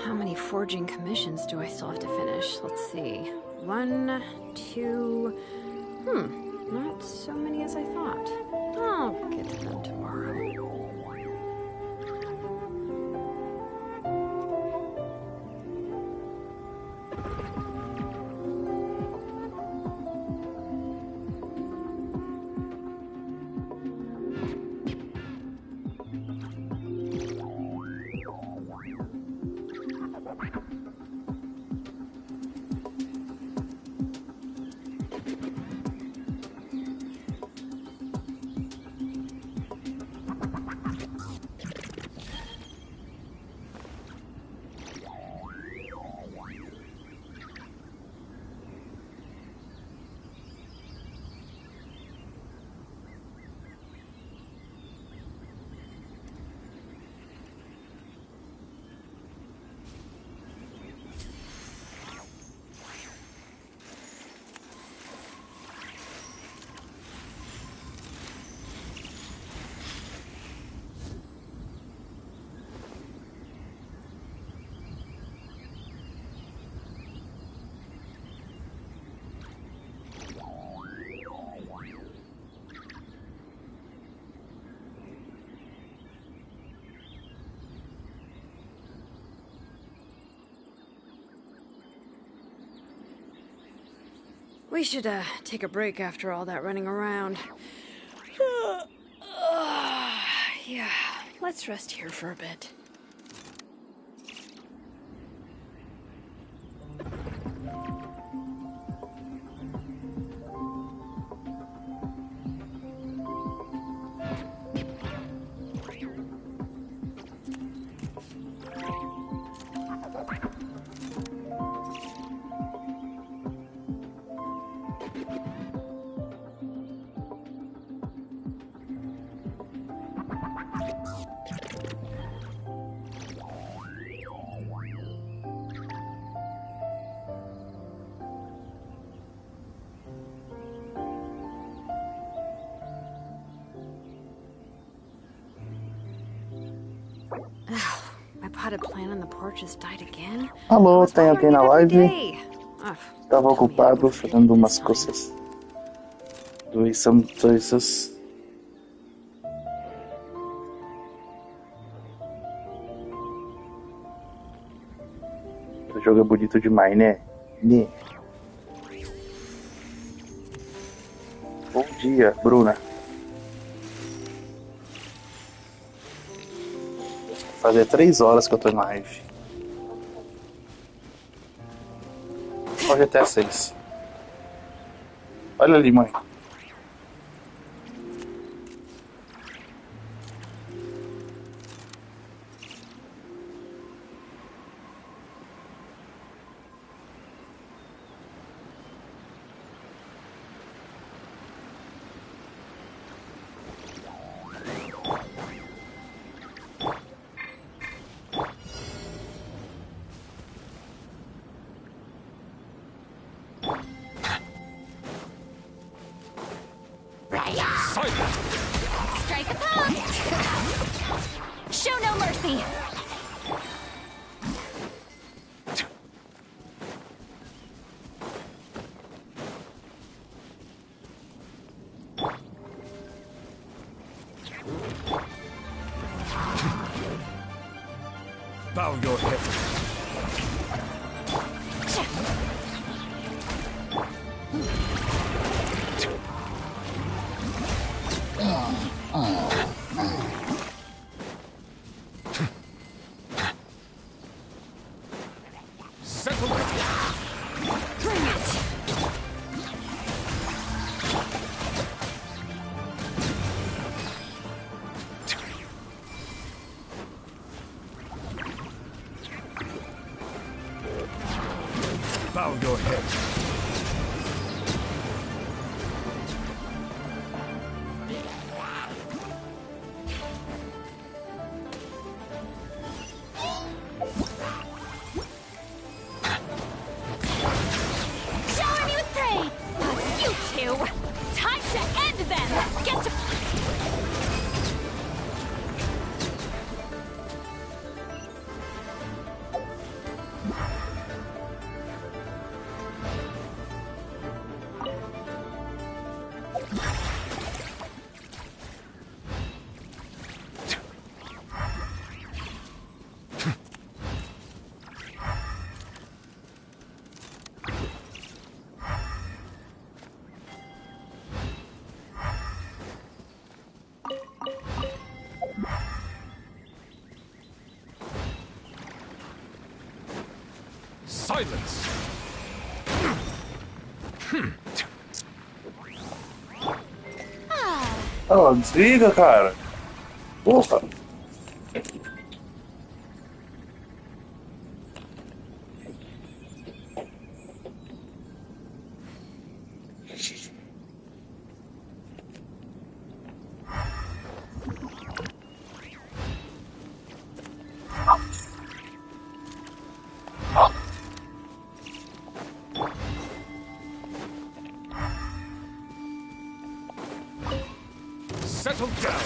How many forging commissions do I still have to finish? Let's see. 1, 2... not so many as I thought. I'll get to them tomorrow. We should take a break after all that running around. Yeah, let's rest here for a bit. My potted plant on the porch has died again. Alô, tem alguém na live? Day. Estava ocupado fazendo umas coisas. Doing some choices. O jogo é bonito demais, né? Bom dia, Bruna. Fazia 3 horas que eu tô em live. Hoje até 6. Olha ali, mãe. Strike a pose! Show no mercy! Bow your head. Settle it. Bring it! Bow your head. Shower me with praise! You two! Time to end them! Get to... Silence. Oh, desliga, cara. Porra. Settle down.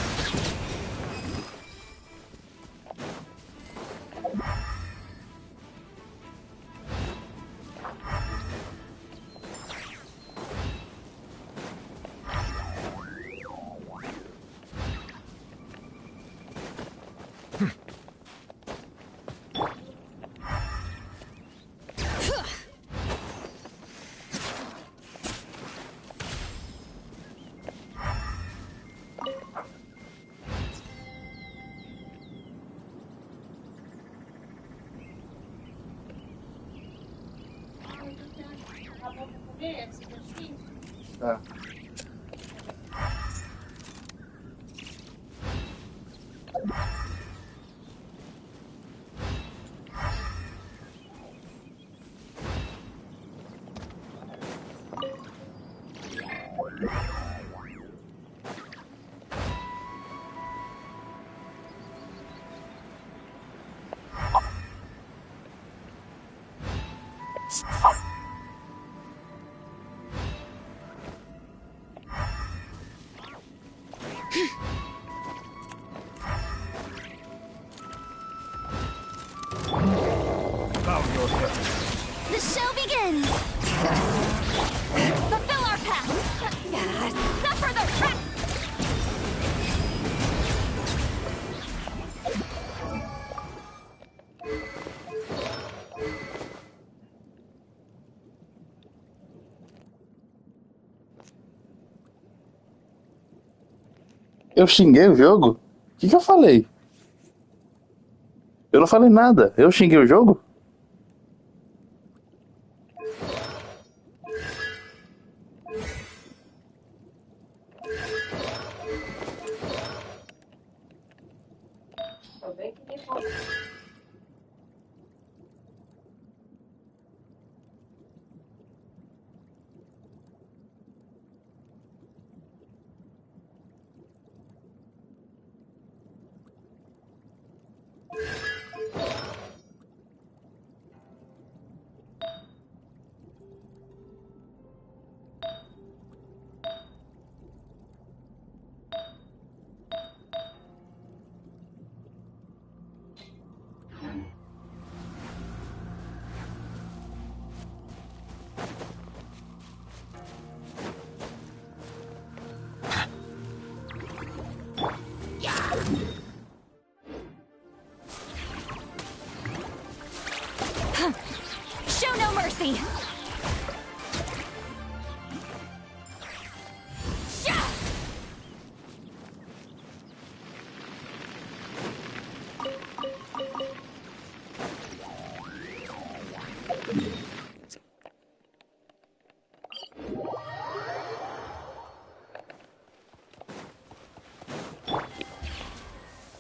Tá. Bow your head. The show begins! Fulfill our pact! Suffer the wrath! Eu xinguei o jogo? O que eu falei? Eu não falei nada. Eu xinguei o jogo?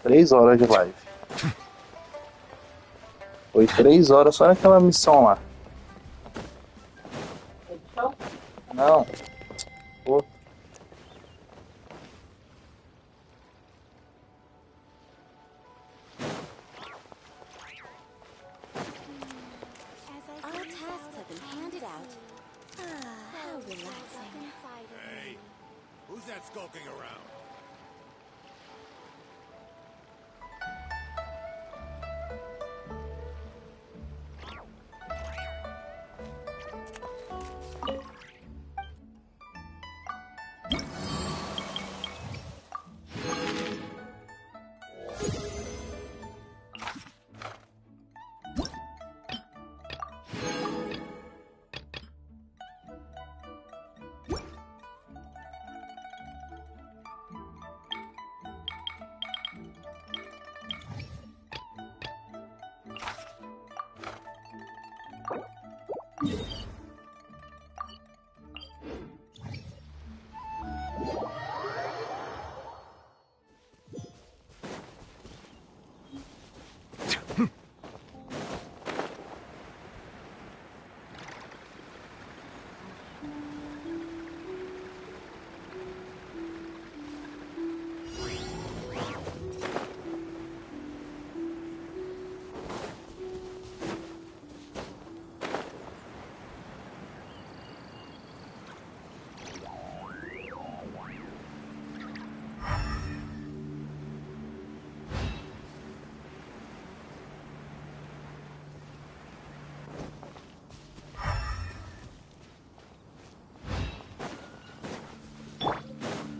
3 horas de live. Foi 3 horas só naquela missão lá. Não. Pô. All tasks have been handed out. How relaxing. Hey, who's that skulking around?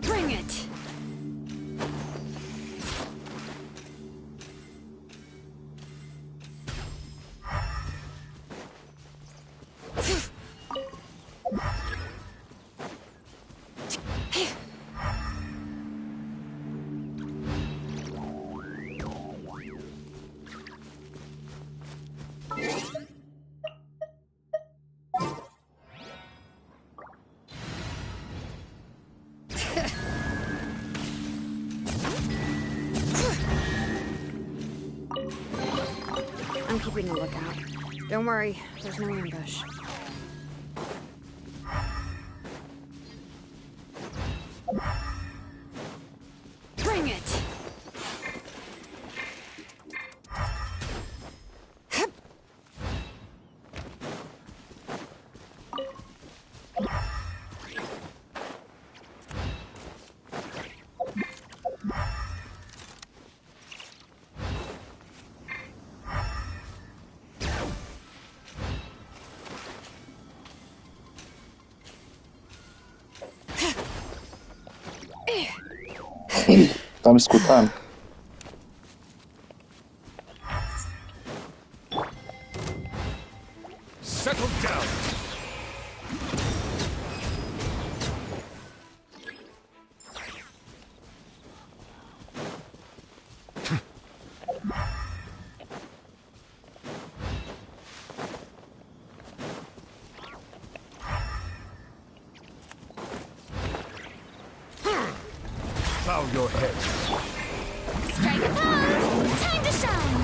Bring it! I'm keeping a lookout. Don't worry, there's no ambush. Bring it! Tá me escutando? Settle down. Bow your head. Strike a pose! Time to shine!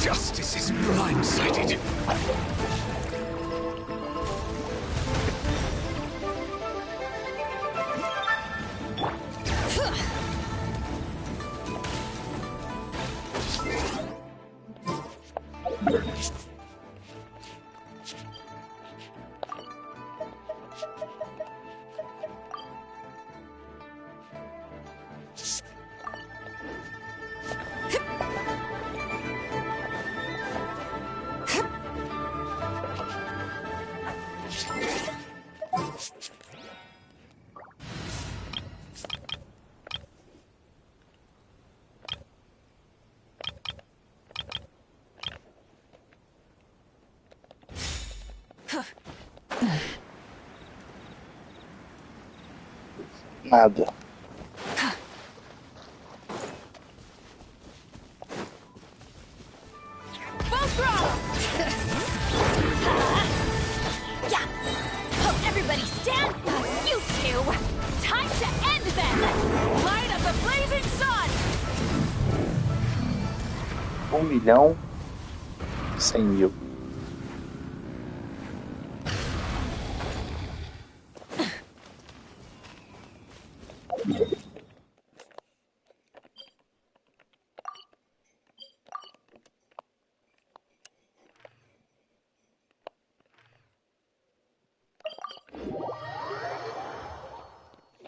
Justice is blindsided. Nada. stand? You two! Time to end them! Light up the blazing sun! 1.100.000.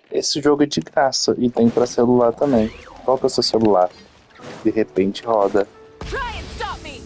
Esse jogo é de graça e tem para celular também. Qual que é o seu celular? De repente roda. Try and stop me!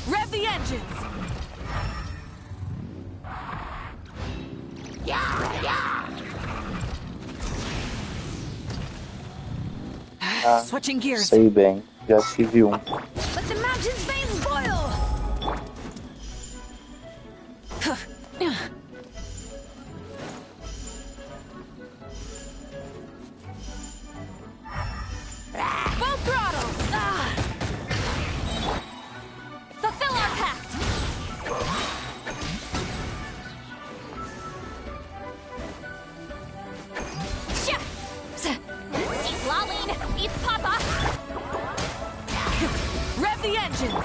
Rev the engines! Switching gears. Sei bem, já tive um. Let the mountain's veins boil! Full throttle! Fulfill our pact! She's lolling! It's Papa! Rev the engines!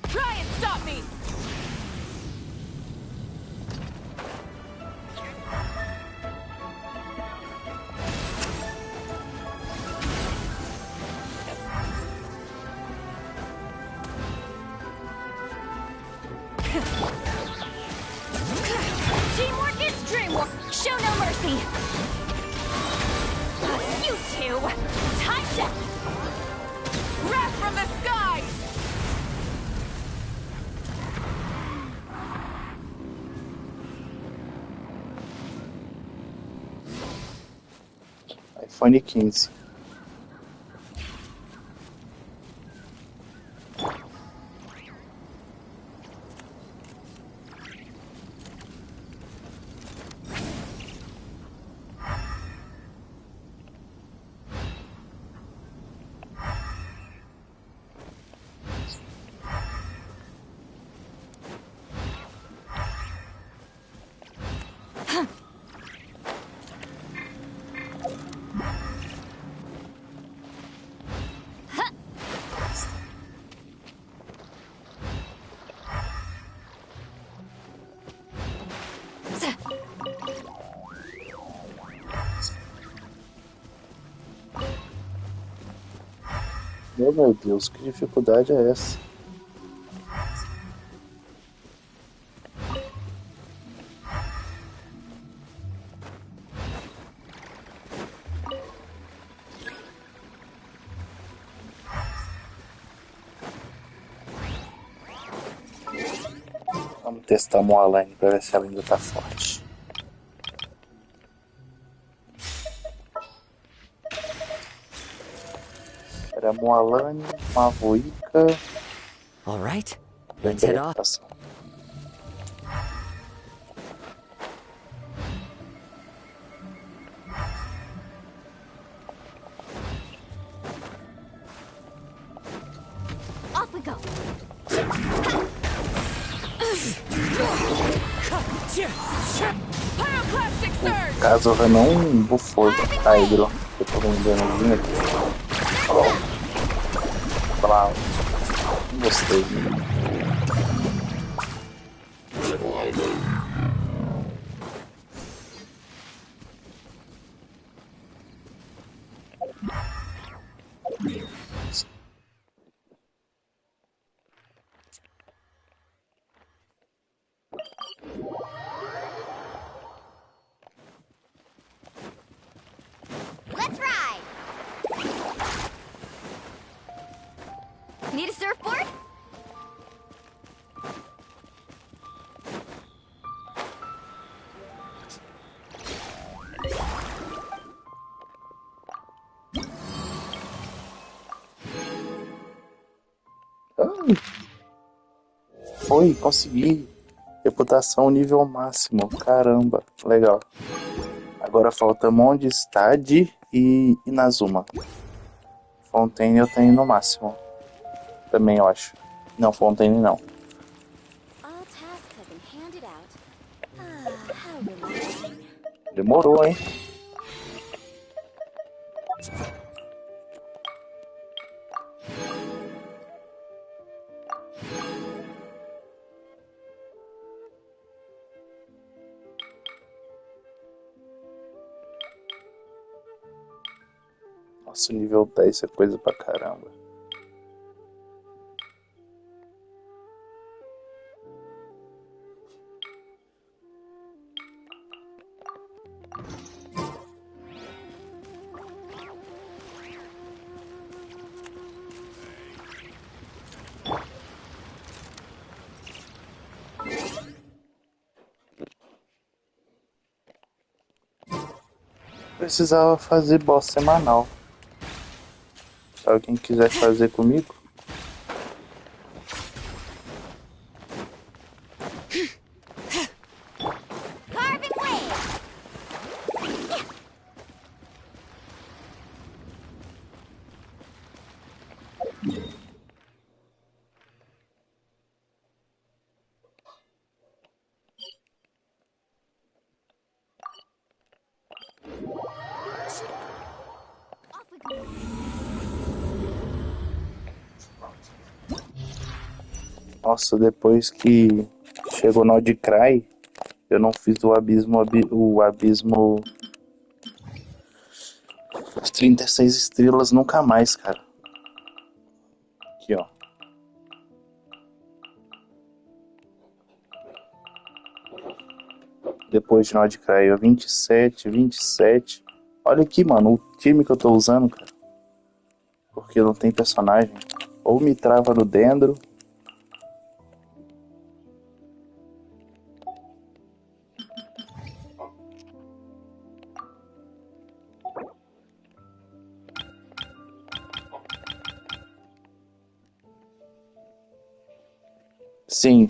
Try and stop me! Teamwork is dreamwork! Show no mercy! You two! Time to... Wrath from the skies! iPhone 15. Meu Deus, que dificuldade é essa? Vamos testar a Moaline para ver se ela ainda tá forte. uma Alane, uma Voica. All right, let's head off. Off we go. No caso, eu não bufou a Hydro. Eu tô vendendo linha. Blá. Não gostei. Let's ride. Need a surfboard? Foi, consegui. Reputação nível máximo. Caramba, legal. Agora falta Mondstadt e Inazuma. Fontaine eu tenho no máximo. Também eu acho. Não, Fontaine não. All tasks have been handed out. How relaxing. Demorou, hein? Nossa, nível 10 é coisa pra caramba. Precisava fazer boss semanal. Se alguém quiser fazer comigo. Nossa, depois que chegou no de Cry, eu não fiz o abismo as 36 estrelas nunca mais, cara. Aqui, ó. Depois de Nod Cry, 27, 27. Olha aqui, mano, o time que eu tô usando, cara. Porque não tem personagem. Ou me trava no Dendro. Sim.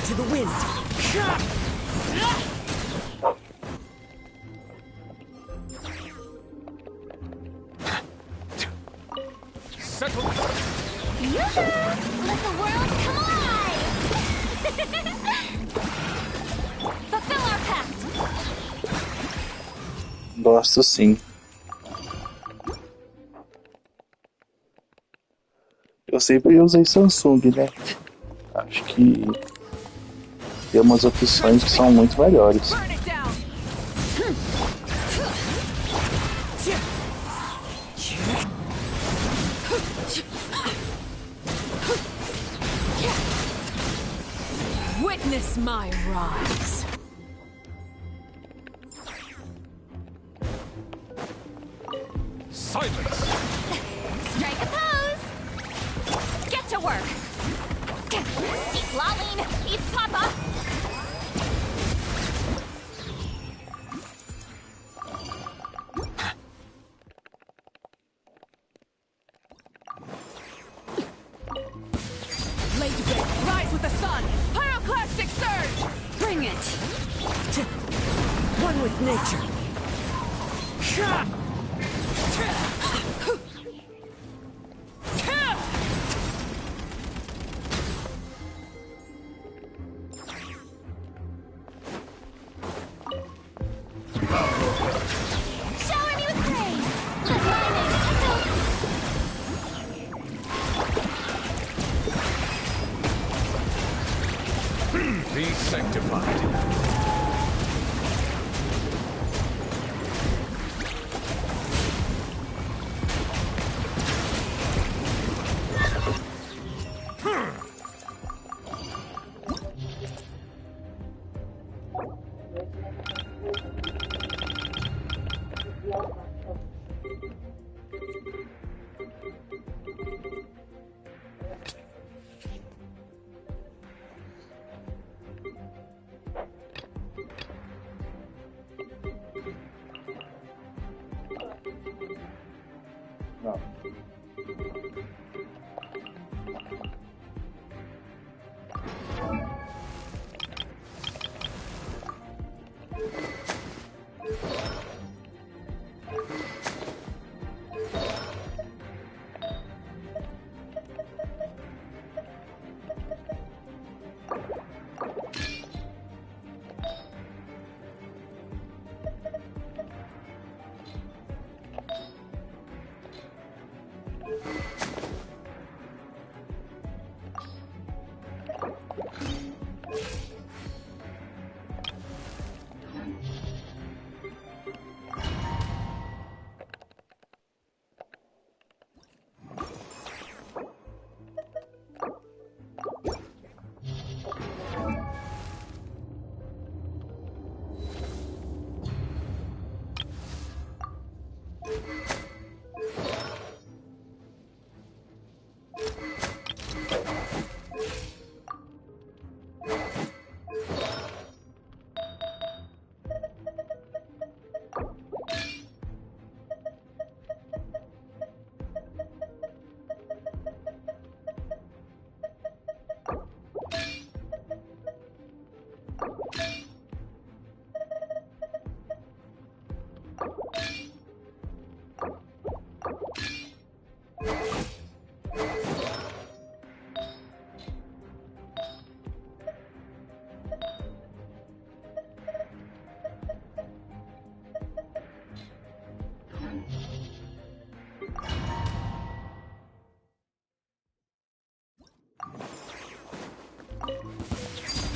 into the wind. Settle. Yoo-hoo! Let the world come alive! Fulfill our pact! Gosto sim. Eu sempre usei Samsung, né? Acho que tem umas opções que são muito melhores. Witness my rise. Silence. Strike a pose! Get to work! Eat Laline! Eat Papa! Lay to bed. Rise with the sun. Pyroclastic surge. Bring it. One with nature. Shower me with praise! Let my name echo! Be sanctified. Não.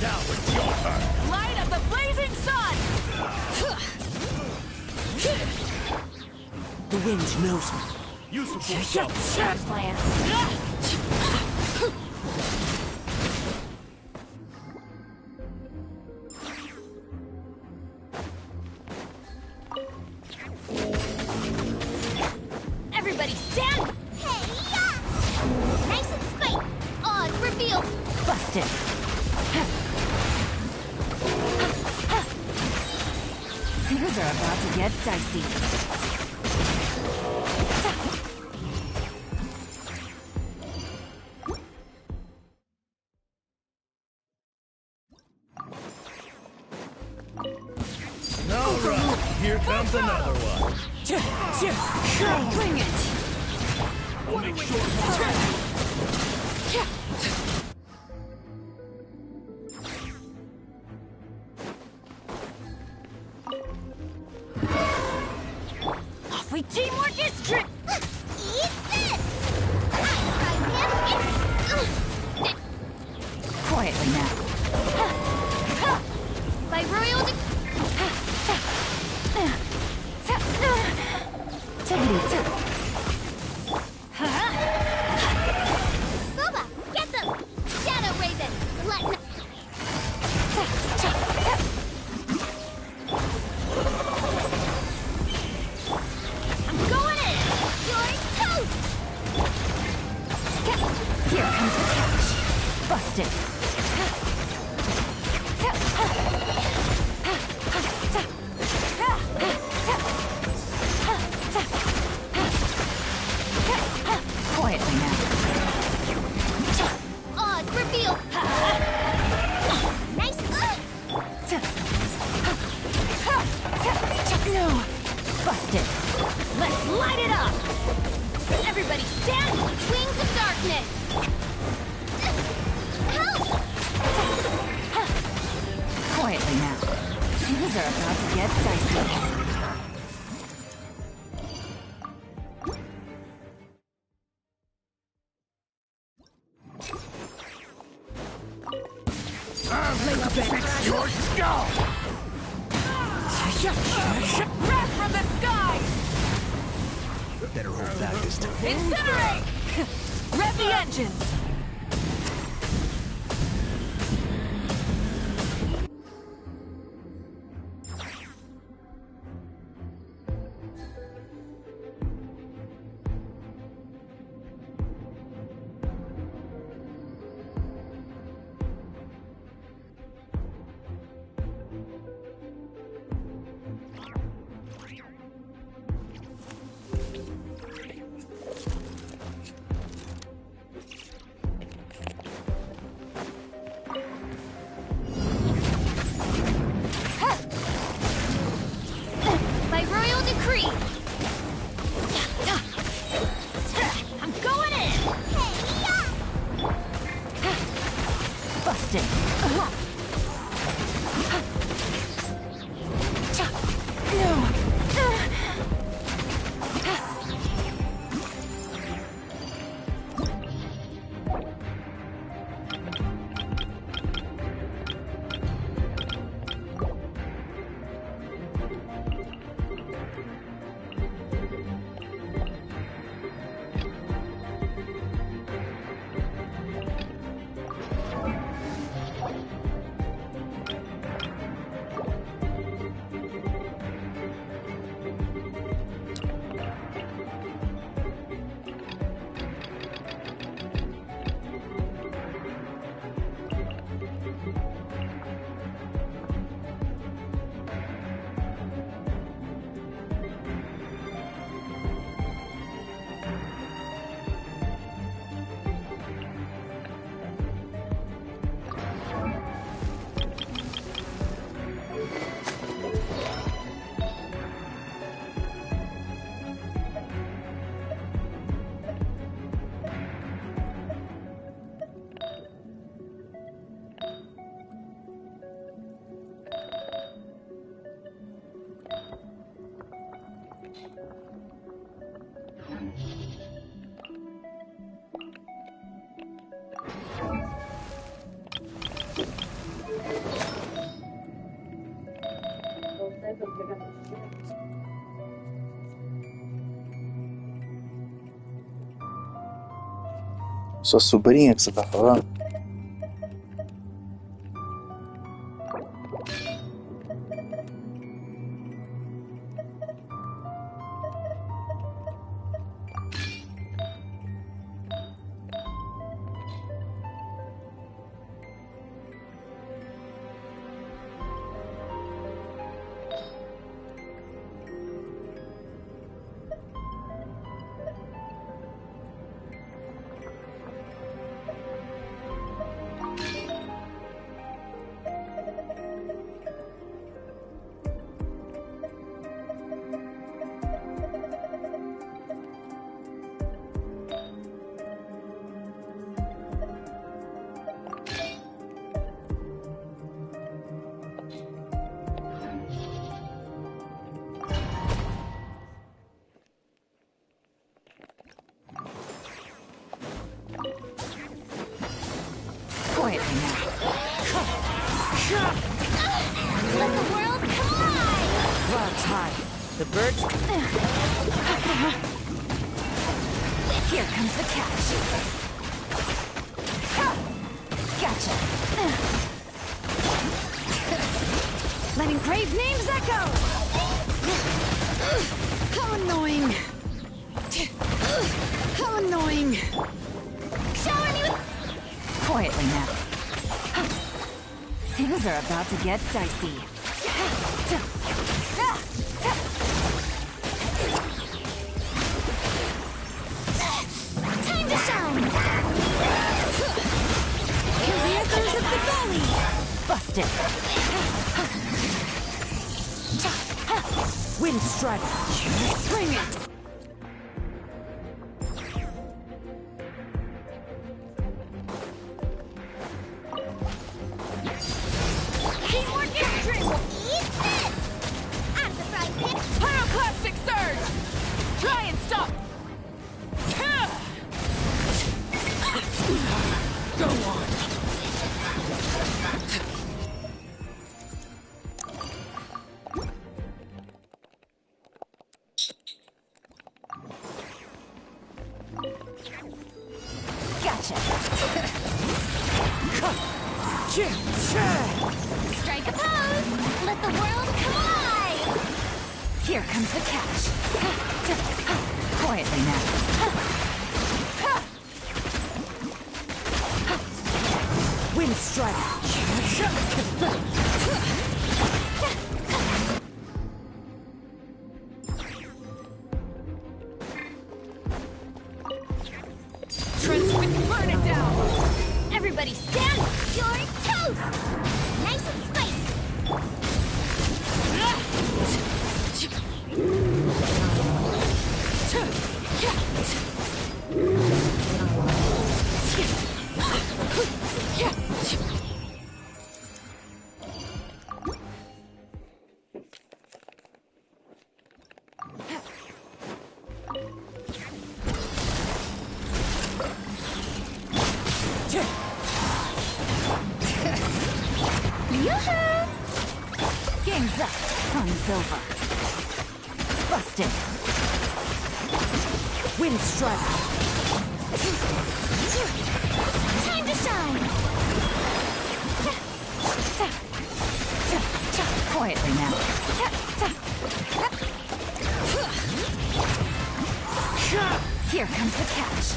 Now it's your turn. Light of the blazing sun. The wind knows me. Useful Plan. Everybody stand! Hey-ya! Nice and spite! Odds revealed! Busted. Things are about to get dicey. Here comes another one. Bring it! I'll make sure. Off we teamwork is true! Eat this! Quietly now. By royal Boba, get them! Shadow Raven, let I'm going in! You're toast! Here comes the catch. Busted. Quietly now. Oz reveal! Nice! No! Busted. Let's light it up! Everybody stand! Wings of darkness! Help! Quietly now. Things are about to get dicey. Fix your skull! Wrath from the sky! Better hold back this time. Incinerate! Rev the engines! By royal decree! I'm going in! Busted. No! Sua sobrinha que você tá falando? Let the world collide! Clouds high. The birds... Here comes the catch. Gotcha. Letting grave names echo! How annoying! How annoying! Shower me with... Quietly now. Things are about to get dicey. Time to shine! Hear the echoes of the valley! Busted! Wind strike! Bring it! Teamwork is triple! Eat this! Out of the frying pan! Pyroclastic surge! Try and stop! Go on! Gotcha! Strike a pose! Let the world collide! Here comes the catch. Quietly now. Wind strike! Burn it down! Everybody stand! You're toast! Nice and spicy! Yoo-hoo! Game's up. Fun's over. Busted. Wind strike! Time to shine! Quietly now. Here comes the catch.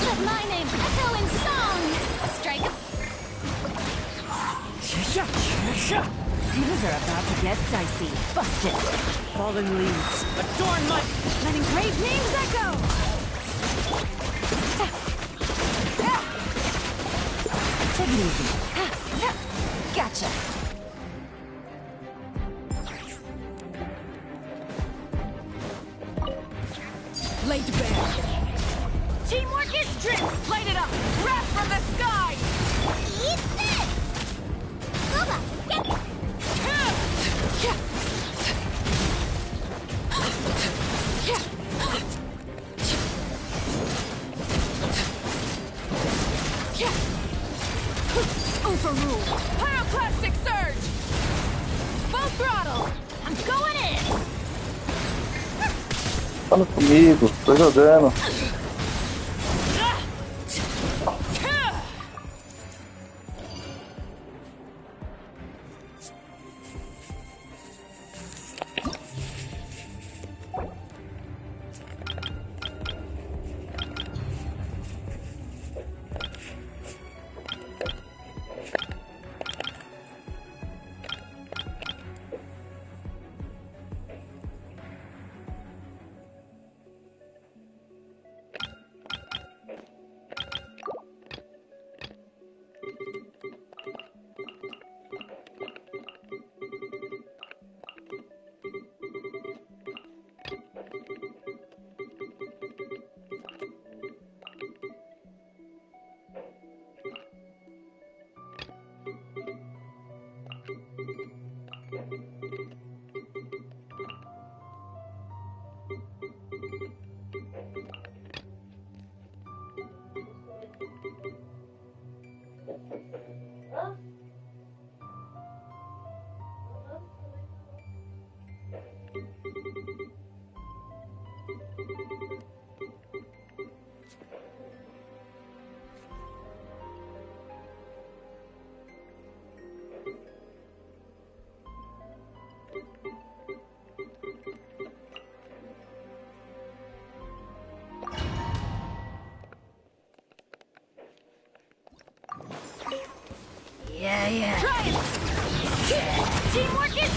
Let my name echo in song! Strike a... Things are about to get dicey. Busted. Fallen leaves. Adorn my... Letting grave names echo! Take it easy. Gotcha. Laid bare. Teamwork is strength! Light it up! Wrath from the sky! Eat this! Booba, get... Overruled! Pyroclastic surge! Full throttle! I'm going in! Fala comigo, tô jogando.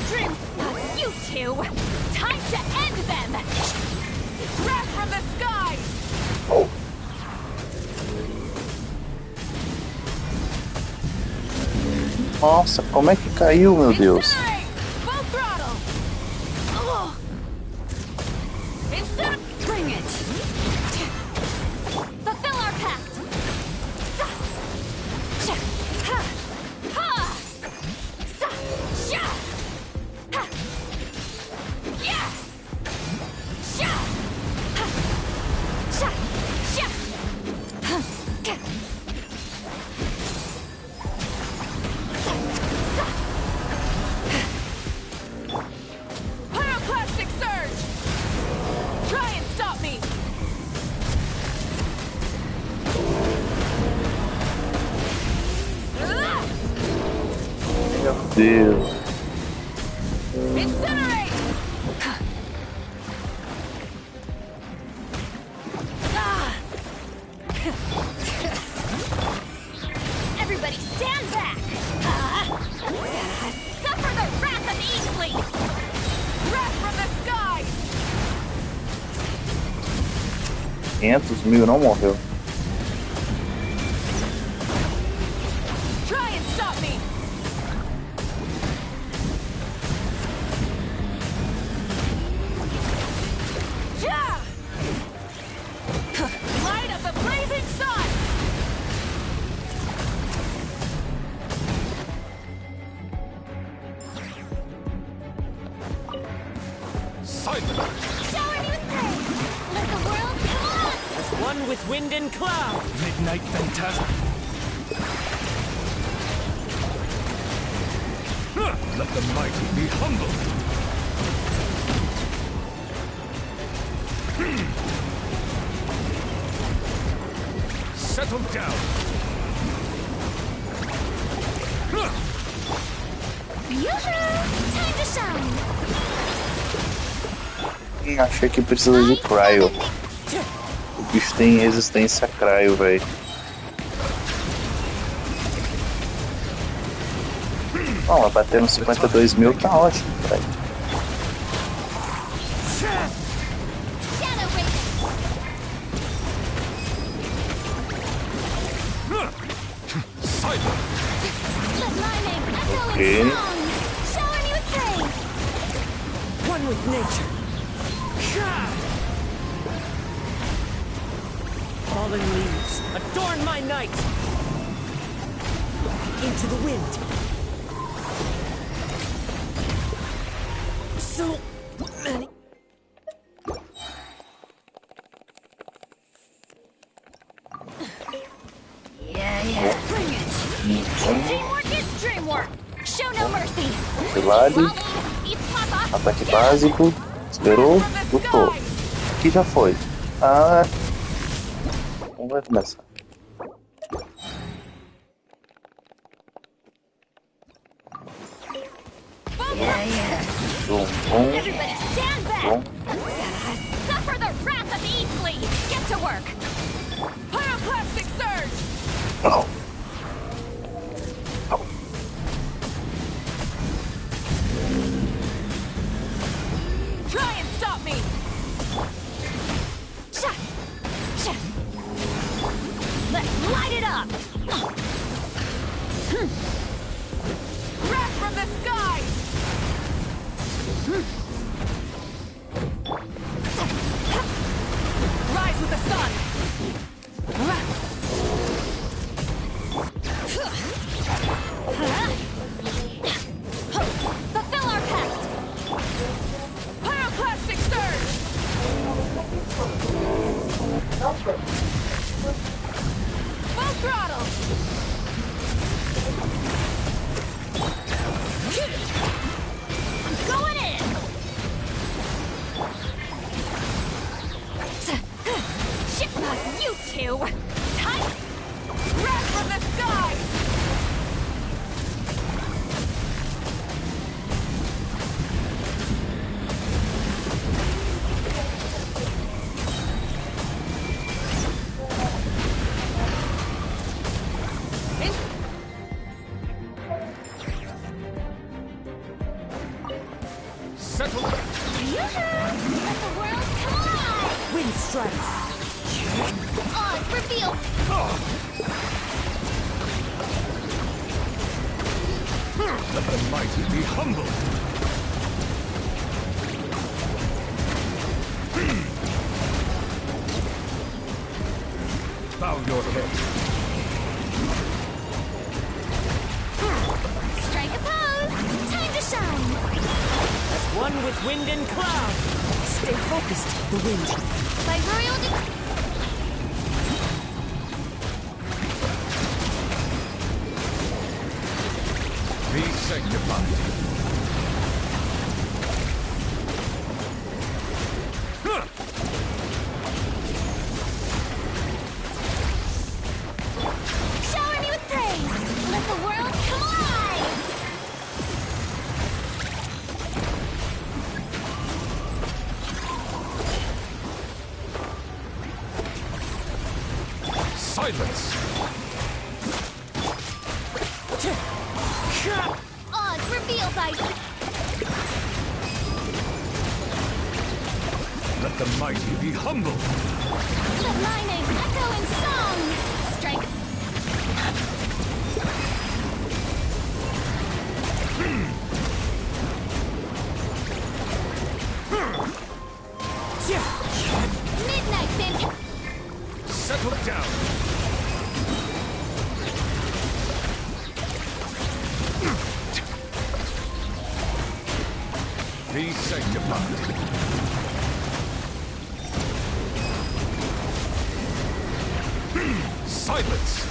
Extreme! You two! Time to end them! Wrath from the sky! Nossa, como é que caiu, meu Deus? Full throttle! Bring it! Fulfill our pact! Pyroclastic surge! Try and stop me! Meu Deus. Incinerate! Everybody stand back! Suffer the wrath of Eastleigh! Wrath from the sky! 500.000 não morreu. Try and stop me! Light of the blazing sun! Silence! Shower me with praise! Let the world come on! As one with wind and cloud. Midnight phantasm. Let the mighty be humbled. Settle down. Time to shine! Achei que precisa de cryo. O bicho tem resistência a cryo, velho. Bom, ela bater nos 52.000 tá ótimo, velho. Ok. Shower me with praise! One with nature. Fallen leaves, adorn my night. Into the wind. So many. Yeah. Bring it! Teamwork is dreamwork! Show no mercy! Pilade. Ataque básico. Esperou. Lutou. Aqui já foi. Ah. Vamos vai começar. Everybody stand back! Suffer the wrath of Eastleigh! Get to work! Pyroclastic surge! Oh. Try and stop me! Let's light it up! Wrath from the sky! Rise with the sun! Fulfill our pact! Pyroclastic surge! Full throttle! Going in! Settle down. Let the world come alive! Wind strikes. Odds reveal. Let the mighty be humble. Bow your head. Strike a pose. Time to shine. As one with wind and cloud. Stay focused, the wind. By royal Be sanctified. shower me with praise. Let the world come alive. Silence. Odds reveal by Let the mighty be humble. let my name echo in song. Strike. Midnight Bend. Settle down. Be sanctified. Silence.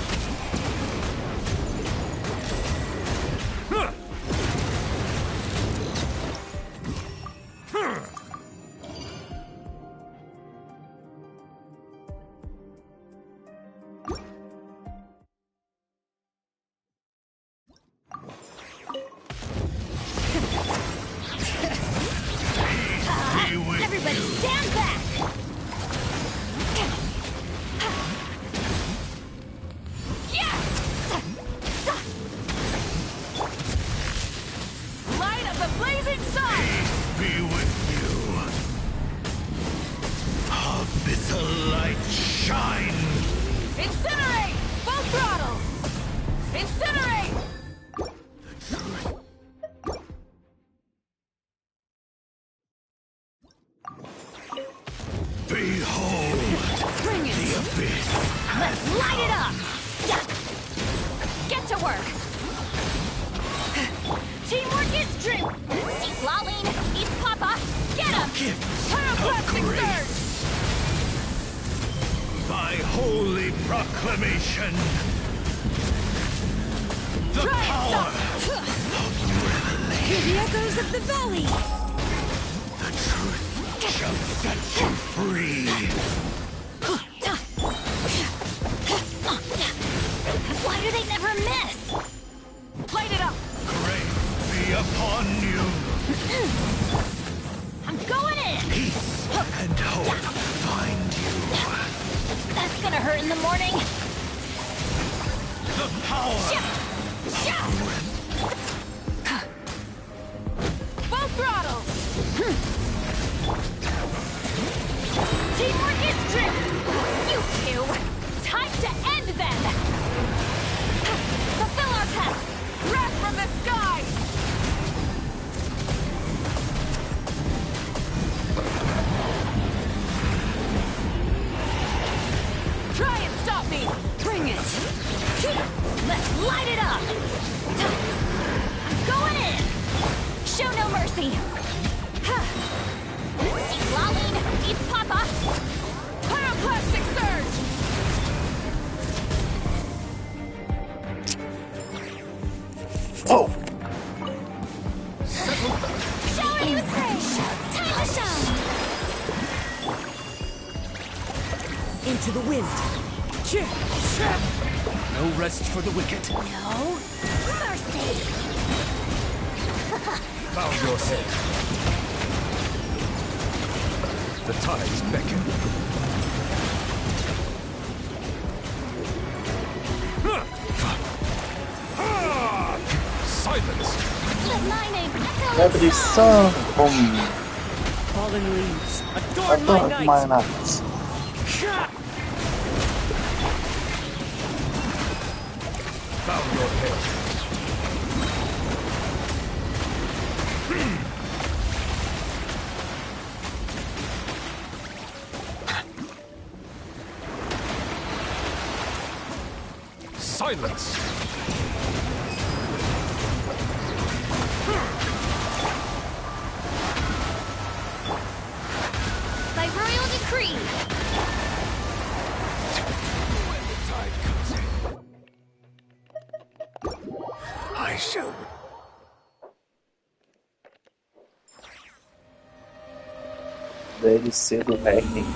Everybody stand back. Light of the blazing sun! Be with you. Abyssal light shine. Incinerate! Full throttle! Incinerate! Behold Bring it! the abyss. Let's light it up. Get to work. Teamwork is dream. Eat Lolling, eat Papa. Get him. Pyroclastic surge! By holy proclamation, the Try and power stop. of revelation. Hear the echoes of the valley! The truth shall set you free. Why do they never miss? Light it up! Grace be upon you. I'm going in. Peace and hope find you. That's gonna hurt in the morning. The power Full throttle! Teamwork is dream. You two. Time to end them. Fulfill our path. Wrath from the sky! Try and stop me! Bring it! Let's light it up. I'm going in. Show no mercy. Eat Lolling, eat Papa. Pyroclastic surge! Oh! Shower me with praise. Time to shine. Into the wind! no rest for the wicked. No mercy. Bow your head. The tides beckon. Silence! Retrição. Fallen leaves, Adorn my nights. Found your head. Silence! By royal decree! When the tide comes in, I shall... DLC do Hacking.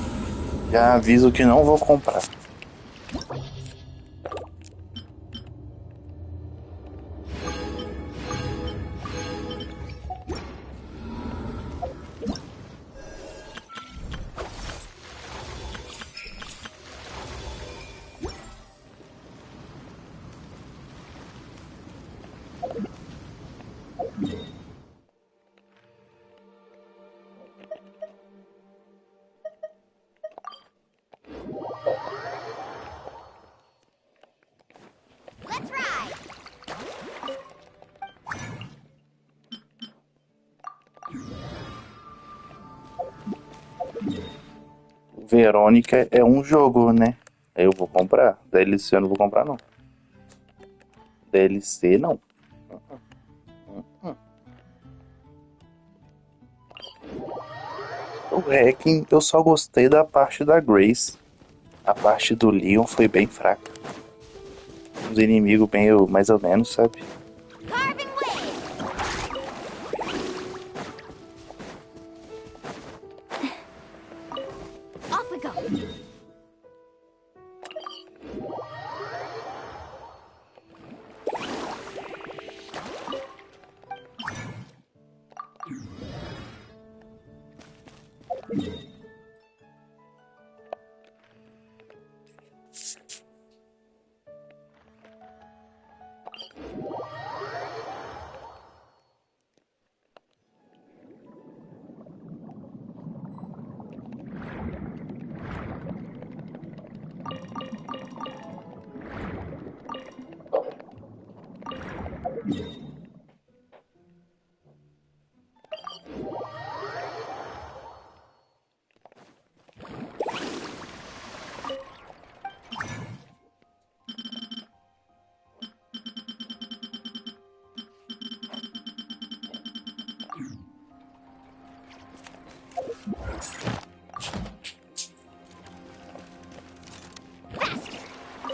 Já aviso que não vou comprar. Let's ride! Verônica é um jogo, né? Eu vou comprar. DLC eu não vou comprar, não. DLC não. O Hacking eu só gostei da parte da Grace. A parte do Leon foi bem fraca. Os inimigos meio mais ou menos, sabe? Off we go!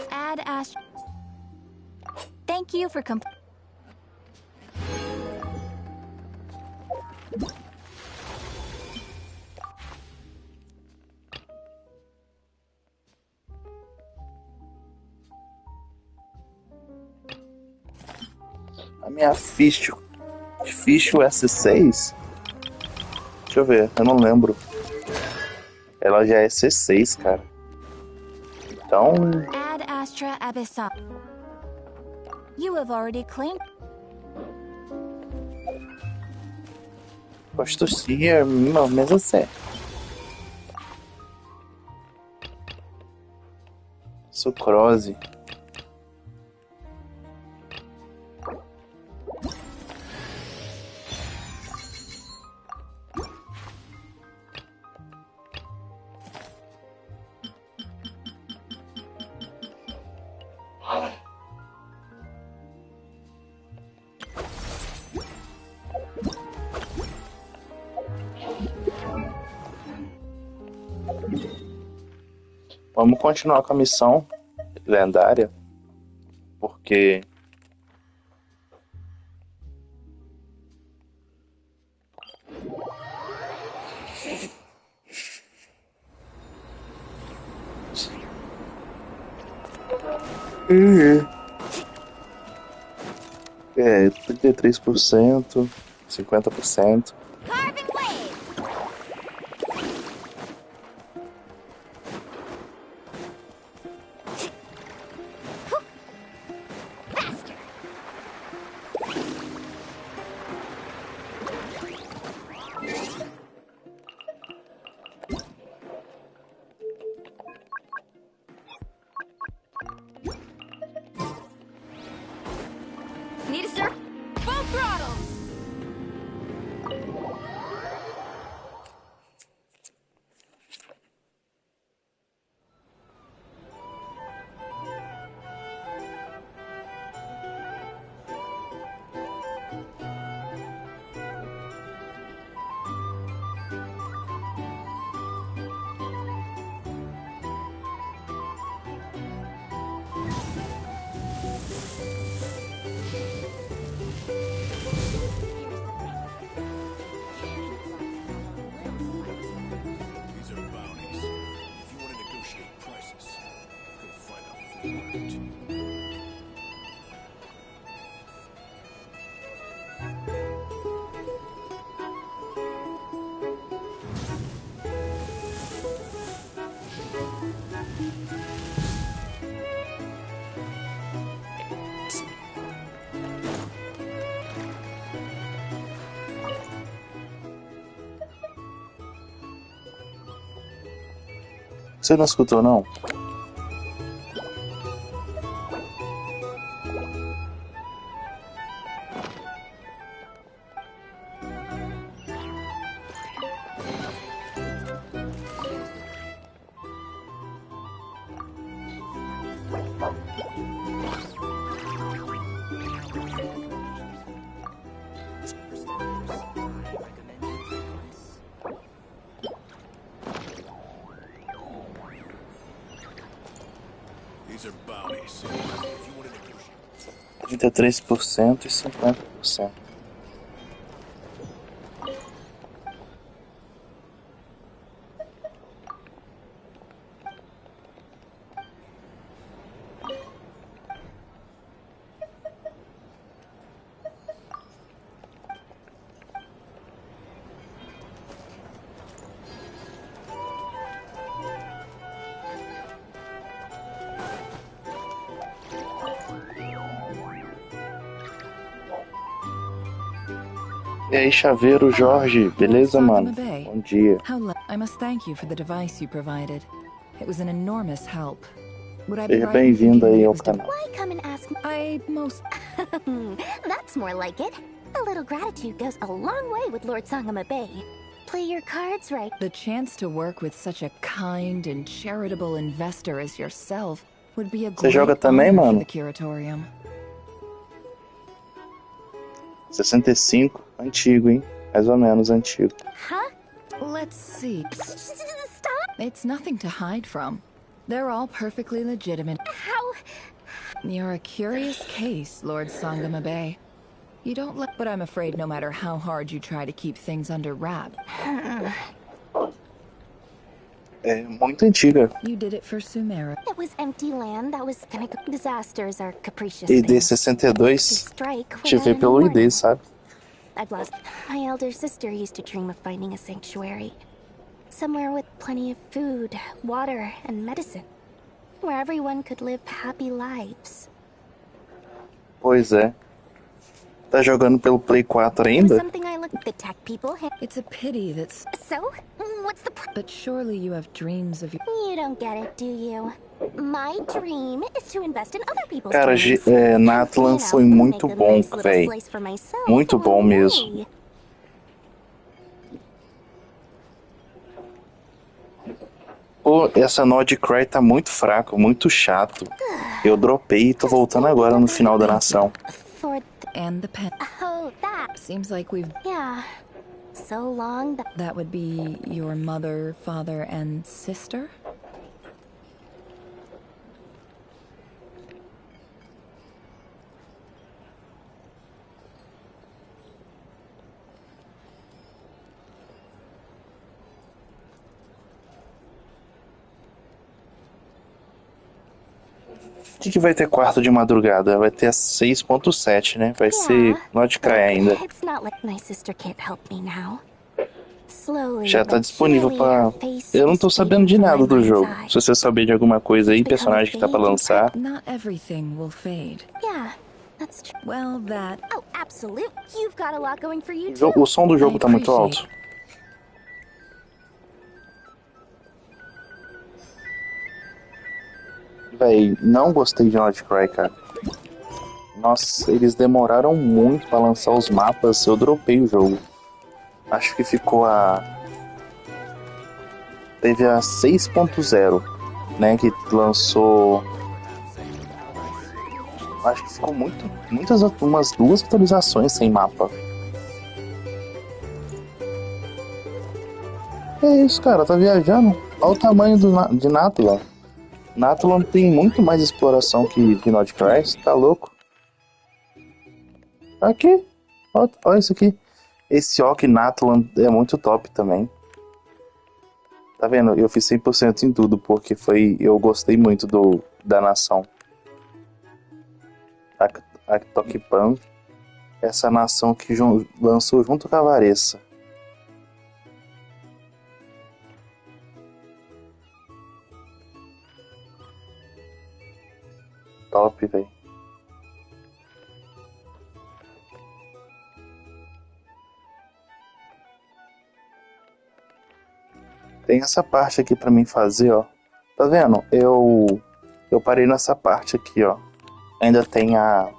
Add Astro. Thank you for A minha Fish S6? Deixa eu ver, eu não lembro. Ela já é C6, cara. Então... Add Astra Abyssal. You have already claimed. Gosto sim, é mas assim. Sucrose. Vamos continuar com a missão lendária, porque é 33%, 50%. Você não escutou, não? These are bounties. If you want to negotiate. 33% e 50%. E aí, Chaveiro Jorge, beleza, mano? Bom dia. I must thank you for the device you provided. It was an enormous help. Would I be Seja right in bem-vindo thinking aí that it ao was canal. Why come and ask me? I most... That's more like it. A little gratitude goes a long way with Lord Sangama Bay. Play your cards right. The chance to work with such a kind and charitable investor as yourself would be a Você joga great também, honor for mano? the curatorium. 65, antigo, hein? Mais ou menos antigo. Huh? Let's see. Stop! It's nothing to hide from. They're all perfectly legitimate. How? You're a curious case, Lord Sangama Bay. You don't let... But I'm afraid no matter how hard you try to keep things under wraps. É muito antiga. You did it for Sumera. It was empty land that was gonna go. Disasters are capricious ID things. 62, Strike te vê without pelo any ID, warning. sabe? I've lost. My elder sister used to dream of finding a sanctuary. Somewhere with plenty of food, water, and medicine. Where everyone could live happy lives. Pois é. Tá jogando pelo Play 4 It was ainda? something I looked the tech people. It's a pity that's... So? What's the But surely you have dreams of... You don't get it, do you? My dream is to invest in other people's Cara, dreams. Natlan foi muito bom, véi. Muito bom mesmo. Pô, essa Nod Cry tá muito fraco, muito chato. Eu dropei e tô voltando agora no final da nação. And the pen. Oh, that. Seems like we've... Yeah. So long that... That would be your mother, father, and sister? O que vai ter quarto de madrugada? Vai ter a 6.7, né? Vai ser Nod Cry ainda. It's not like my sister can't help me now. Slowly, Já tá but disponível surely pra... her face Eu não tô is sabendo de fading from nada my do mind's jogo. eye. Se você saber de alguma coisa aí, personagem que tá pra lançar... Not everything will fade. Yeah, that's true. Well, that... Oh, absolute. You've got a lot going for you too. O som do jogo tá muito alto. Véi, não gostei de Nod Cry, cara. Nossa, eles demoraram muito pra lançar os mapas. Eu dropei o jogo. Acho que ficou a... Teve a 6.0, né? Que lançou... Acho que ficou umas 2 atualizações sem mapa. É isso, cara. Tá viajando. Olha o tamanho de Natlan. Natlan tem muito mais exploração que Nod Cry. Tá louco? Aqui. Olha isso aqui. Esse Orc Natlan é muito top também. Tá vendo? Eu fiz 100% em tudo, porque eu gostei muito da nação. Actoquipan, essa nação que lançou junto com a Varessa. Top, velho. Tem essa parte aqui pra mim fazer, ó. Tá vendo? Eu parei nessa parte aqui, ó. Ainda tem a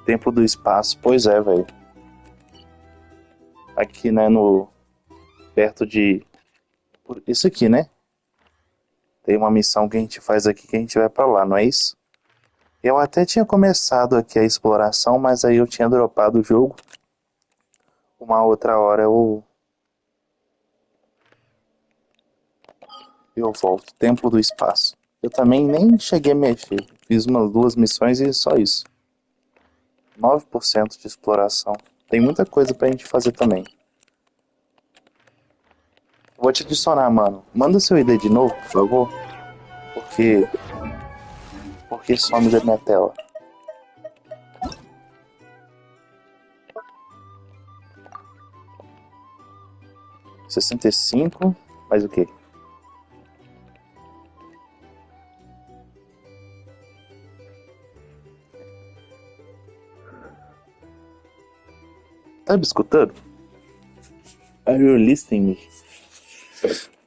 Templo do Espaço. Pois é, velho. Aqui, né, perto de isso aqui, né? Tem uma missão que a gente faz aqui que a gente vai pra lá, não é isso? Eu até tinha começado aqui a exploração, mas aí eu tinha dropado o jogo. Uma outra hora eu volto. Templo do Espaço. Eu também nem cheguei a mexer. Fiz umas 2 missões e só isso. 9% de exploração. Tem muita coisa pra gente fazer também. Vou te adicionar, mano. Manda seu ID de novo, por favor. Porque some da minha tela. $65. Mais o quê? Tá me escutando? Are you listening me?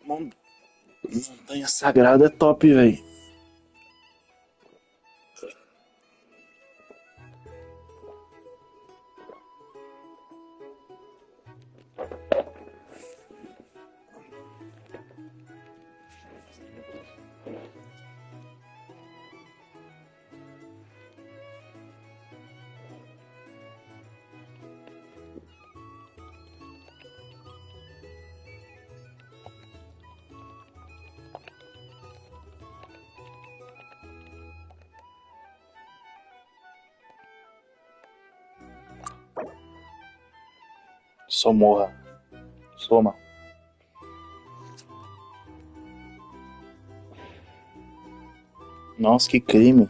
Montanha Sagrada é top, velho. Somorra. Soma. Nossa, que crime.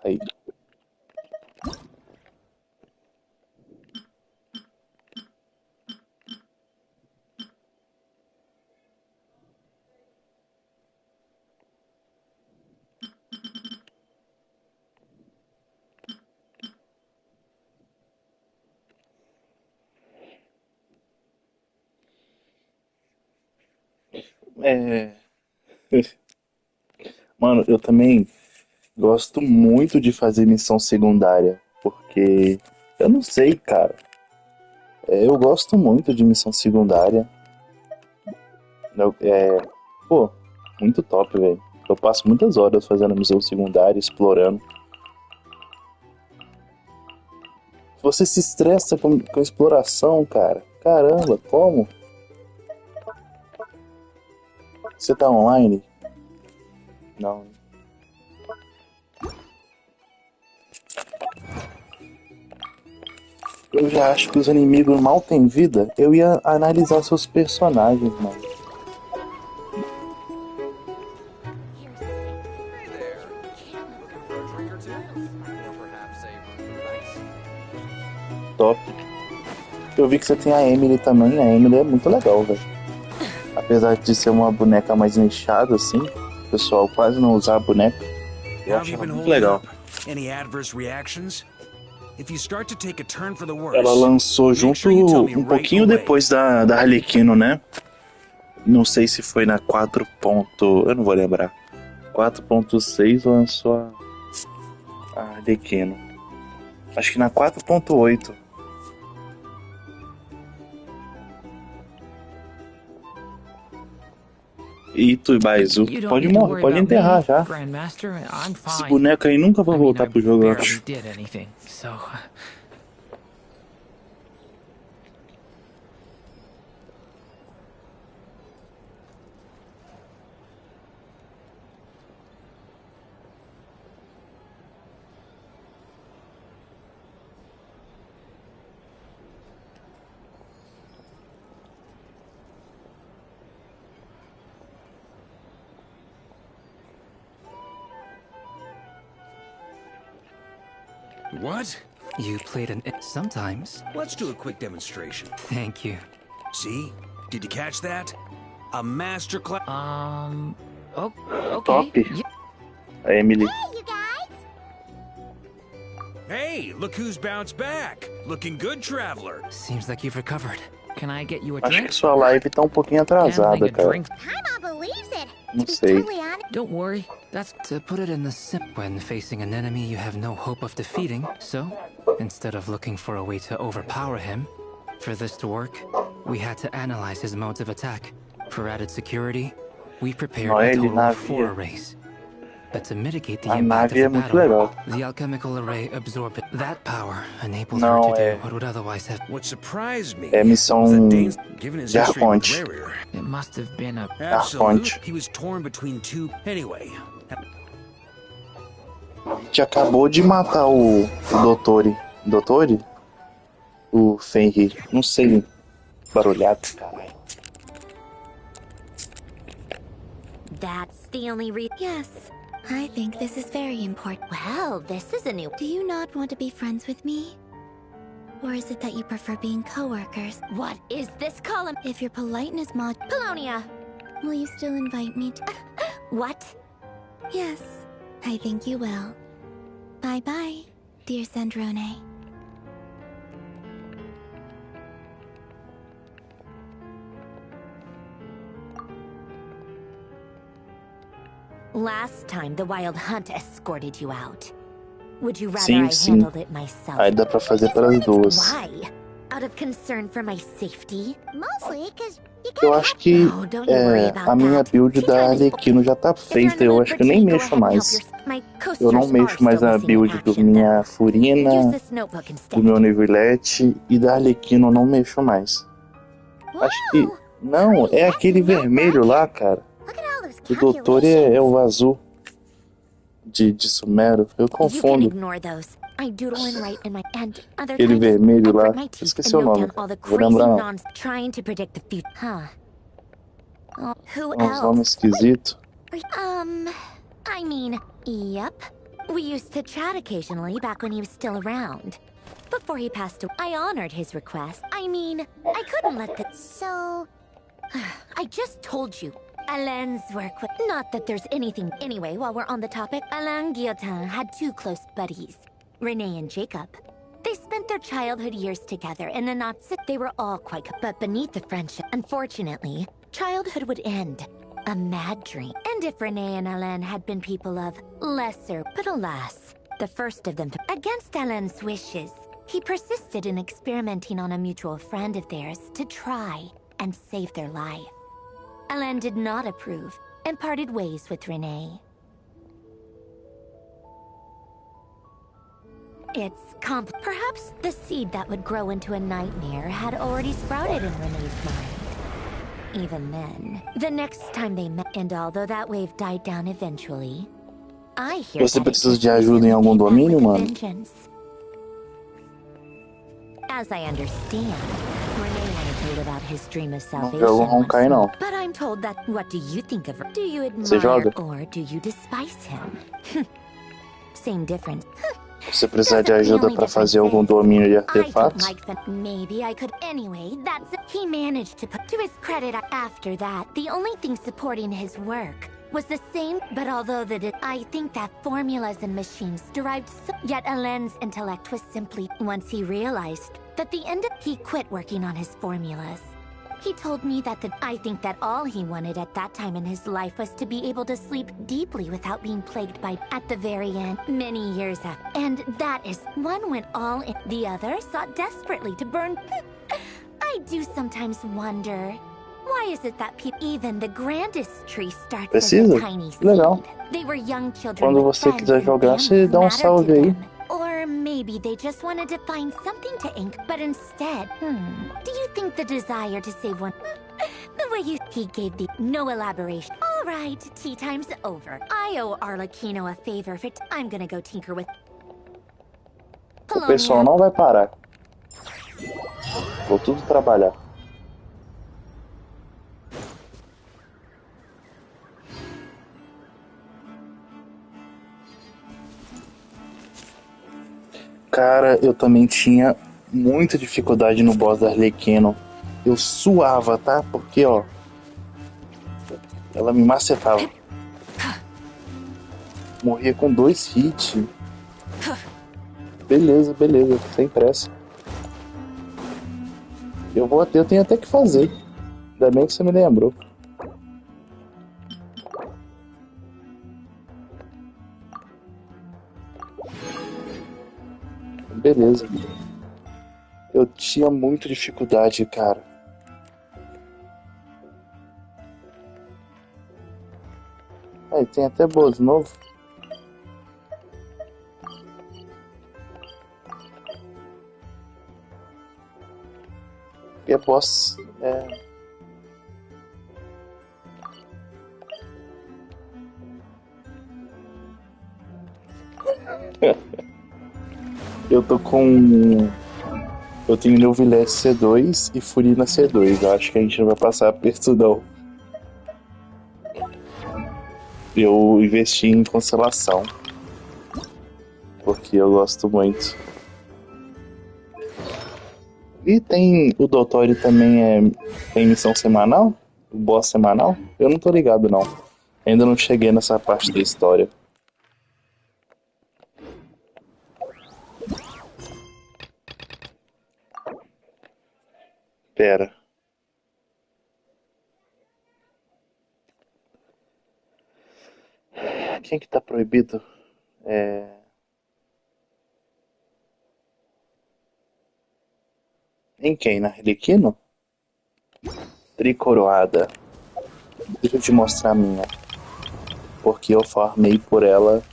Aí. Mano, eu também gosto muito de fazer missão secundária, porque eu não sei, cara. Eu gosto muito de missão secundária. Pô, muito top, velho. Eu passo muitas horas fazendo missão secundária, explorando. Você se estressa com exploração, cara. Caramba, como? Você tá online? Não. Eu já acho que os inimigos mal têm vida. Eu ia analisar seus personagens, mano. Top. Eu vi que você tem a Emily também. A Emily é muito legal, velho. Apesar de ser uma boneca mais nichada, assim, o pessoal quase não usar a boneca. Eu acho ela muito legal. Ela lançou junto um pouquinho depois da Arlequino, né? Não sei se foi na 4. Eu não vou lembrar. 4.6 lançou a Arlequino. Acho que na 4.8. E tu, Baizu, pode morrer, pode enterrar já. Esse boneco aí nunca vai voltar pro jogo, eu acho. What? You played an... Sometimes. Let's do a quick demonstration. Thank you. See? Did you catch that? A master class. Oh, Top. A Emily. Hey, look who's bounced back. Looking good, traveler. Seems like you've recovered. Can I get you a Acho drink? que sua live tá um pouquinho atrasada, cara. Não sei. Don't worry. That's to put it in the when facing an enemy you have no hope of defeating. So, instead of looking for a way to overpower him, for this to work, we had to analyze his modes of attack. For added security, we prepared a total of 4 arrays. But to mitigate the impact of the battle, the alchemical array absorbed that power, enabled her to do what would otherwise have. What surprised me É missão given his de history with Arconte. Rarier. It must have been a... Absolute. He was torn between two. Anyway. A gente acabou de matar o Doutor. Doutor? O Fenrir. Não sei. Barulhado, caralho. That's the only reason. Yes. I think this is very important. Well, this is a new... Do you not want to be friends with me? Or is it that you prefer being co-workers? What is this column? If your politeness mod... Polonia! Will you still invite me to... What? Yes, I think you will. Bye-bye, dear Sandrone. Last time, the Wild Hunt escorted you out. Would you rather Sim, I sim. handled it myself? Aí dá pra fazer para as duas. Why? Out of concern for my safety? Mostly because Eu acho que a minha build da Arlequino já tá feita. Eu acho que eu nem mexo mais. Eu não mexo mais na build do minha Furina, do meu Neuvillette e da Arlequino eu não mexo mais. Acho que... Não, é aquele vermelho lá, cara. O doutor é o azul de Sumero. Eu confundo. Aquele vermelho lá. Eu esqueci o nome. Vou lembrar não. Uns nomes esquisitos. I mean, yep. We used to chat occasionally back when he was still around. Before he passed away, I honored his request. I mean, I couldn't let the... So... I just told you. Alain's work with... Not that there's anything... Anyway, while we're on the topic, Alain Guillotin had 2 close buddies, Renee and Jacob. They spent their childhood years together in the Nazi... They were all quite... But beneath the friendship, unfortunately, childhood would end. A mad dream. And if Renee and Alain had been people of lesser... But alas, the first of them... Against Alain's wishes, he persisted in experimenting on a mutual friend of theirs to try and save their life. Alain did not approve and parted ways with Renee. Perhaps the seed that would grow into a nightmare had already sprouted in Renee's mind. Even then, the next time they met, and although that wave died down eventually, I hear Você precisa de ajuda em algum domínio, mano? As I understand, Renee wanted to live out his dream of Não salvation. jogo Honkai, não. But I'm told that... What do you think of her? Do you Você admire joga? or do you despise him? Same difference. Você precisa de ajuda para fazer algum domínio de I don't artefatos? like them. Maybe I could. Anyway, that's it. He managed to put... To his credit, after that, the only thing supporting his work was the same, but although I think that formulas and machines derived yet Alain's intellect was simply... Once he realized that he quit working on his formulas. He told me that I think that all he wanted at that time in his life was to be able to sleep deeply without being plagued by... At the very end, many years after. And that is... One went all in. The other sought desperately to burn... I do sometimes wonder... Why is it that even the grandest tree starts as a Precisa? tiny seed? Legal. They were young children Quando with você friends quiser and jogar, você dá um mattered to salve aí. them. Or maybe they just wanted to find something to ink, but instead, do you think the desire to save one... The way he gave the... No elaboration. All right, tea time's over. I owe Arlecchino a favor for... I'm gonna go tinker with... O pessoal não vai parar. Vou tudo trabalhar. Cara, eu também tinha muita dificuldade no boss da Arlequino. Eu suava, tá? Porque, ó, ela me macetava. Morria com 2 hits. Beleza, beleza, sem pressa. Eu tenho até que fazer. Ainda bem que você me lembrou. Beleza. Eu tinha muita dificuldade, cara. Aí, tem até boss novo. E é boss. Eu tô com. Eu tenho Neuvilete C2 e Furina C2. Eu acho que a gente não vai passar aperto, não. Eu investi em constelação. Porque eu gosto muito. E tem. O Doutor também tem missão semanal? O boss semanal? Eu não tô ligado, não. Ainda não cheguei nessa parte da história. Pera. Quem que tá proibido? Em quem? Na Arlequino? Tricoroada. Deixa eu te mostrar a minha. Porque eu farmei por ela.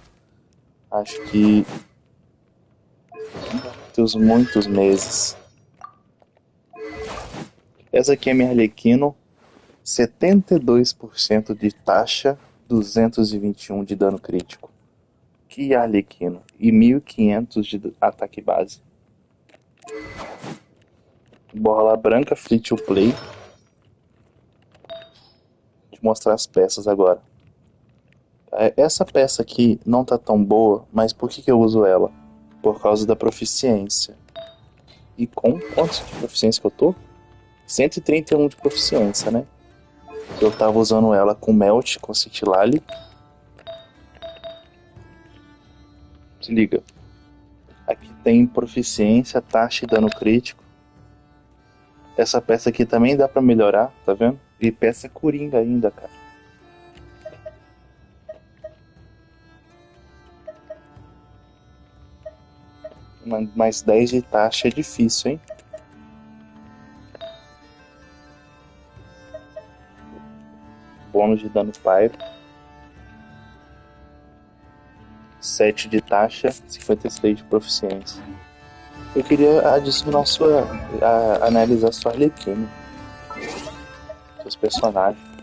Acho que. Muitos meses. Essa aqui é minha Arlequino. 72% de taxa. 221 de dano crítico. Que Arlequino. E 1500 de ataque base. Bola branca, free to play. Vou te mostrar as peças agora. Essa peça aqui não tá tão boa, mas por que eu uso ela? Por causa da proficiência. E com quantos de proficiência que eu tô? 131 de proficiência, né? Eu tava usando ela com Melt, com Citilali. Se liga. Aqui tem proficiência, taxa e dano crítico. Essa peça aqui também dá pra melhorar, tá vendo? E peça coringa ainda, cara. Mais 10 de taxa é difícil, hein? Bônus de dano pyro. 7 de taxa, 56 de proficiência. Eu queria adicionar analisar sua Arlequina. Seus personagens.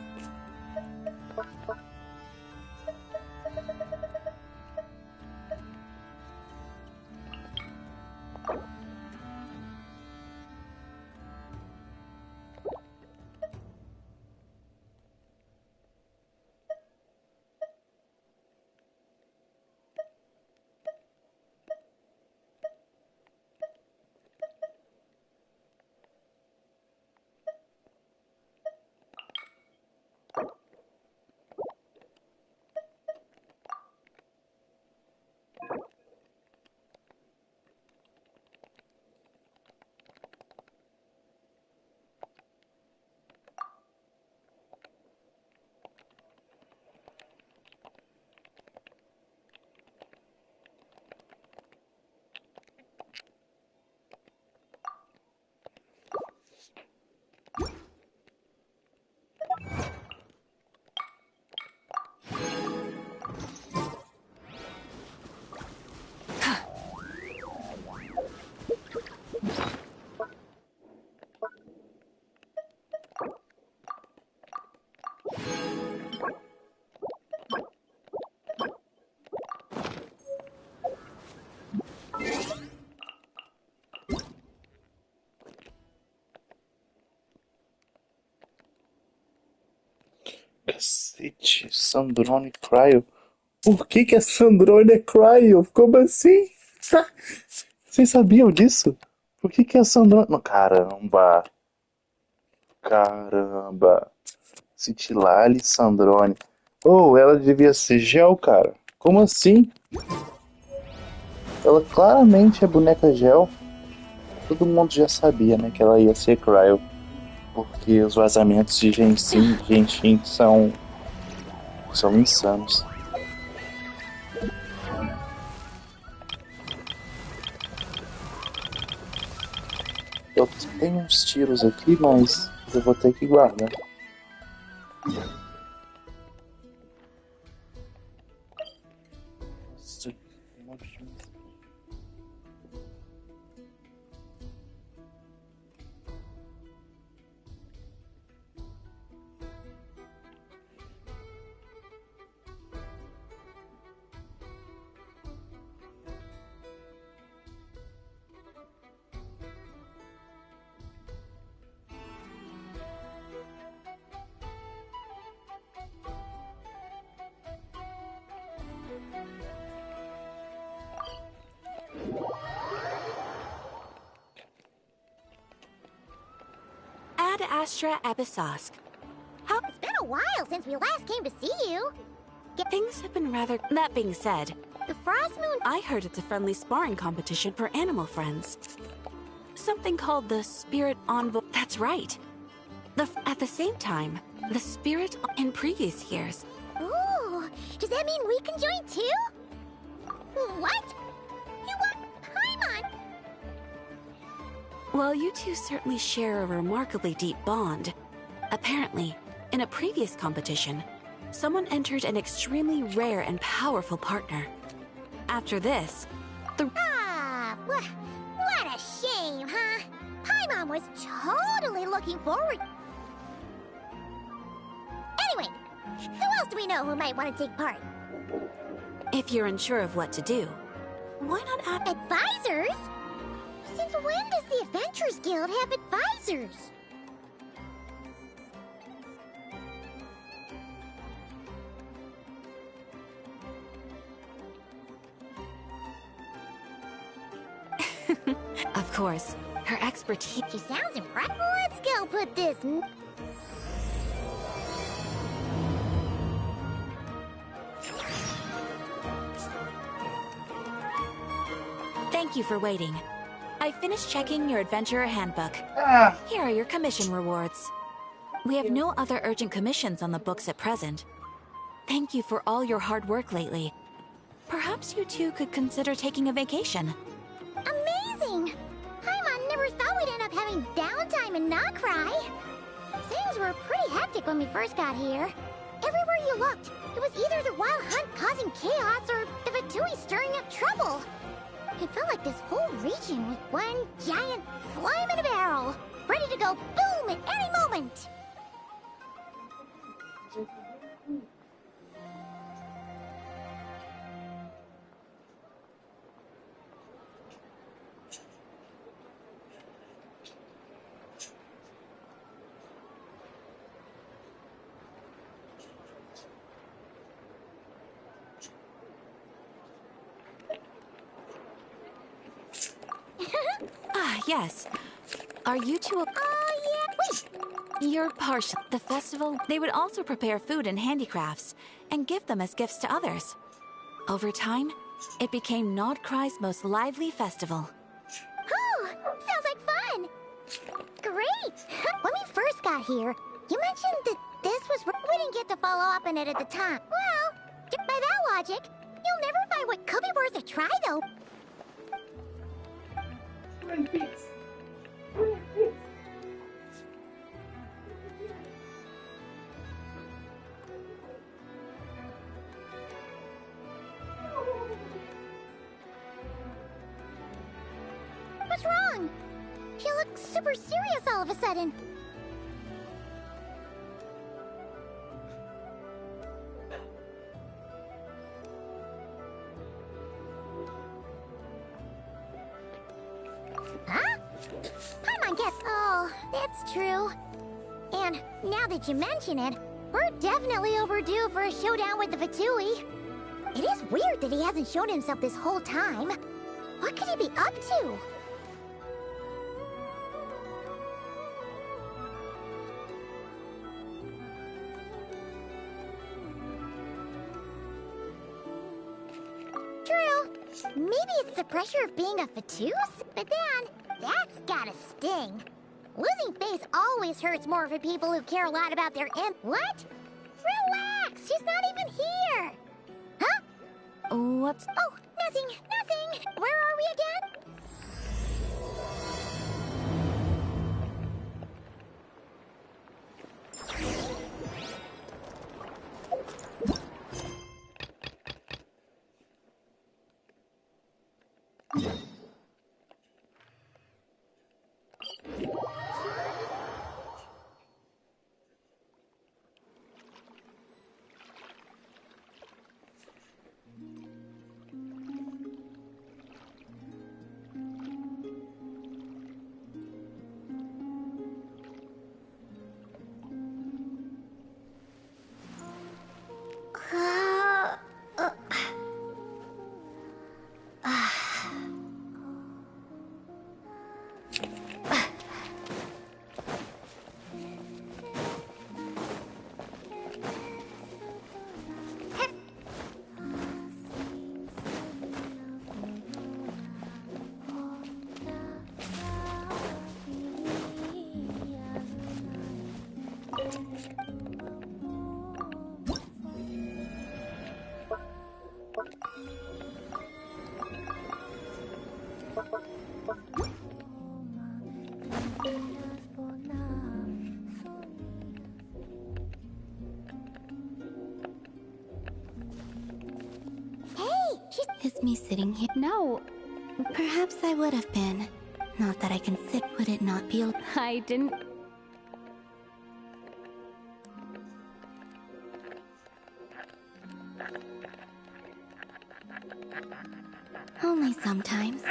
Cacete, Sandrone Cryo. Por que a Sandrone é Cryo? Como assim? Vocês sabiam disso? Por que que a Sandrone... Não, caramba. Caramba. Citilali Sandrone. Oh, ela devia ser gel, cara. Como assim? Ela claramente é boneca gel. Todo mundo já sabia, né, que ela ia ser Cryo. Porque os vazamentos de Genshin são insanos. Eu tenho uns tiros aqui, mas eu vou ter que guardar. Ad Astra Episosk. It's been a while since we last came to see you. Things have been rather... That being said, the Frost Moon... I heard it's a friendly sparring competition for animal friends. Something called the Spirit Envoy... That's right. At the same time, the Spirit in previous years. Ooh, does that mean we can join too? What? You want Paimon? Well, you two certainly share a remarkably deep bond. Apparently, in a previous competition, someone entered an extremely rare and powerful partner. After this, what a shame, huh? Paimon was totally looking forward. Anyway, who else do we know who might want to take part? If you're unsure of what to do, why not add advisors? Since when does the Adventurers Guild have advisors? Of course, her expertise... She sounds impressive. Let's go put this... Thank you for waiting. I finished checking your Adventurer Handbook. Here are your commission rewards. We have no other urgent commissions on the books at present. Thank you for all your hard work lately. Perhaps you two could consider taking a vacation. Amazing! Paimon never thought we'd end up having downtime in Nocry. Things were pretty hectic when we first got here. Everywhere you looked, it was either the Wild Hunt causing chaos or the Vatui stirring up trouble. It felt like this whole region was one giant slime in a barrel, ready to go boom at any moment. Yes. Are you two... yeah. Wait. You're partial. The festival, they would also prepare food and handicrafts, and give them as gifts to others. Over time, it became Nodcry's most lively festival. Oh, sounds like fun. Great. When we first got here, you mentioned that this was... We didn't get to follow up on it at the time. Well, by that logic, you'll never find what could be worth a try, though. What's wrong? You look super serious all of a sudden. Huh? Paimon gets... Oh, that's true. And now that you mention it, we're definitely overdue for a showdown with the Vatui. It is weird that he hasn't shown himself this whole time. What could he be up to? True. Maybe it's the pressure of being a Fatus? But then, that's gotta sting. Losing face always hurts more for people who care a lot about their What? Relax! She's not even here! Huh? What's... Oh, nothing, nothing! Where are we again? Is me sitting here? No. Perhaps I would have been. Not that I can sit, would it not be? I didn't... Only sometimes.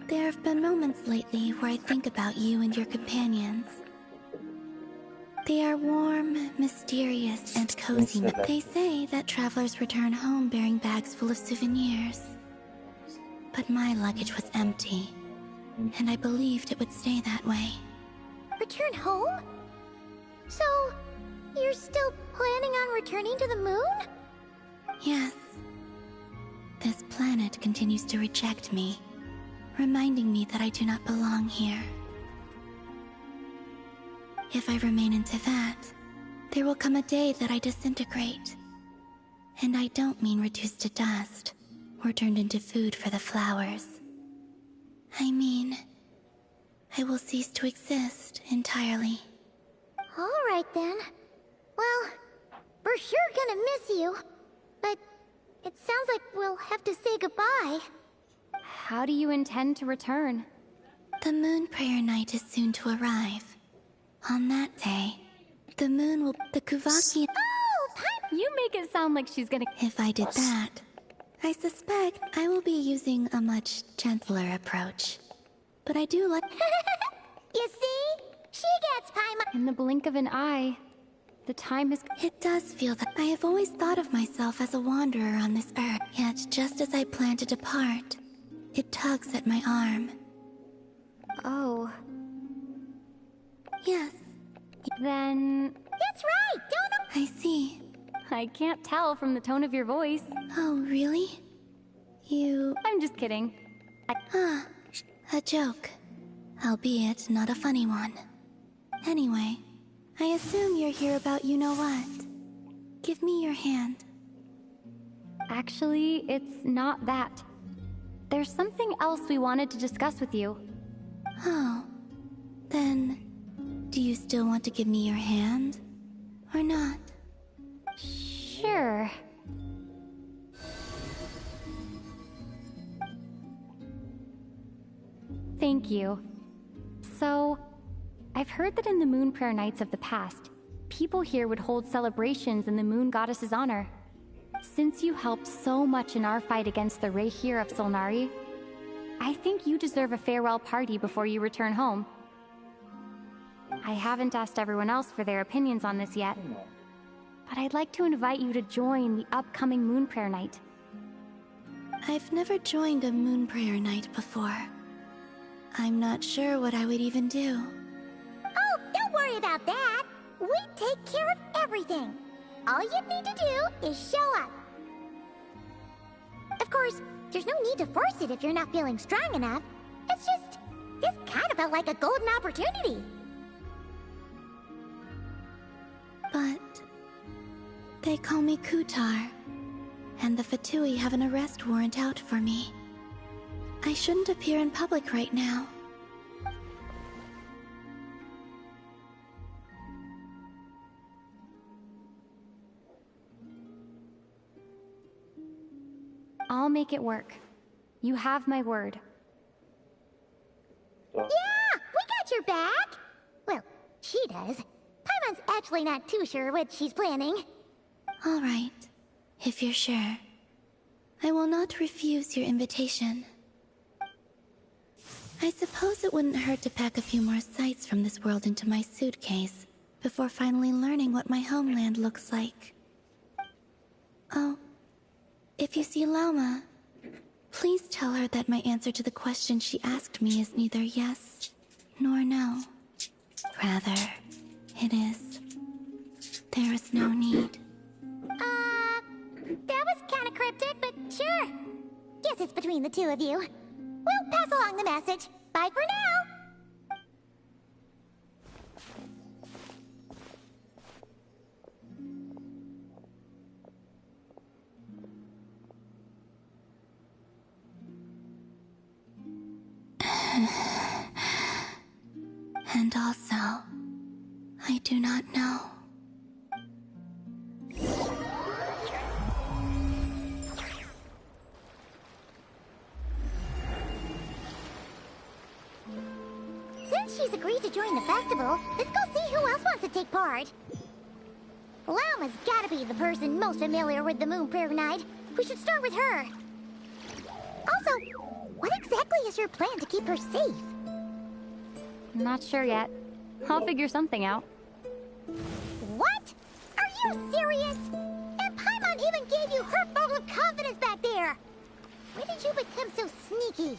There have been moments lately where I think about you and your companions. They are warm, mysterious, and cozy. They say that travelers return home bearing bags full of souvenirs. But my luggage was empty, and I believed it would stay that way. Return home? So, you're still planning on returning to the moon? Yes. This planet continues to reject me, reminding me that I do not belong here. If I remain in Teyvat, there will come a day that I disintegrate. And I don't mean reduced to dust, or turned into food for the flowers. I mean, I will cease to exist entirely. Alright then. Well, we're sure gonna miss you. But it sounds like we'll have to say goodbye. How do you intend to return? The moon prayer night is soon to arrive. On that day, the moon will... The Kuvaki... Oh, you make it sound like she's gonna... If I did that, I suspect I will be using a much gentler approach. But I do like... You see? She gets Paimon. In the blink of an eye, the time is... It does feel that I have always thought of myself as a wanderer on this earth. Yet, just as I plan to depart, it tugs at my arm. Oh. Yes. Then... That's right, don't... I see. I can't tell from the tone of your voice. Oh, really? You... I'm just kidding. A joke. Albeit not a funny one. Anyway, I assume you're here about you-know-what. Give me your hand. Actually, it's not that. There's something else we wanted to discuss with you. Oh. Then... do you still want to give me your hand? Or not? Sure. Thank you. So, I've heard that in the moon prayer nights of the past, people here would hold celebrations in the moon goddess's honor. Since you helped so much in our fight against the Rehir of Solnari, I think you deserve a farewell party before you return home. I haven't asked everyone else for their opinions on this yet, but I'd like to invite you to join the upcoming moon prayer night. I've never joined a moon prayer night before. I'm not sure what I would even do. Oh, don't worry about that. We take care of everything. All you need to do is show up. Of course, there's no need to force it if you're not feeling strong enough. It's just, this kind of felt like a golden opportunity. But they call me Kutar, and the Fatui have an arrest warrant out for me. I shouldn't appear in public right now. I'll make it work. You have my word. Yeah, we got your back. Well, she does. Paimon's actually not too sure what she's planning. All right, if you're sure. I will not refuse your invitation. I suppose it wouldn't hurt to pack a few more sights from this world into my suitcase before finally learning what my homeland looks like. Oh, if you see Lauma, please tell her that my answer to the question she asked me is neither yes nor no. Rather, it is. There is no need. That was kind of cryptic, but sure. Guess it's between the two of you. We'll pass along the message. Bye for now. And also, I do not know. Since she's agreed to join the festival, let's go see who else wants to take part. Lauma's gotta be the person most familiar with the Moon Prayer Night. We should start with her. Also, what exactly is your plan to keep her safe? Not sure yet. I'll figure something out. What? Are you serious? And Paimon even gave you her vote of confidence back there. When did you become so sneaky?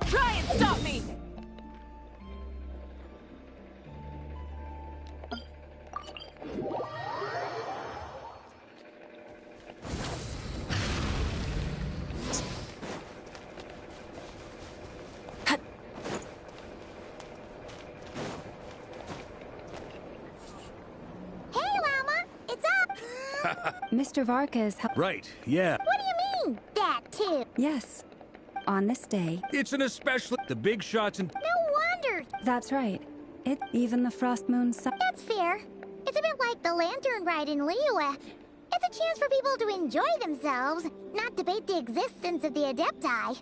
Try and stop me! Hey, Llama! It's up! Mr. Varka's Right, yeah. What do you mean, that too? Yes. On this day. It's an especially the big shots and No wonder! That's right. Even the Frost Moon That's fair. It's a bit like the lantern ride in Liyue. It's a chance for people to enjoy themselves, not debate the existence of the Adepti.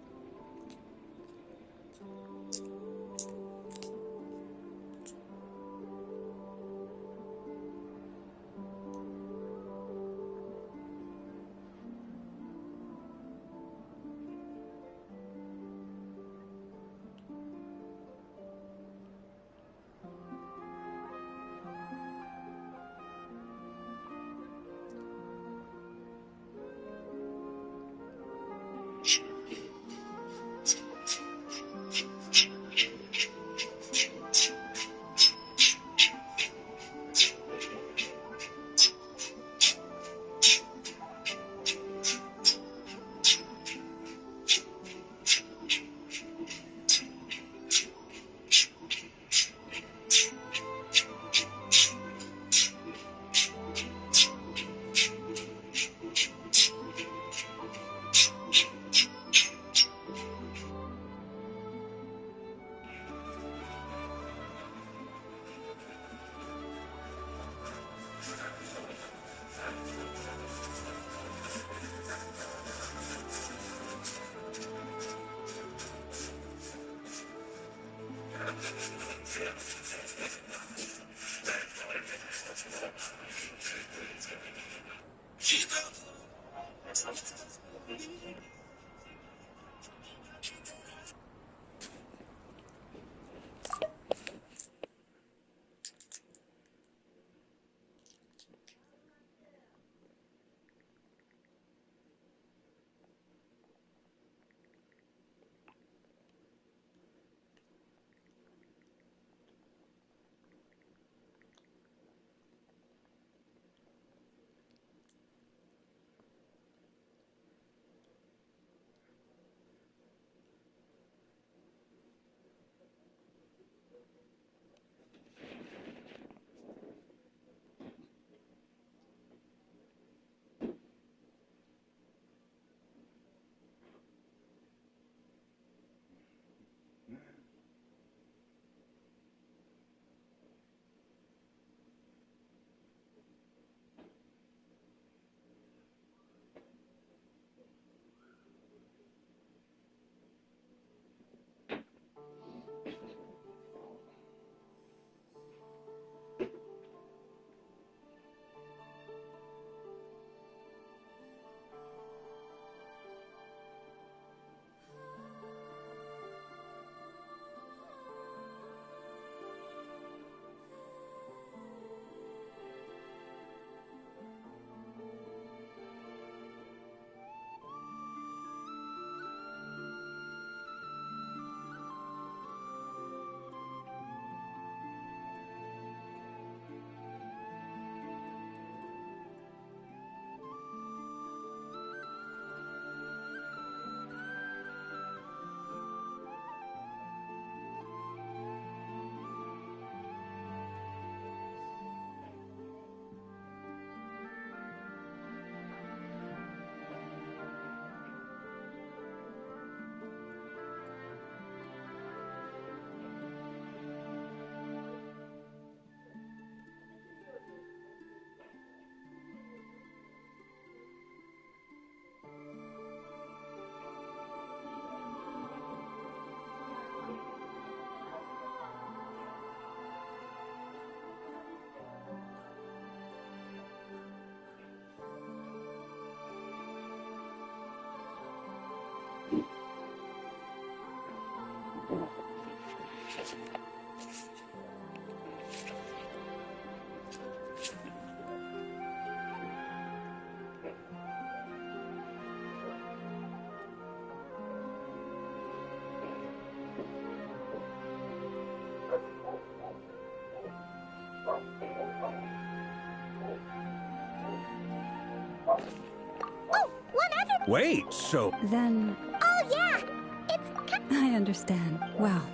Wait, so... Then... Oh, yeah! It's... I understand. Well...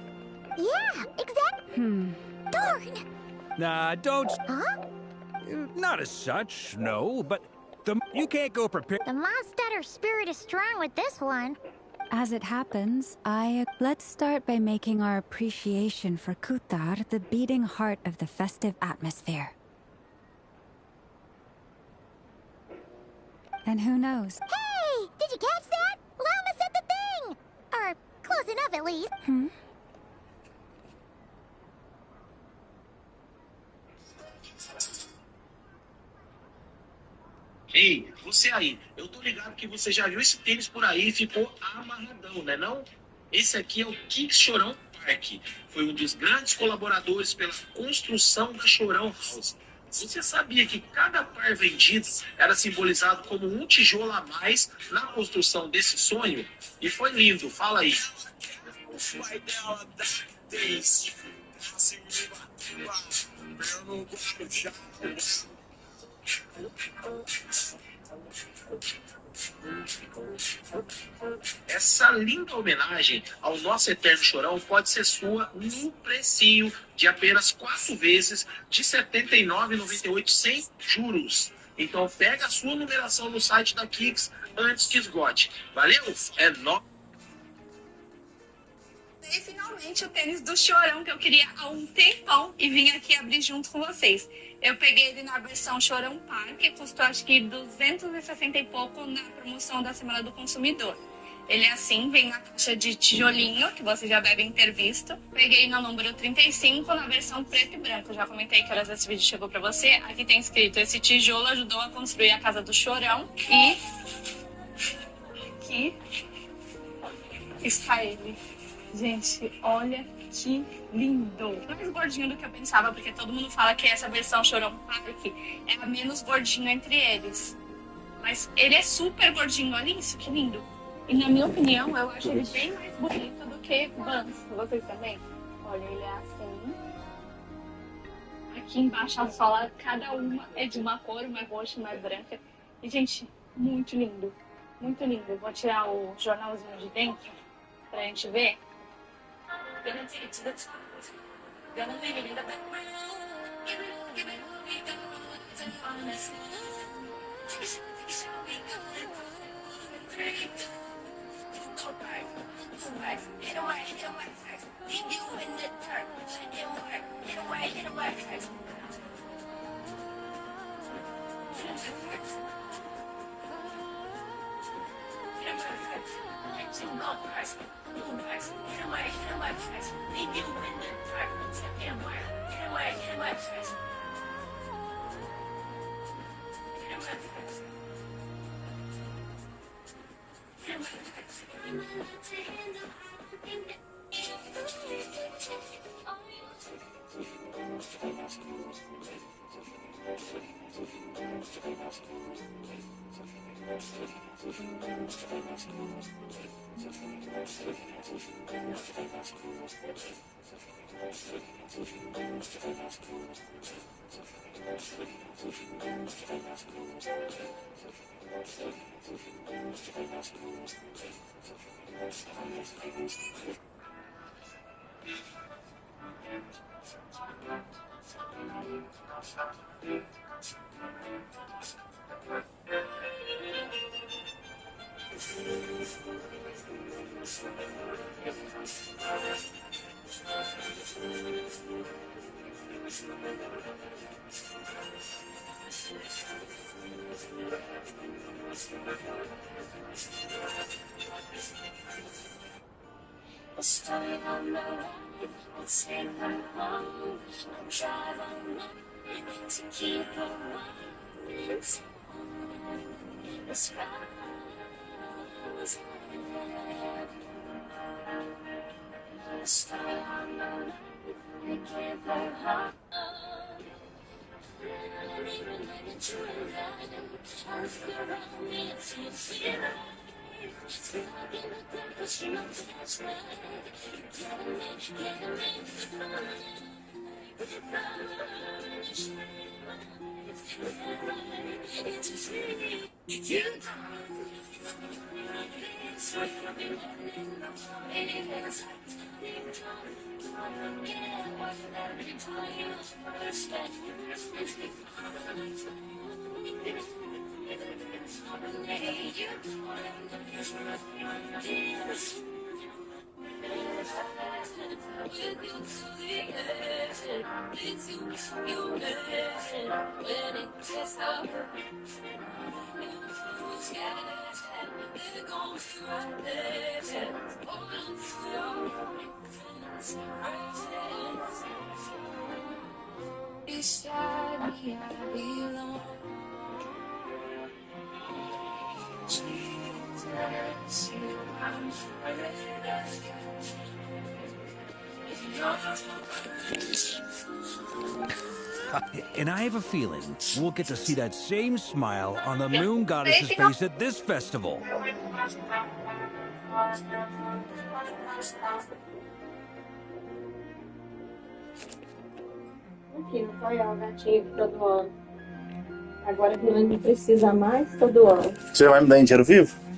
Yeah, exactly. Darn! Nah, don't... Huh? Not as such, no, but... You can't go prepared... The Mondstatter spirit is strong with this one. As it happens, Let's start by making our appreciation for Kutar the beating heart of the festive atmosphere. And who knows? Hey! Did you catch that? Llama said the thing! Or close enough, at least. Ei, você aí, eu tô ligado que você já viu esse tênis por aí e ficou amarradão, né não? Esse aqui é o Kix Chorão Park. Foi um dos grandes colaboradores pela construção da Chorão House. Você sabia que cada par vendido era simbolizado como um tijolo a mais na construção desse sonho? E foi lindo, fala aí. Essa linda homenagem ao nosso eterno chorão pode ser sua num precinho de apenas 4 vezes de R$ 79,98 sem juros. Então pega a sua numeração no site da Kix antes que esgote. Valeu? É nóis. E finalmente o tênis do Chorão que eu queria há um tempão e vim aqui abrir junto com vocês. Eu peguei ele na versão Chorão Park, que custou acho que 260 e pouco na promoção da Semana do Consumidor. Ele é assim, vem na caixa de tijolinho, que vocês já devem ter visto. Peguei no número 35 na versão preto e branco. Já comentei que horas esse vídeo chegou pra você. Aqui tem escrito: esse tijolo ajudou a construir a casa do Chorão. E aqui está ele. Gente, olha que lindo. Mais gordinho do que eu pensava, porque todo mundo fala que essa versão Chorão Park é a menos gordinha entre eles. Mas ele é super gordinho, olha isso, que lindo. E na minha opinião, eu acho ele bem mais bonito do que Vans. Vocês também? Olha, ele é assim. Aqui embaixo a sola, cada uma é de uma cor, uma roxa, uma branca. E, gente, muito lindo. Muito lindo. Eu vou tirar o jornalzinho de dentro pra gente ver. Gonna take it to the top. Gonna leave it in the background. Give it, we go. It's honest. Shall we go? Go back. Hit away. Leave you in the dirt. Hit away. The story of my life, it's save my home. I'm driving up to keep on it's the skies. Beside me, I belong. Jesus, you are And I have a feeling we'll get to see that same smile on the moon goddess's face at this festival. Aqui, não foi ó, gatinho todo ano. Agora que não precisa mais, todo ano. Você vai me dar em dinheiro vivo?